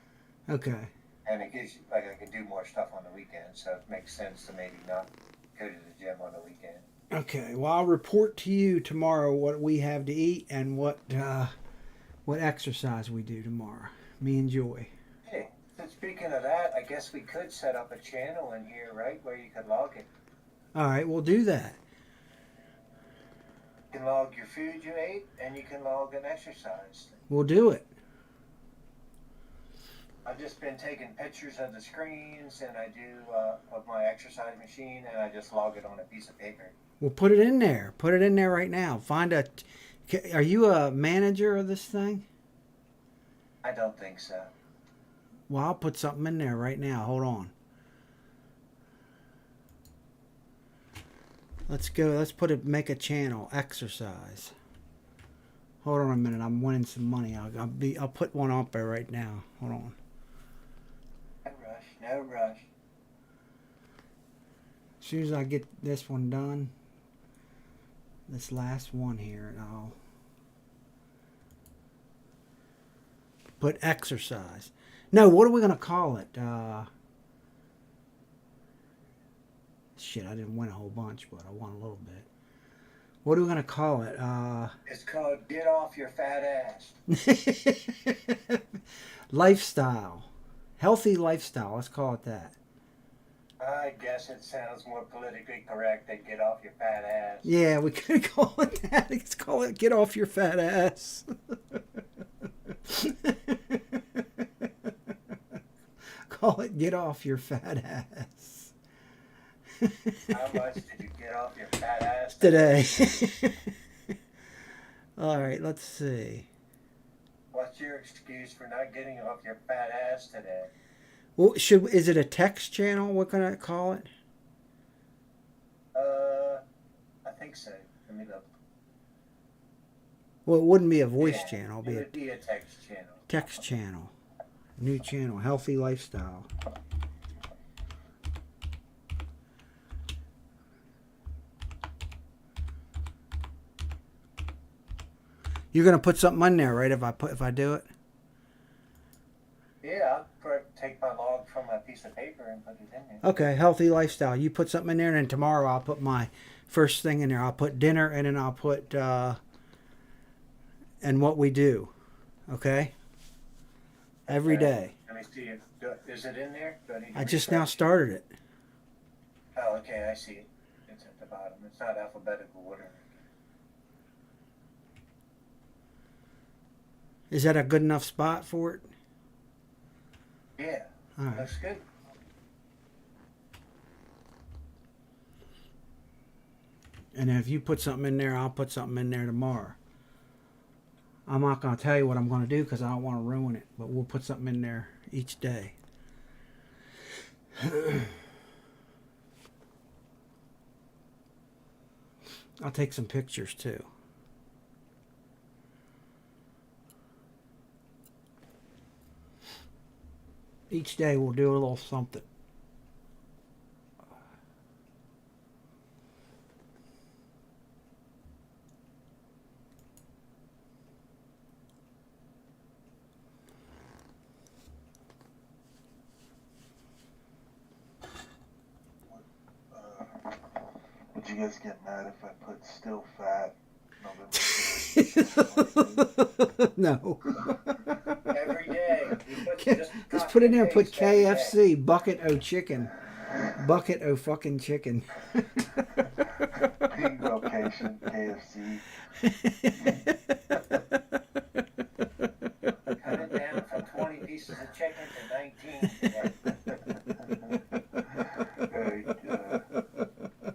Okay. And it gives I can do more stuff on the weekend, so it makes sense to maybe not go to the gym on the weekend. Okay. Well, I'll report to you tomorrow what we have to eat and what exercise we do tomorrow. Me and Joy. Hey, so speaking of that, I guess we could set up a channel in here, right, where you could log it. All right, we'll do that. You can log your food you ate, and you can log an exercise. We'll do it. I've just been taking pictures of the screens, and I do of my exercise machine, and I just log it on a piece of paper. We'll put it in there. Put it in there right now. Are you a manager of this thing? I don't think so. Well, I'll put something in there right now. Hold on. Let's go. Let's make a channel. Exercise. Hold on a minute. I'm winning some money. I'll put one up there right now. Hold on. No rush. No rush. As soon as I get this one done, this last one here, and I'll put exercise. No, what are we going to call it? Shit, I didn't win a whole bunch, but I won a little bit. What are we going to call it? It's called Get Off Your Fat Ass. Lifestyle. Healthy lifestyle. Let's call it that. I guess it sounds more politically correct than Get Off Your Fat Ass. Yeah, we could call it that. Let's call it Get Off Your Fat Ass. Call it Get Off Your Fat Ass. How much did you get off your fat ass Today. All right, let's see. What's your excuse for not getting off your fat ass today? Well, is it a text channel? What can I call it? I think so. Let me look. Well, it wouldn't be a voice channel. It would be a text channel. Text channel. New channel. Healthy lifestyle. You're gonna put something in there, right? If I do it. Yeah, I'll take my log from a piece of paper and put it in there. Okay, healthy lifestyle. You put something in there, and then tomorrow I'll put my First thing in there, I'll put dinner, and then I'll put and what we do. Okay. Every Okay. day. Let me see it. Is it in there? Do I need to I just now refresh? started it. Oh, okay, I see it. It's at the bottom. It's not alphabetical order. Is that a good enough spot for it? Yeah, All right. looks good. And if you put something in there, I'll put something in there tomorrow. I'm not going to tell you what I'm going to do because I don't want to ruin it. But we'll put something in there each day. I'll take some pictures too. Each day we'll do a little something. Would you guys get mad if I put still fat November 3rd? No. Every day. Just put in there, put copy and paste every day. KFC, bucket o' chicken. Bucket o' fucking chicken. Ping location, KFC. Cut it down from 20 pieces of chicken to 19 today. Very good.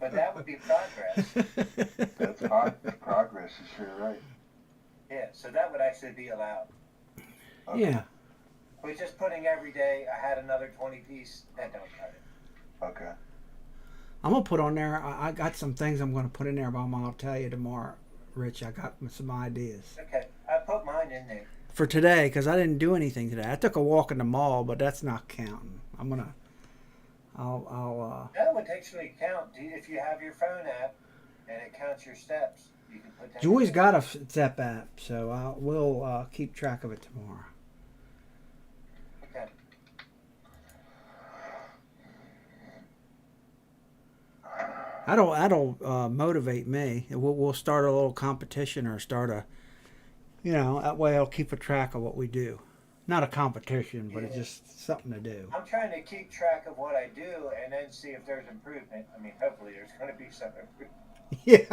But that would be progress. That's progress, you're sure right. Yeah, so that would actually be allowed. Okay. Yeah. We're just putting every day, I had another 20 piece, that don't cut it. Okay. I'm going to put on there, I got some things I'm going to put in there, but I'll tell you tomorrow, Rich. I got some ideas. Okay, I put mine in there. For today, because I didn't do anything today. I took a walk in the mall, but that's not counting. That would actually count if you have your phone app and it counts your steps. You can put that. Joy's in. got a step app, so we'll keep track of it tomorrow. Okay. That'll motivate me. We'll start a little competition or start a, that way I'll keep a track of what we do. Not a competition, but it's just something to do. I'm trying to keep track of what I do and then see if there's improvement. I mean, hopefully there's going to be some improvement. Yeah.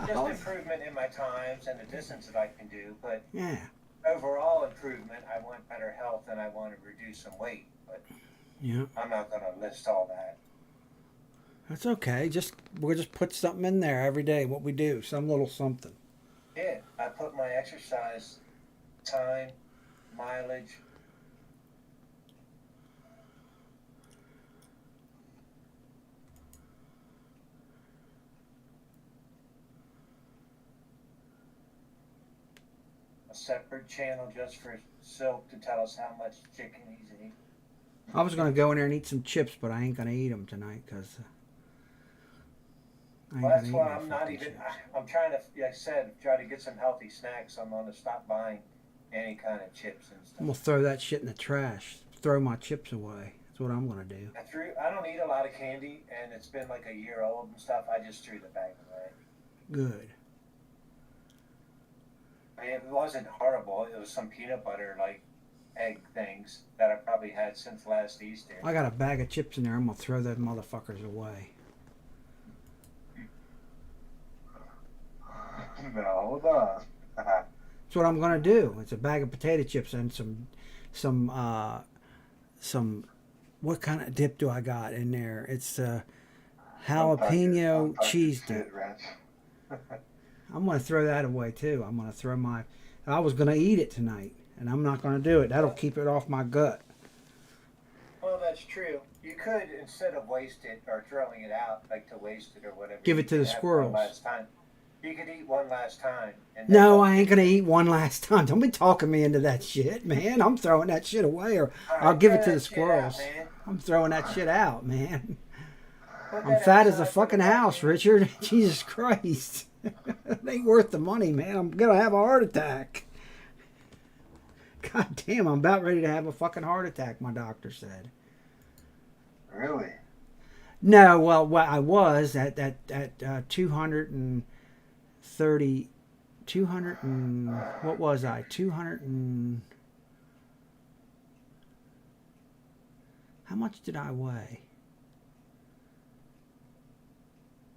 Just improvement in my times and the distance that I can do, but Yeah. overall improvement. I want better health and I want to reduce some weight, but Yeah. I'm not going to list all that. That's okay. We'll just put something in there every day. What we do, some little something. Yeah, I put my exercise time, mileage. A separate channel just for Silk to tell us how much chicken he's eating. I was gonna go in there and eat some chips, but I ain't gonna eat them tonight because Well, that's why I'm not even. I'm trying to, like I said, try to get some healthy snacks. I'm going to stop buying any kind of chips and stuff. I'm gonna throw that shit in the trash. Throw my chips away. That's what I'm gonna do. I don't eat a lot of candy, and it's been like a year old and stuff. I just threw the bag away. Good. I mean, it wasn't horrible. It was some peanut butter, like egg things that I probably had since last Easter. I got a bag of chips in there. I'm gonna throw those motherfuckers away. No, hold on. That's what I'm gonna do. It's a bag of potato chips and some what kind of dip do I got in there? It's jalapeno cheese dip. I'm gonna throw that away too. I'm gonna throw I was gonna eat it tonight, and I'm not gonna do it. That'll keep it off my gut. Well, that's true. You could, instead of waste it or throwing it out, like to waste it or whatever. Give you it to could the have squirrels. one last time. You could eat one last time. And No, I ain't gonna eat one last time. Don't be talking me into that shit, man. I'm throwing that shit away, or I'll give it to the squirrels. I'm throwing that shit out, man. I'm fat as a fucking house, Richard. Jesus Christ. It ain't worth the money, man. I'm gonna have a heart attack. God damn, I'm about ready to have a fucking heart attack, my doctor said. Really? No, well, what I was at 230, 200 and what was I? 200 and how much did I weigh?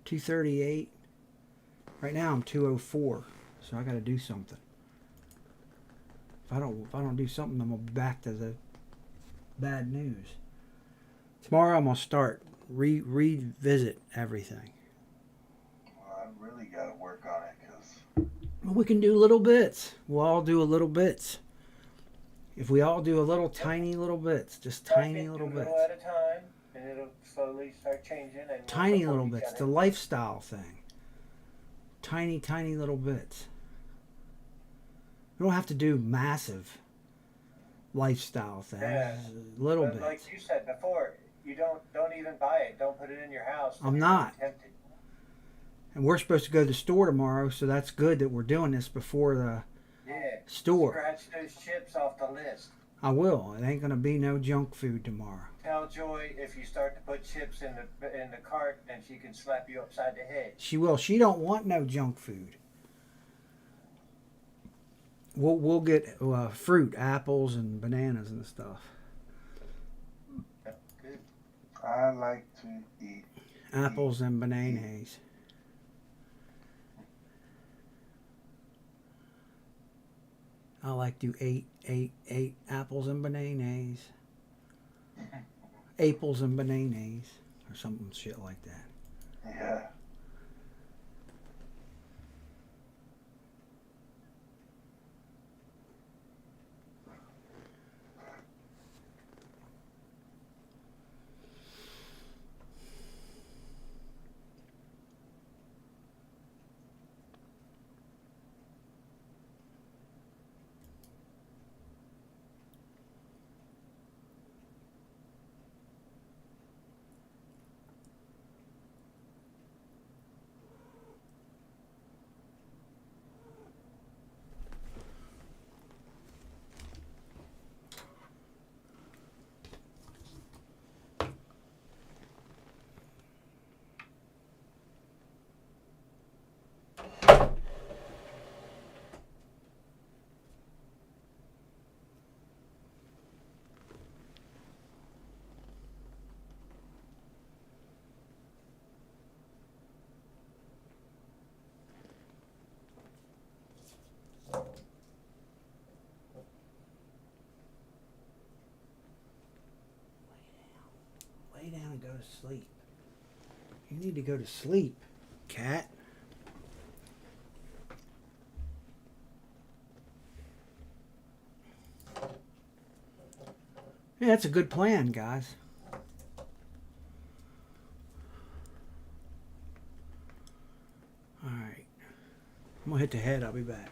238. Right now I'm 204, so I got to do something. If I don't do something, I'm gonna be back to the bad news. Tomorrow I'm gonna start revisit everything. Well, I really got to work on it because Well, we can do little bits. We'll all do a little bits. If we all do a little tiny little bits, just tiny little do bits. little at a time, and it'll slowly start changing. And we'll Tiny support little each bits. other. The lifestyle thing. Tiny little bits. We don't have to do massive lifestyle things. Yeah. Little But bits. like you said before, you don't even buy it. Don't put it in your house. I'm You're not. tempted. And we're supposed to go to the store tomorrow, so that's good that we're doing this before the Yeah. store. Scratch those chips off the list. I will. It ain't gonna be no junk food tomorrow. Tell Joy if you start to put chips in the cart, then she can slap you upside the head. She will. She don't want no junk food. We'll get fruit, apples, and bananas and stuff. Good. I like to eat. Apples and bananas. I like to eat apples and bananas. Apples and bananas. Or something shit like that. Yeah. Lay down and go to sleep. You need to go to sleep, cat. Yeah, that's a good plan, guys. All right. I'm going to hit the head. I'll be back.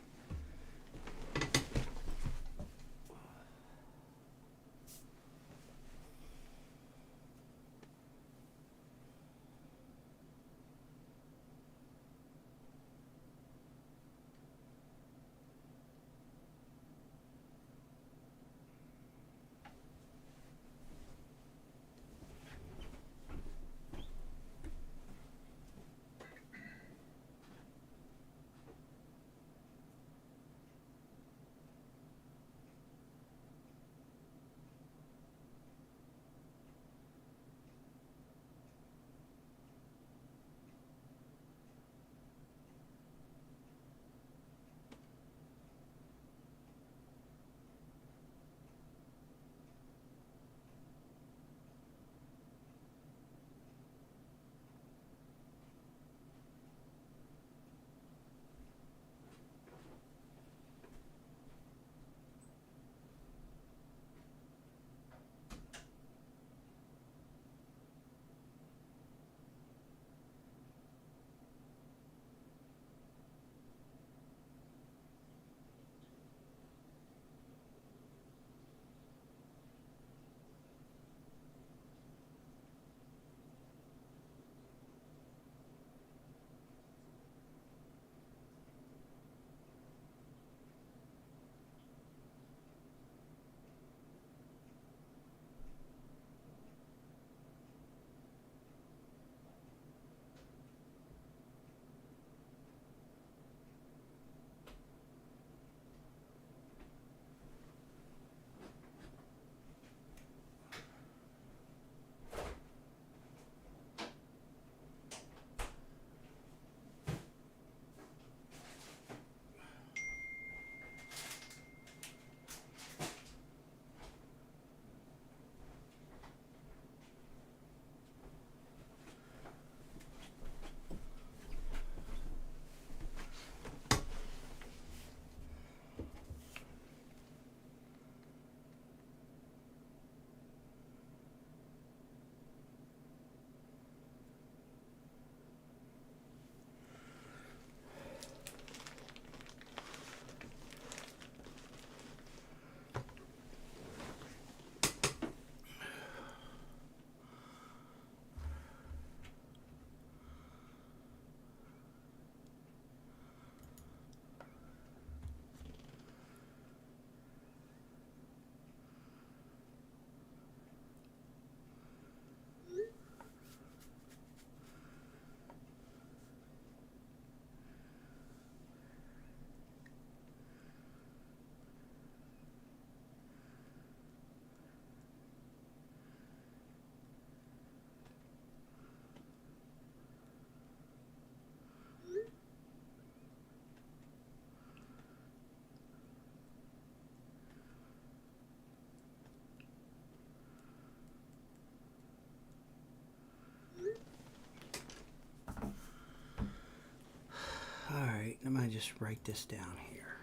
just write this down here.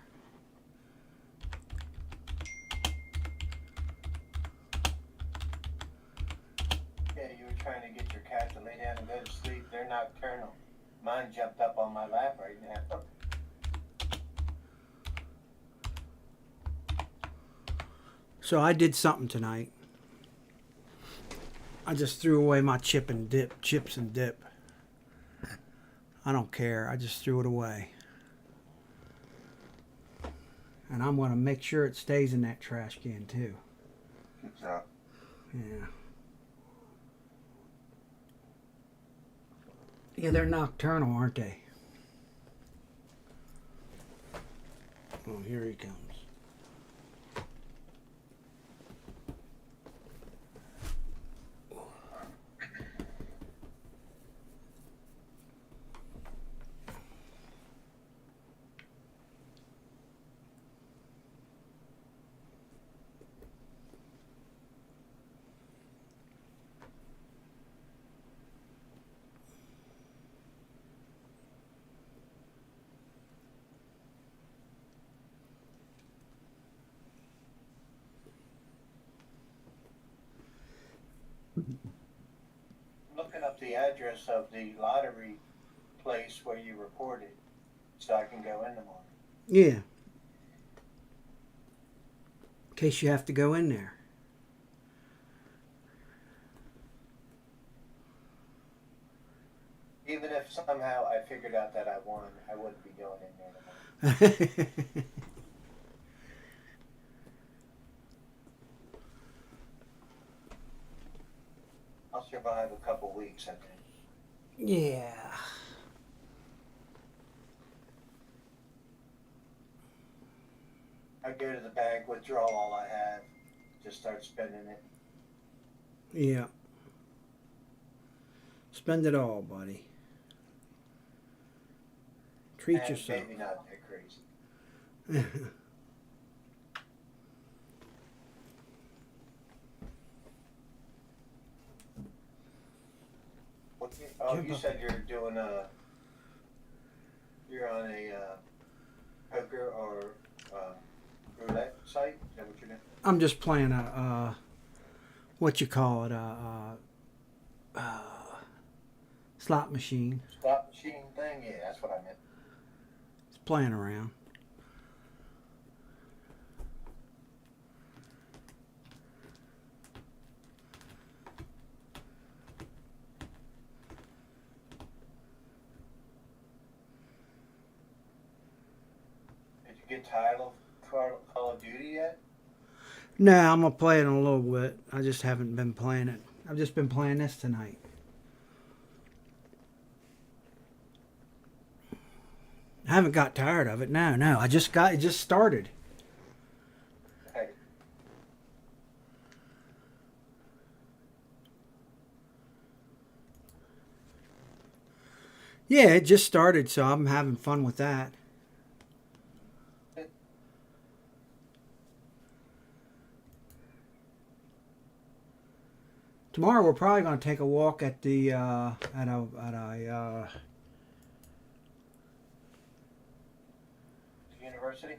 Yeah, you were trying to get your cat to lay down and go to sleep. They're nocturnal. Mine jumped up on my lap right now. So I did something tonight. I just threw away my chips and dip. I don't care. I just threw it away. And I'm going to make sure it stays in that trash can too. Good job. Yeah. Yeah, they're nocturnal, aren't they? Oh, here he comes. Looking up the address of the lottery place where you reported so I can go in the morning. Yeah. In case you have to go in there. Even if somehow I figured out that I won, I wouldn't be going in there tomorrow. I'll survive a couple weeks, I think. Yeah. I go to the bank, withdraw all I have, just start spending it. Yeah. Spend it all, buddy. Treat And yourself. maybe not that crazy. You said you're doing you're on a poker or roulette site? Is that what you're doing? I'm just playing what you call it, slot machine. Slot machine thing? Yeah, that's what I meant. It's playing around. Did you get tired of Call of Duty yet? No, I'm gonna play it in a little bit. I just haven't been playing it. I've just been playing this tonight. I haven't got tired of it. No. It just started. Hey, Yeah, it just started, so I'm having fun with that. Tomorrow we're probably going to take a walk at the university?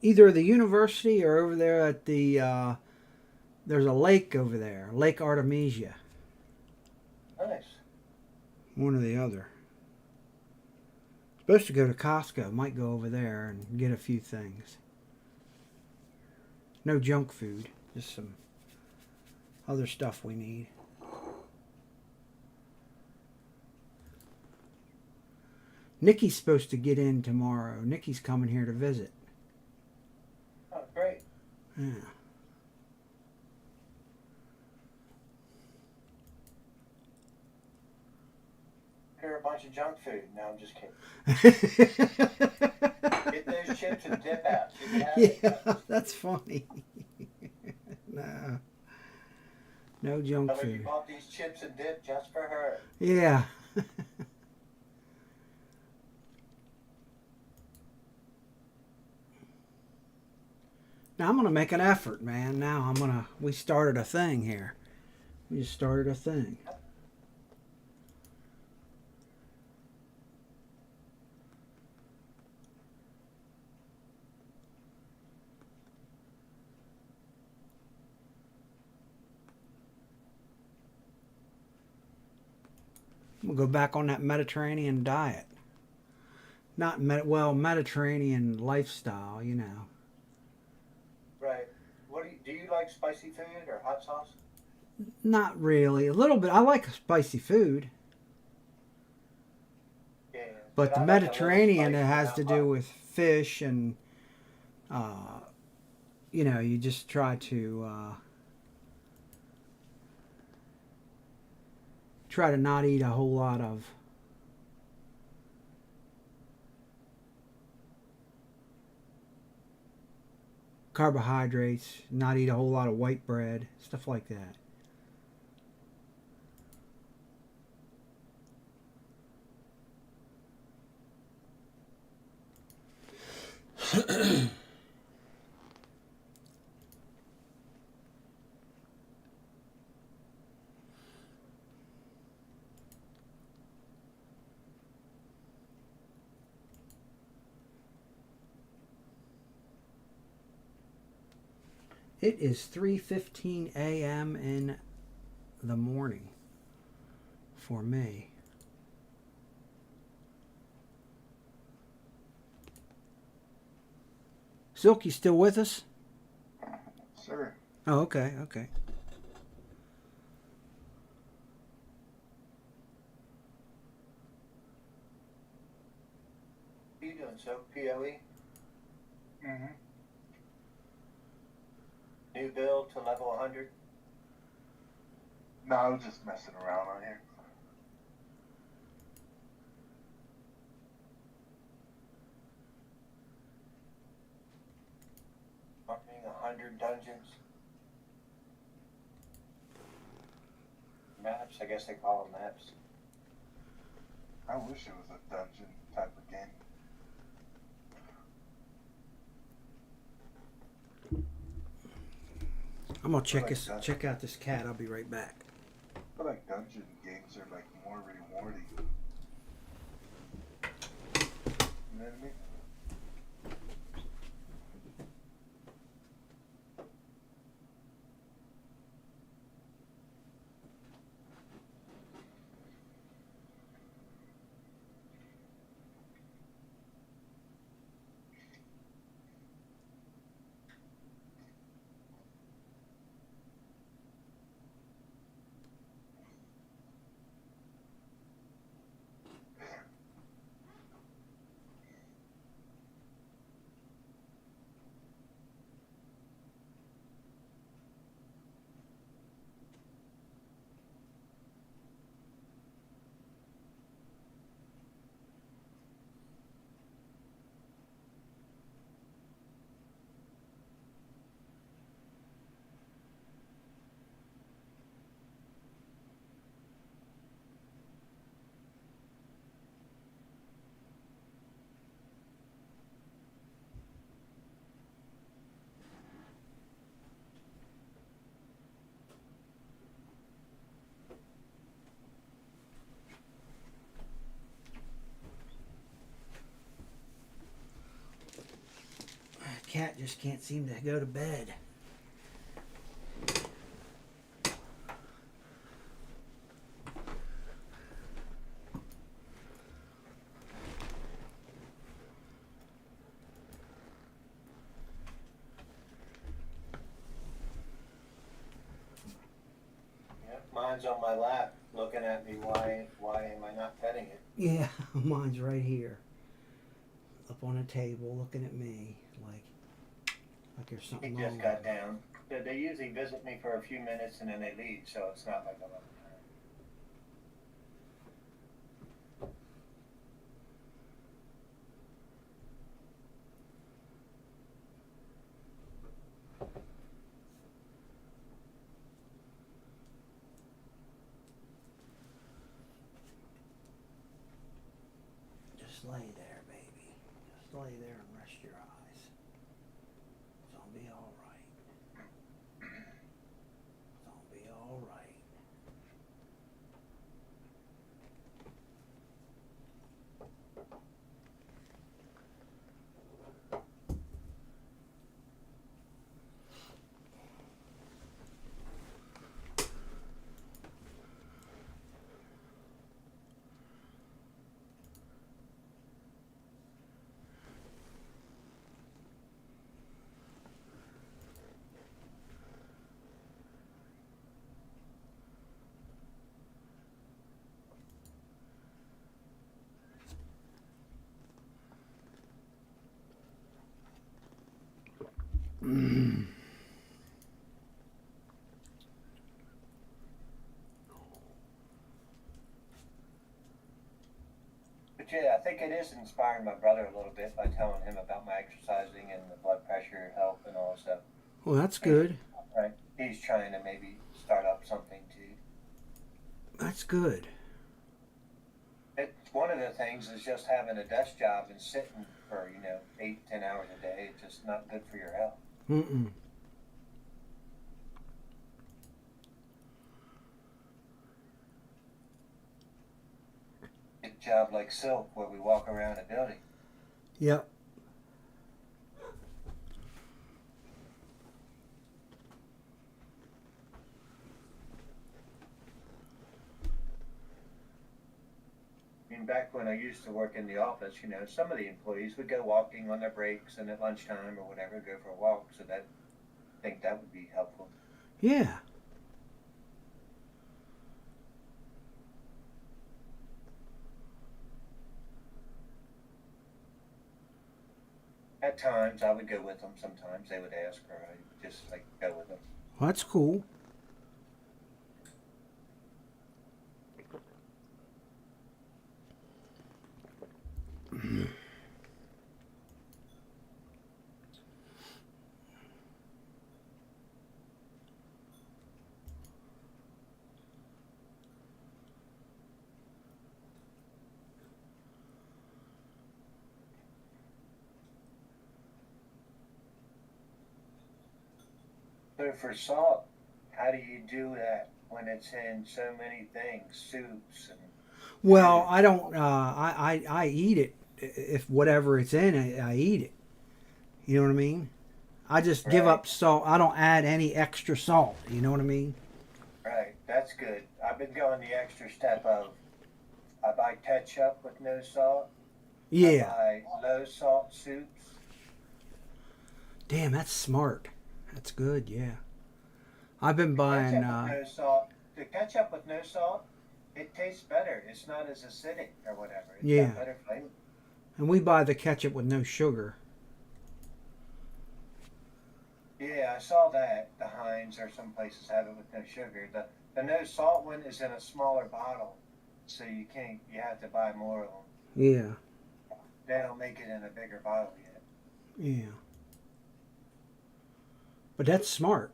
either the university or over there at the there's a lake over there, Lake Artemisia. Nice. One or the other. Supposed to go to Costco. Might go over there and get a few things. No junk food, just some other stuff we need. Nikki's supposed to get in tomorrow. Nikki's coming here to visit. Oh, great. Yeah. You're a bunch of junk food. No, I'm just kidding. Get those chips and dip out. You can have it. Yeah, that's funny. No. No junk Tell her you food. bought these chips and dip just for her. Yeah. Now I'm gonna make an effort, man. We started a thing here. We just started a thing. We'll go back on that Mediterranean diet. Not Mediterranean lifestyle, you know. Right. What do you like spicy food or hot sauce? Not really. A little bit. I like spicy food. Yeah. But the I like a little Mediterranean, spicy, it has not to hot. do with fish and, you know, you just try to not eat a whole lot of carbohydrates, not eat a whole lot of white bread, stuff like that. It is 3:15 a.m. in the morning for me. Silk, you still with us? Sir. Oh, okay, okay. What are you doing, so POE? Mm-hmm. New build to level 100? No, I was just messing around on here. Farming 100 dungeons. Maps, I guess they call them maps. I wish it was a dungeon type of game. I'm gonna check out this cat. I'll be right back. I feel like dungeon games are like more rewarding. You know what I mean? Cat just can't seem to go to bed. Yep, mine's on my lap, looking at me. Why am I not petting it? Yeah, mine's right here. Up on a table looking at me like there's He something just wrong. got down. They usually visit me for a few minutes and then they leave, so it's not like a long time. Just lay there, baby. Just lay there and rest your eyes. It's gonna be all right. It's gonna be all right. But yeah, I think it is inspiring my brother a little bit by telling him about my exercising and the blood pressure help and all that stuff. Well, that's good. Right. He's trying to maybe start up something too. That's good. It's one of the things is just having a desk job and sitting for 8-10 hours a day. It's just not good for your health. Mm-mm. A job like Silk where we walk around a building. Yep. I mean, back when I used to work in the office, some of the employees would go walking on their breaks and at lunchtime or whatever, go for a walk. So I think that would be helpful. Yeah. At times, I would go with them. Sometimes they would ask, or I just go with them. Well, that's cool. So for salt, how do you do that when it's in so many things, soups and? Well, I don't. I eat it. If whatever it's in, I eat it. You know what I mean? I just give Right. up salt. I don't add any extra salt. You know what I mean? Right, that's good. I've been going the extra step of I buy ketchup with no salt. Yeah. I buy low salt soups. Damn, that's smart. That's good. Yeah. I've been buying. Ketchup with no salt. The ketchup with no salt, it tastes better. It's not as acidic or whatever. It's Yeah. got better flavor. And we buy the ketchup with no sugar. Yeah, I saw that. The Heinz or some places have it with no sugar. The no salt one is in a smaller bottle, so you have to buy more of them. Yeah. They don't make it in a bigger bottle yet. Yeah. But that's smart.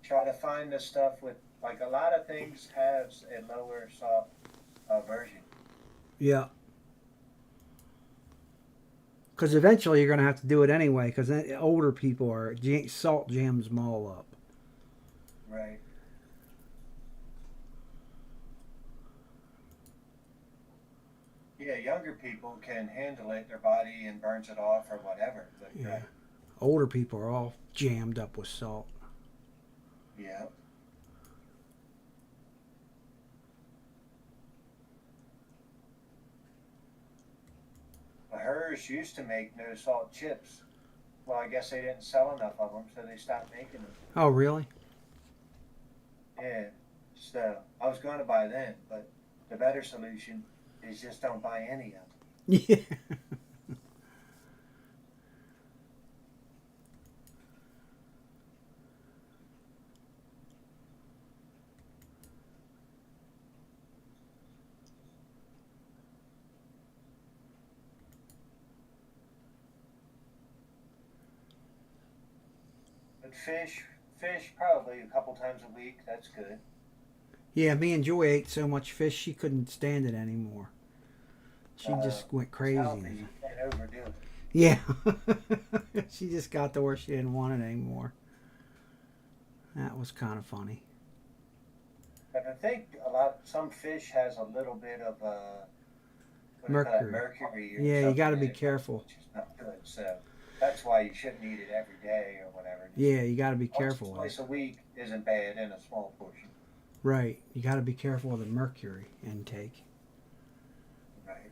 Try to find the stuff with, a lot of things has a lower salt version. Yeah. Because eventually you're going to have to do it anyway. Because older people salt jams them all up. Right. Yeah, younger people can handle it, their body, and burns it off or whatever. But Yeah. Older people are all jammed up with salt. Yeah. Hers used to make no salt chips. Well, I guess they didn't sell enough of them, so they stopped making them. Oh, really? Yeah. So I was going to buy them, but the better solution is just don't buy any of them. Yeah. But fish probably a couple times a week. That's good. Yeah, me and Joy ate so much fish she couldn't stand it anymore. She just went crazy. Healthy, you can't overdo it. Yeah. She just got to where she didn't want it anymore. That was kind of funny. But I think some fish has a little bit of Mercury. Mercury. Or Yeah, you something got to in be it, careful. which is not good. So that's why you shouldn't eat it every day or whatever. Yeah, you got to be Once careful. or twice a week isn't bad in a small portion. Right. You got to be careful of the mercury intake. Right.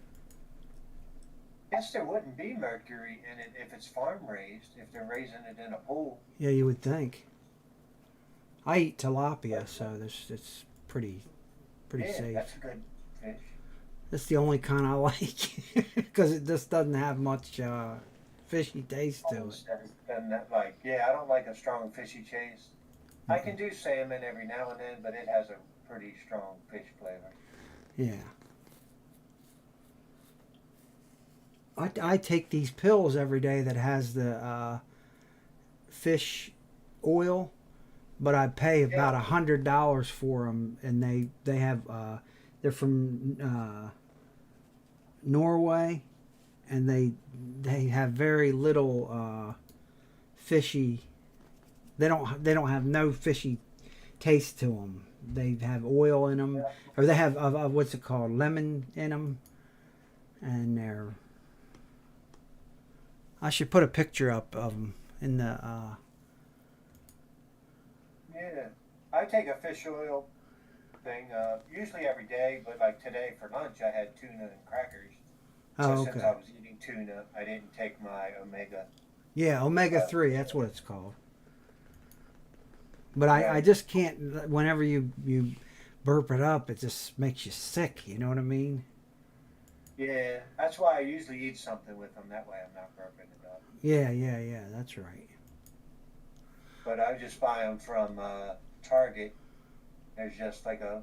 Guess there wouldn't be mercury in it if it's farm raised. If they're raising it in a pool. Yeah, you would think. I eat tilapia, so it's pretty Yeah, safe. that's a good fish. That's the only kind I like because it just doesn't have much fishy taste to it. And that, like, yeah, I don't like a strong fishy taste. I can do salmon every now and then, but it has a pretty strong fish flavor. Yeah. I take these pills every day that has the fish oil, but I pay about $100 for them, and they have they're from Norway, and they have very little fishy. They don't have no fishy taste to them. They have oil in them, or they have what's it called, lemon in them, and they're. I should put a picture up of them in the. Yeah, I take a fish oil thing usually every day, but like today for lunch I had tuna and crackers. So Oh, since okay. I was eating tuna, I didn't take my omega. Yeah, omega-3. That's what it's called. But I just can't. Whenever you burp it up, it just makes you sick. You know what I mean? Yeah, that's why I usually eat something with them. That way I'm not burping it up. Yeah. That's right. But I just buy them from Target. There's just like a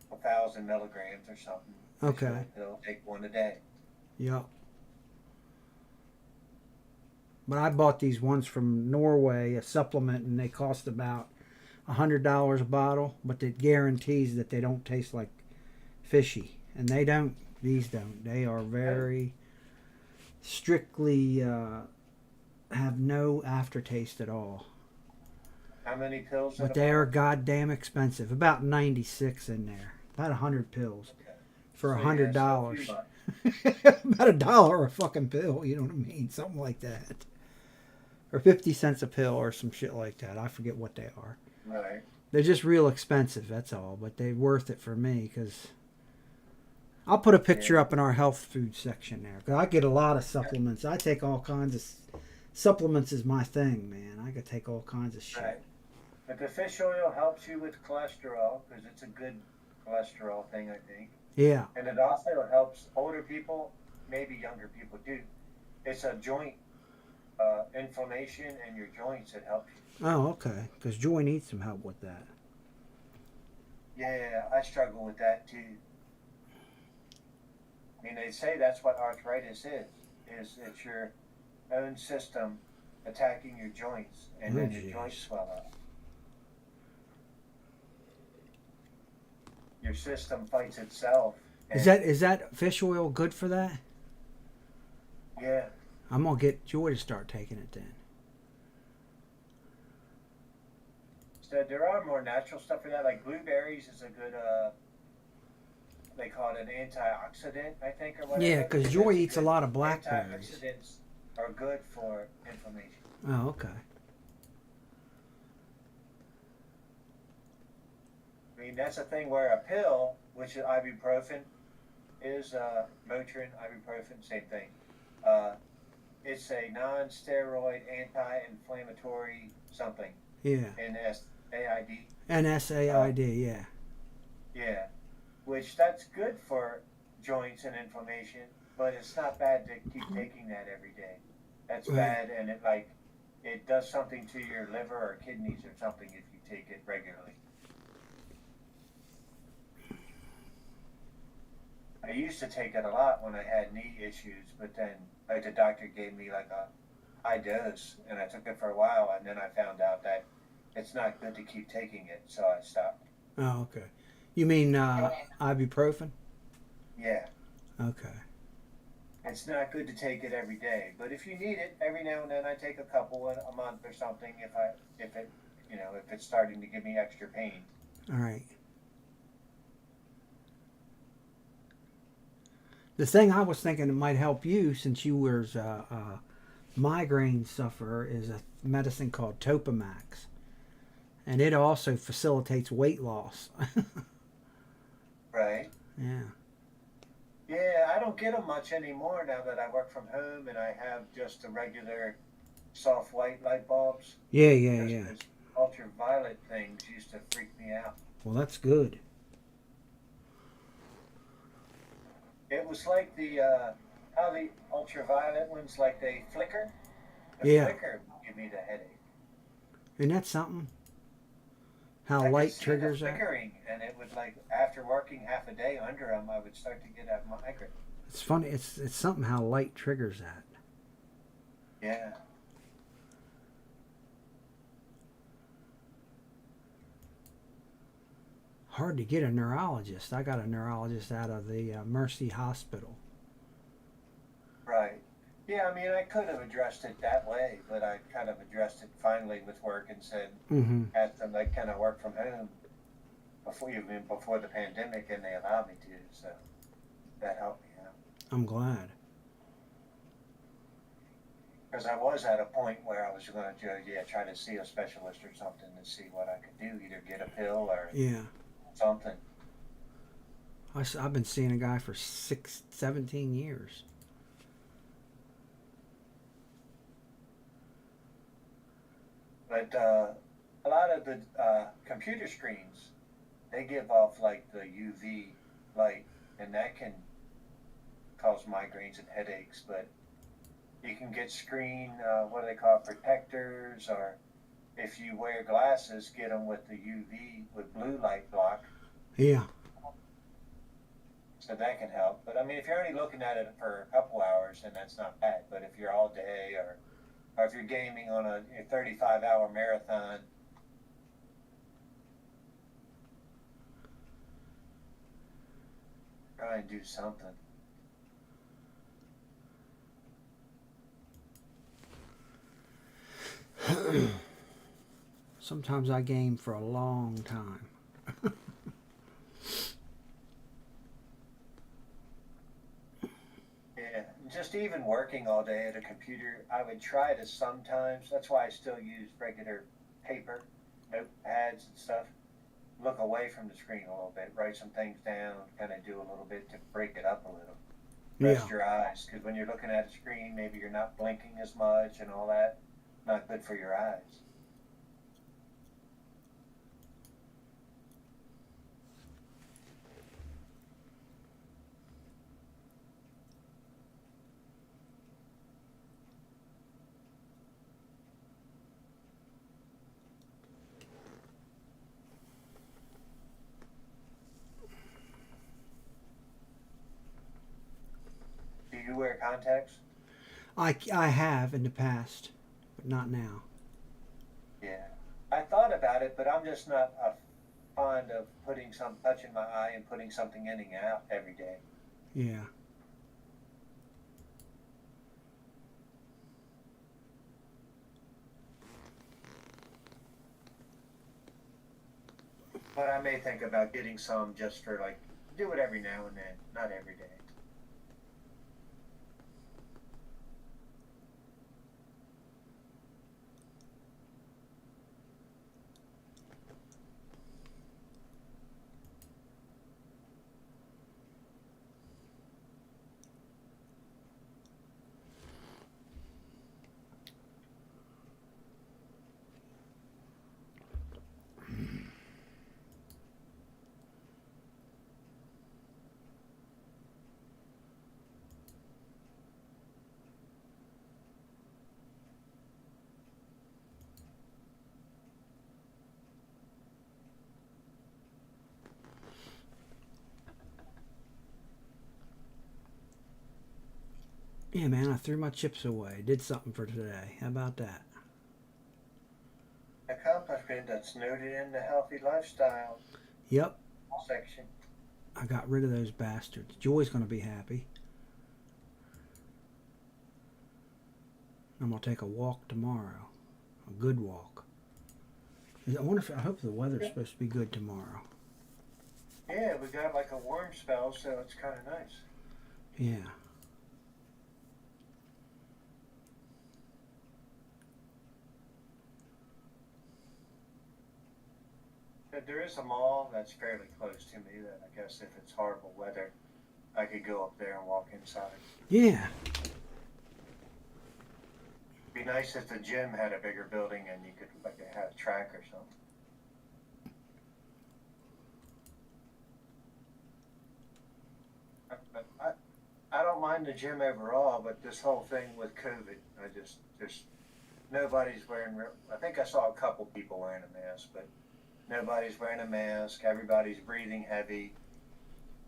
1,000 milligrams or something. Okay. They'll take one a day. Yep. But I bought these ones from Norway, a supplement, and they cost about $100 a bottle. But it guarantees that they don't taste like fishy, and they don't. These don't. They are very strictly have no aftertaste at all. How many pills? But they are goddamn expensive. About 96 in there. About 100 pills for $100. About $1 a fucking pill. You know what I mean? Something like that. Or 50 cents a pill or some shit like that. I forget what they are. Right. They're just real expensive. That's all. But they're worth it for me because I'll put a picture up in our health food section there. Because I get a lot of supplements. I take all kinds of supplements is my thing, man. I could take all kinds of shit. Right. But the fish oil helps you with cholesterol because it's a good cholesterol thing, I think. Yeah. And it also helps older people, maybe younger people too. It's a joint inflammation in your joints. It helps you. Oh, okay. Because Joy needs some help with that. Yeah, I struggle with that too. I mean, they say that's what arthritis is it's your own system attacking your joints, and then your joints swell up. Your system fights itself. Is that fish oil good for that? Yeah. I'm gonna get Joy to start taking it then. So there are more natural stuff for that. Like blueberries is a good. They call it an antioxidant, I think, or whatever. Yeah, because Joy eats a lot of blackberries. Antioxidants are good for inflammation. Oh, okay. I mean, that's a thing where a pill, which is ibuprofen, is Motrin, ibuprofen, same thing. It's a non-steroid, anti-inflammatory something. Yeah. NSAID. NSAID, yeah. Yeah. Which that's good for joints and inflammation, but it's not bad to keep taking that every day. That's bad, and it does something to your liver or kidneys or something if you take it regularly. I used to take it a lot when I had knee issues, but then the doctor gave me a high dose, and I took it for a while, and then I found out that it's not good to keep taking it, so I stopped. Oh, okay. You mean ibuprofen? Yeah. Okay. It's not good to take it every day, but if you need it, every now and then I take a couple a month or something if it's starting to give me extra pain. All right. The thing I was thinking that might help you, since you were a migraine sufferer, is a medicine called Topamax, and it also facilitates weight loss. Right. Yeah. Yeah, I don't get them much anymore now that I work from home and I have just the regular soft white light bulbs. Yeah. Those ultraviolet things used to freak me out. Well, that's good. It was like the how the ultraviolet ones, like they flicker. The Yeah. flicker would give me the headache. Isn't that something? How I could light see the triggers that? flickering, and it would like after working half a day under them, I would start to get a migraine. It's funny. It's something how light triggers that. Yeah. Hard to get a neurologist. I got a neurologist out of the Mercy Hospital. Right. Yeah, I mean, I could have addressed it that way, but I kind of addressed it finally with work and said, Mm-hmm. had them like kind of work from home before the pandemic, and they allowed me to, so that helped me out. I'm glad. Because I was at a point where I was going to try to see a specialist or something to see what I could do, either get a pill or Yeah. something. I've been seeing a guy for 17 years. But a lot of the computer screens, they give off like the UV light, and that can cause migraines and headaches. But you can get screen, what do they call it, protectors, or if you wear glasses, get them with the UV, with blue light block. Yeah. So that can help. But I mean, if you're only looking at it for a couple hours, then that's not bad. But if you're all day, or if you're gaming on a 35-hour marathon, try and do something. Sometimes I game for a long time. Yeah, just even working all day at a computer, I would try to sometimes. That's why I still use regular paper, notepads and stuff. Look away from the screen a little bit, write some things down, kind of do a little bit to break it up a little. Rest your eyes, because when you're looking at a screen, maybe you're not blinking as much and all that. Not good for your eyes. Do you wear contacts? I have in the past, but not now. Yeah. I thought about it, but I'm just not fond of touching my eye and putting something in and out every day. Yeah. But I may think about getting some just for like, do it every now and then, not every day. Yeah, man, I threw my chips away. Did something for today. How about that? Accomplishment that's noted in the healthy lifestyle Yep. section. I got rid of those bastards. Joy's going to be happy. I'm going to take a walk tomorrow. A good walk. I hope the weather's supposed to be good tomorrow. Yeah, we got like a warm spell, so it's kind of nice. Yeah. But there is a mall that's fairly close to me that I guess if it's horrible weather, I could go up there and walk inside. Yeah. It'd be nice if the gym had a bigger building and you could like have a track or something. fine in the gym overall, but this whole thing with COVID, there's nobody's wearing. I think I saw a couple people wearing a mask, but nobody's wearing a mask. Everybody's breathing heavy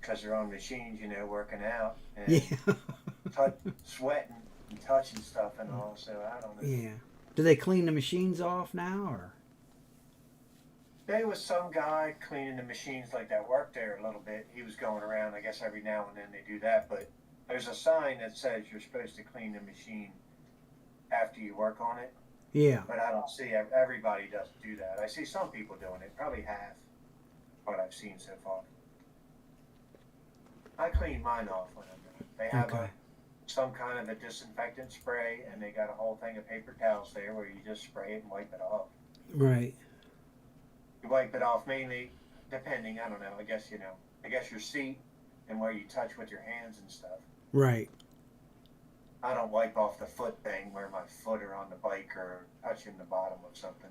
because they're on machines, working out and Yeah. sweating and touching stuff and all. So I don't know. Yeah. Do they clean the machines off now, or? There was some guy cleaning the machines like that worked there a little bit. He was going around. I guess every now and then they do that, but there's a sign that says you're supposed to clean the machine after you work on it. Yeah. But I don't see everybody doesn't do that. I see some people doing it, probably half what I've seen so far. I clean mine off when I'm done. They have Okay. some kind of a disinfectant spray, and they got a whole thing of paper towels there where you just spray it and wipe it off. Right. You wipe it off mainly, depending, I don't know, I guess your seat and where you touch with your hands and stuff. Right. I don't wipe off the foot thing where my foot are on the bike or touching the bottom of something.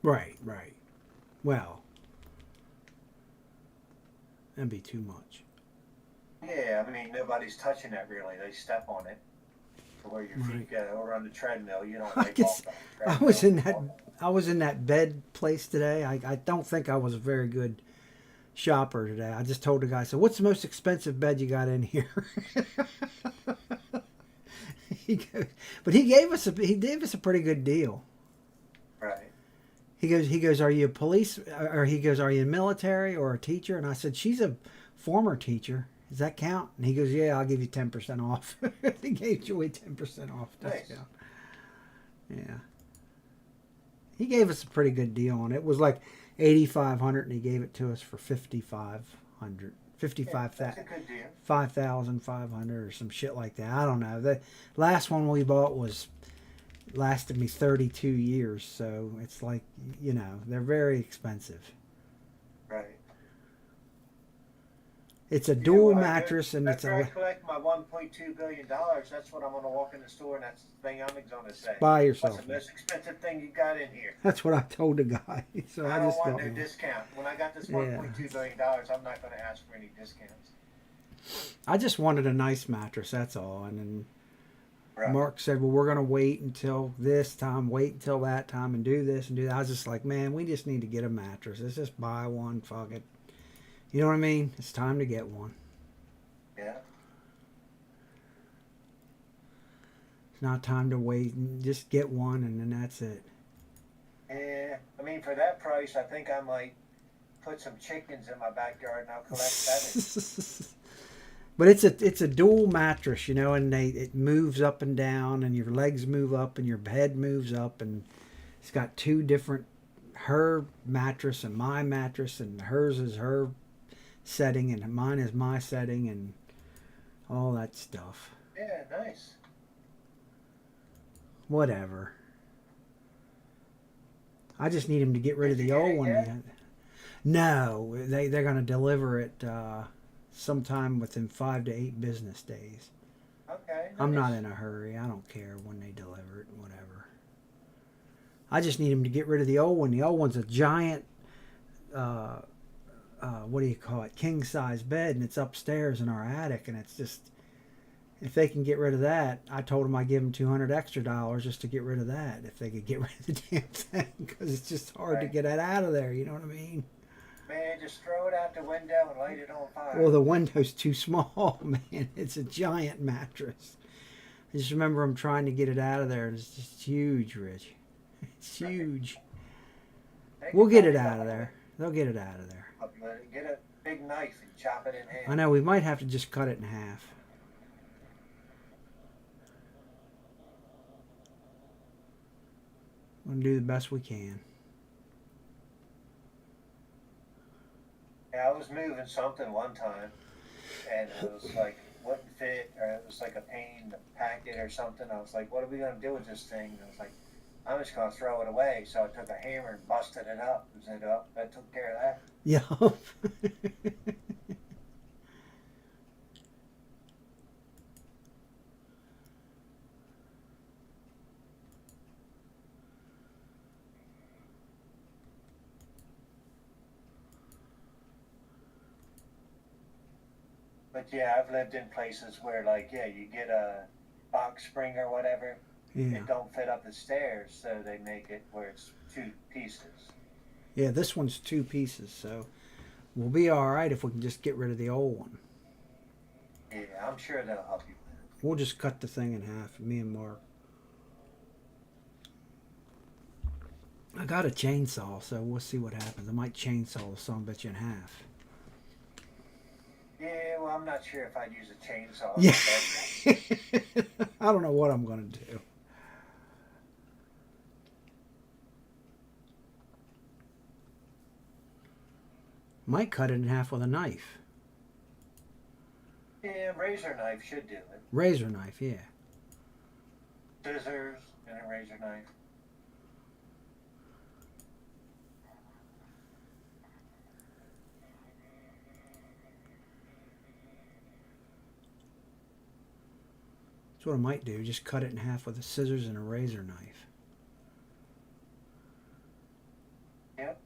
Right. Right. Well, that'd be too much. Yeah, I mean, nobody's touching that really. They step on it to where your feet go. Or on the treadmill, you don't wipe off the treadmill. I was in that bed place today. I don't think I was a very good shopper today. I just told the guy, so what's the most expensive bed you got in here? But he gave us a pretty good deal. Right. He goes, are you a police, or he goes, are you military or a teacher? And I said, she's a former teacher. Does that count? And he goes, yeah, I'll give you 10% off. He gave Joey 10% off discount. Nice. Yeah. He gave us a pretty good deal on it. It was like $8,500, and he gave it to us for $5,500. That's a good deal. 5,500 or some shit like that. I don't know. The last one we bought lasted me 32 years, so it's like, they're very expensive. Right. It's a dual what mattress, and it's after I collect my $1.2 billion, that's what I'm going to walk in the store, and that's the thing I'm going to say. buy yourself. What's the most expensive thing you got in here? That's what I told the guy. So I I don't just want thought, no discount. When I got this Yeah. $1.2 billion, I'm not going to ask for any discounts. I just wanted a nice mattress. That's all. And then Right. Mark said, well, we're going to wait until this time, wait until that time, and do this and do that. I was just like, man, we just need to get a mattress. Let's just buy one. Fuck it. You know what I mean? It's time to get one. Yeah. It's not time to wait. Just get one, and then that's it. Yeah. I mean, for that price, I think I might put some chickens in my backyard and I'll collect feathers. But it's a dual mattress, and it moves up and down, and your legs move up, and your head moves up, and it's got two different, her mattress and my mattress, and hers is her setting, and mine is my setting, and all that stuff. Yeah, nice. Whatever. I just need him to get rid of Did the you get old it one. yet? No, they're going to deliver it sometime within 5 to 8 business days. Okay. I'm not nice. in a hurry. I don't care when they deliver it, whatever. I just need him to get rid of the old one. The old one's a giant, what do you call it, king size bed, and it's upstairs in our attic, and it's just, if they can get rid of that, I told them I'd give them $200 extra just to get rid of that, if they could get rid of the damn thing, because it's just hard to Right. get it out of there, you know what I mean? Man, just throw it out the window and light it on fire. Well, the window's too small, man. It's a giant mattress. I just remember them trying to get it out of there, and it's just huge, Rich. It's huge. They We'll can get it probably out of there. They'll get it out of there. Get a big knife and chop it in half. I know, we might have to just cut it in half. We'll do the best we can. Yeah, I was moving something one time, and it was like wouldn't fit, or it was like a pain to pack it or something. I was like, what are we gonna do with this thing? And I was like, I'm just gonna throw it away. So I took a hammer and busted it up. That took care of that. Yeah. But yeah, I've lived in places where, like, yeah, you get a box spring or whatever, Yeah. it don't fit up the stairs, so they make it where it's two pieces. Yeah, this one's 2 pieces, so we'll be all right if we can just get rid of the old one. Yeah, I'm sure they'll help you with it. We'll just cut the thing in half, me and Mark. I got a chainsaw, so we'll see what happens. I might chainsaw the son of a bitch in half. Yeah, well, I'm not sure if I'd use a chainsaw. Yeah. I don't know what I'm going to do. Might cut it in half with a knife. Yeah, razor knife should do it. Razor knife, yeah. Scissors and a razor knife. That's what I might do. Just cut it in half with a scissors and a razor knife. Yep.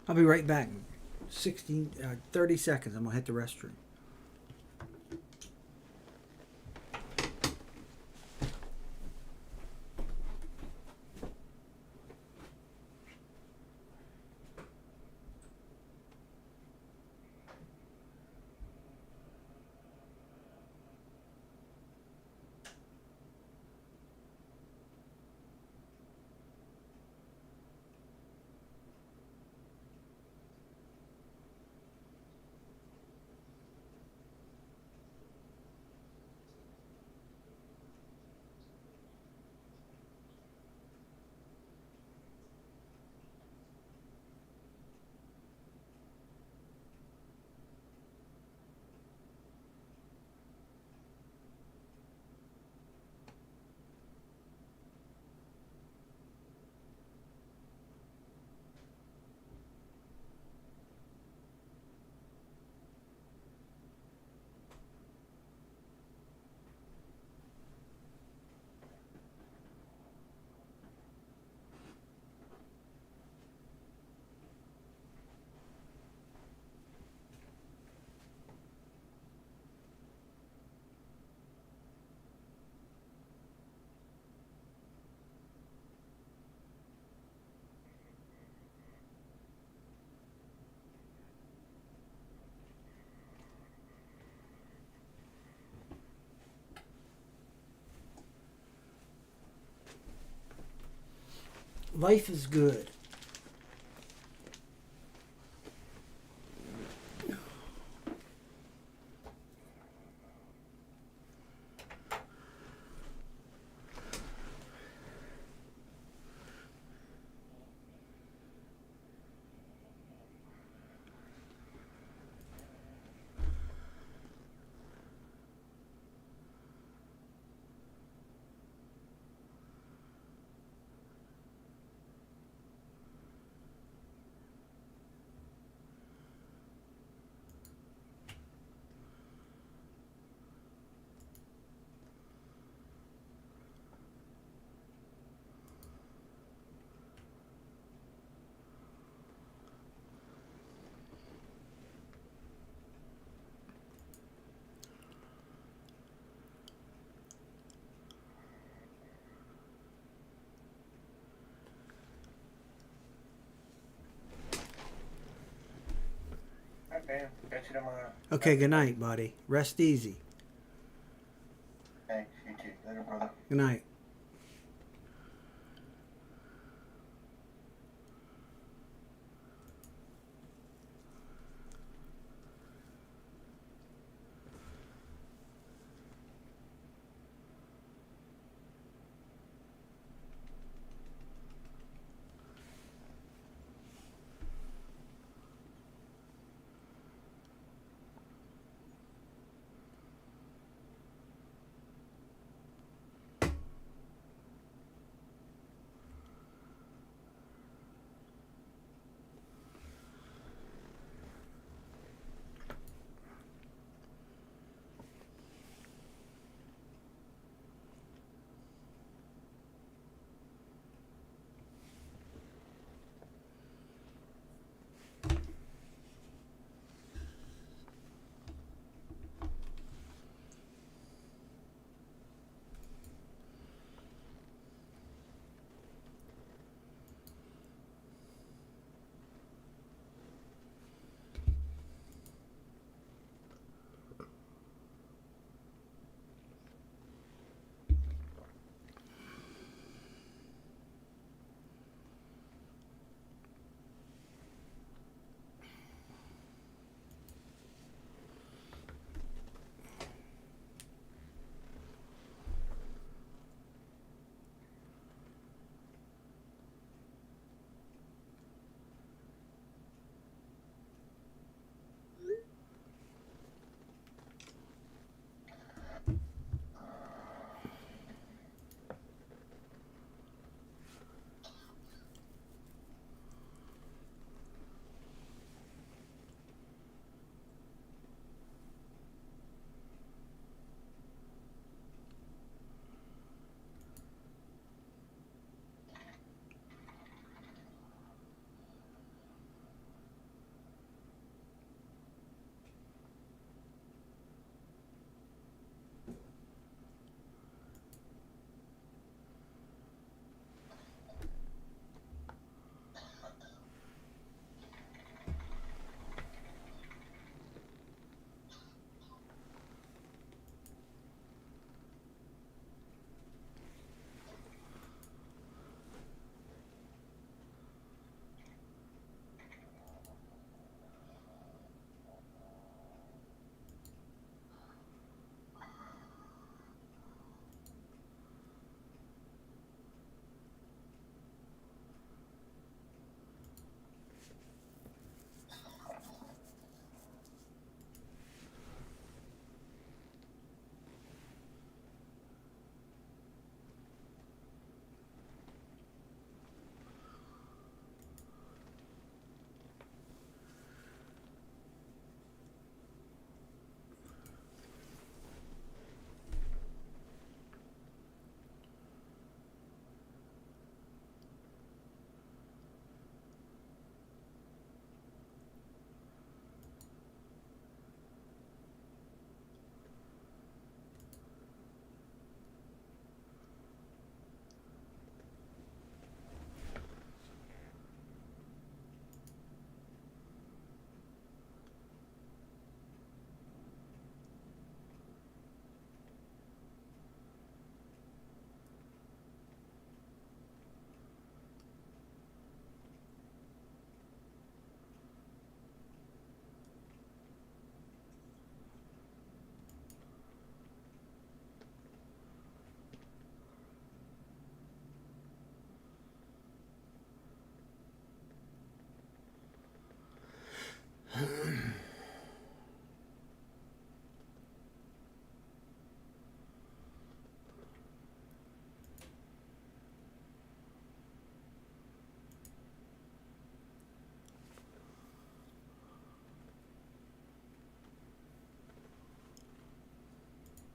I'll be right back. 30 seconds. I'm going to hit the restroom. Life is good. Okay, catch you tomorrow. Okay, good night, buddy. Rest easy. Thanks, you too. Later, brother. Good night.